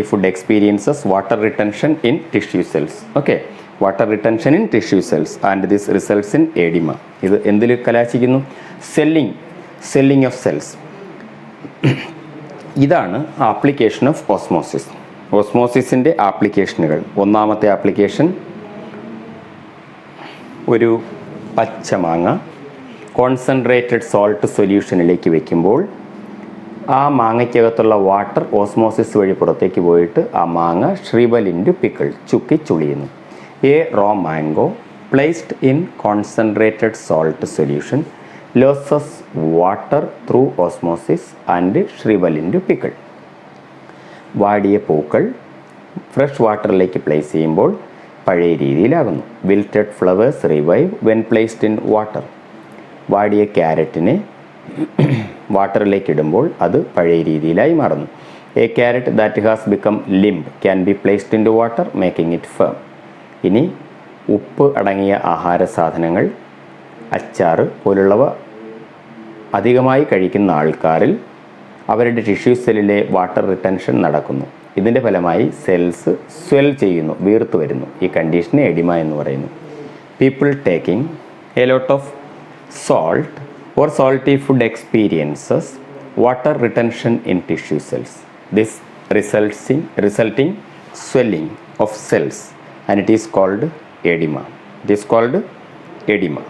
food experiences water retention in tissue cells. Okay, water retention in tissue cells and this results in edema. ഇത് എന്തിൽ കലാശിക്കുന്നു? Swelling of cells. ഇതാണ് application of osmosis. ഓസ്മോസിസിൻ്റെ ആപ്ലിക്കേഷനുകൾ. ഒന്നാമത്തെ application, ഒരു പച്ചമാങ്ങ concentrated salt സൊല്യൂഷനിലേക്ക് വയ്ക്കുമ്പോൾ ആ മാങ്ങയ്ക്കകത്തുള്ള വാട്ടർ ഓസ്മോസിസ് വഴി പുറത്തേക്ക് പോയിട്ട് ആ മാങ്ങ shrivel into pickle, ചുക്കി ചുളിയുന്നു. A raw mango placed in concentrated salt solution loses water through osmosis and shrivel into pickle. വാടിയ പൂക്കൾ ഫ്രഷ് വാട്ടറിലേക്ക് പ്ലേസ് ചെയ്യുമ്പോൾ പഴയ രീതിയിലാകുന്നു. Wilted flowers revive when placed in water. വാടിയ ക്യാരറ്റിനെ വാട്ടറിലേക്ക് ഇടുമ്പോൾ അത് പഴയ രീതിയിലായി മാറുന്നു. A carrot that has become limp can be placed into water making it firm. ഇനി ഉപ്പ് അടങ്ങിയ ആഹാര സാധനങ്ങൾ, അച്ചാറ് പോലുള്ളവ അധികമായി കഴിക്കുന്ന ആൾക്കാരിൽ അവരുടെ ടിഷ്യൂ സെല്ലിലെ വാട്ടർ റിട്ടൻഷൻ നടക്കുന്നു. ഇതിൻ്റെ ഫലമായി സെൽസ് സ്വെൽ ചെയ്യുന്നു, വീർത്തു വരുന്നു. ഈ കണ്ടീഷനെ എഡിമ എന്ന് പറയുന്നു. People taking a lot of salt or salty food experiences water retention in tissue cells. This resulting swelling of cells, and it is called edema. It is called edema.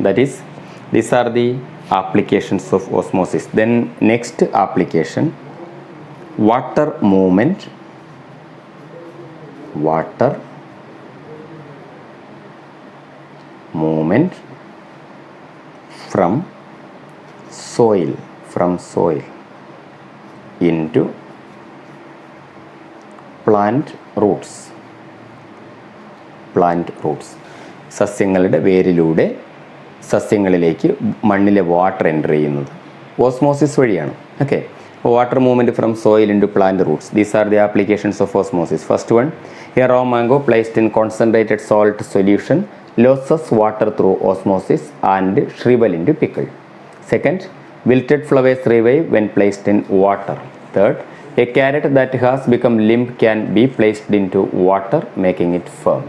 That is, these are the applications of osmosis. Then next application, water movement. Water movement from soil into plant roots. സസ്യങ്ങളുടെ വേരിലൂടെ സസ്യങ്ങളിലേക്ക് മണ്ണിലെ water enter ചെയ്യുന്നത് osmosis വഴിയാണ്. Okay, water movement from soil into plant roots. These are the applications of osmosis. First one, a raw mango placed in concentrated salt solution loses water through osmosis and shrivel into pickle. Second, wilted flowers revive when placed in water. Third, a carrot that has become limp can be placed into water making it firm.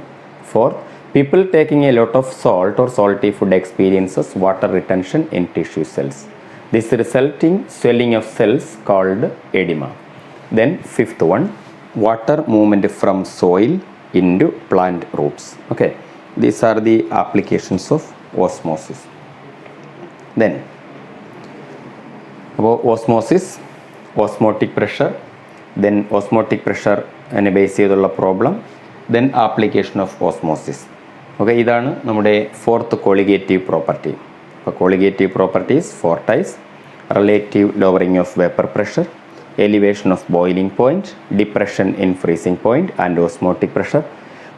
Fourth, people taking a lot of salt or salty food experiences water retention in tissue cells. This resulting swelling of cells called edema. Then fifth one, water movement from soil into plant roots. Okay, these are the applications of osmosis. Then about osmosis, osmotic pressure, then osmotic pressure and base ചെയ്തുള്ള problem, then application of osmosis. Okay, ഇതാണ് നമ്മുടെ fourth colligative property. അപ്പോൾ colligative properties 4 types: relative lowering of vapor pressure, elevation of boiling point, depression in freezing point and osmotic pressure.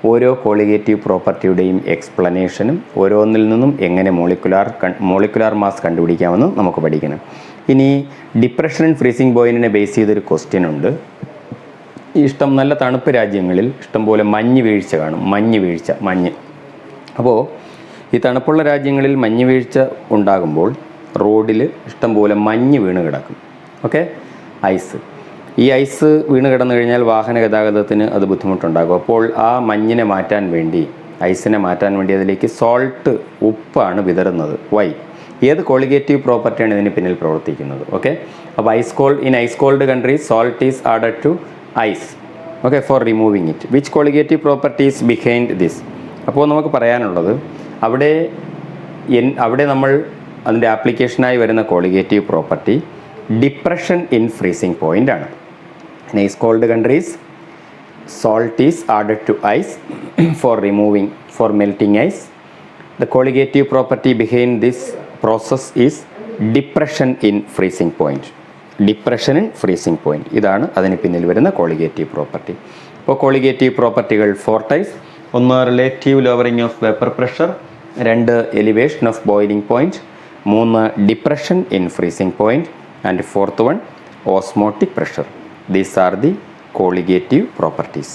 ഓരോ colligative പ്രോപ്പർട്ടിയുടെയും എക്സ്പ്ലനേഷനും ഓരോന്നിൽ നിന്നും എങ്ങനെ molecular mass കണ്ടുപിടിക്കാമെന്നും നമുക്ക് പഠിക്കണം. ഇനി depression and freezing പോയിന്റിനെ ബേസ് ചെയ്തൊരു ക്വസ്റ്റ്യൻ ഉണ്ട്. നല്ല തണുപ്പ് രാജ്യങ്ങളിൽ ഇഷ്ടംപോലെ മഞ്ഞ് വീഴ്ച കാണും. മഞ്ഞ്. അപ്പോൾ ഈ തണുപ്പുള്ള രാജ്യങ്ങളിൽ മഞ്ഞ് വീഴ്ച ഉണ്ടാകുമ്പോൾ റോഡിൽ ഇഷ്ടംപോലെ മഞ്ഞ് വീണ് കിടക്കും. Okay, ice. ഈ ഐസ് വീണ് കിടന്നു കഴിഞ്ഞാൽ വാഹന ഗതാഗതത്തിന് അത് ബുദ്ധിമുട്ടുണ്ടാകും. അപ്പോൾ ആ മഞ്ഞിനെ മാറ്റാൻ വേണ്ടി, ഐസിനെ മാറ്റാൻ വേണ്ടി അതിലേക്ക് സോൾട്ട്, ഉപ്പാണ് വിതറുന്നത്. വൈ? ഏത് കോളിഗേറ്റീവ് പ്രോപ്പർട്ടിയാണ് ഇതിന് പിന്നിൽ പ്രവർത്തിക്കുന്നത്? ഓക്കെ, അപ്പോൾ ice cold countries salt is added to ice, okay, for removing it. Which colligative property is behind this? അപ്പോൾ നമുക്ക് പറയാനുള്ളത്, അവിടെ നമ്മൾ അതിൻ്റെ ആപ്ലിക്കേഷനായി വരുന്ന colligative property depression in freezing point ആണ്. In ice cold countries, salt is added to ice for melting ice. The colligative property behind this process is depression in freezing point. ഇതാണ് അതിന് പിന്നിൽ വരുന്ന കോളിഗേറ്റീവ് പ്രോപ്പർട്ടി. അപ്പോൾ colligative പ്രോപ്പർട്ടികൾ 4 types. 1, relative lowering of vapour pressure. 2, elevation of boiling point. 3, depression in freezing point. And 4th one, osmotic pressure. These are the colligative properties.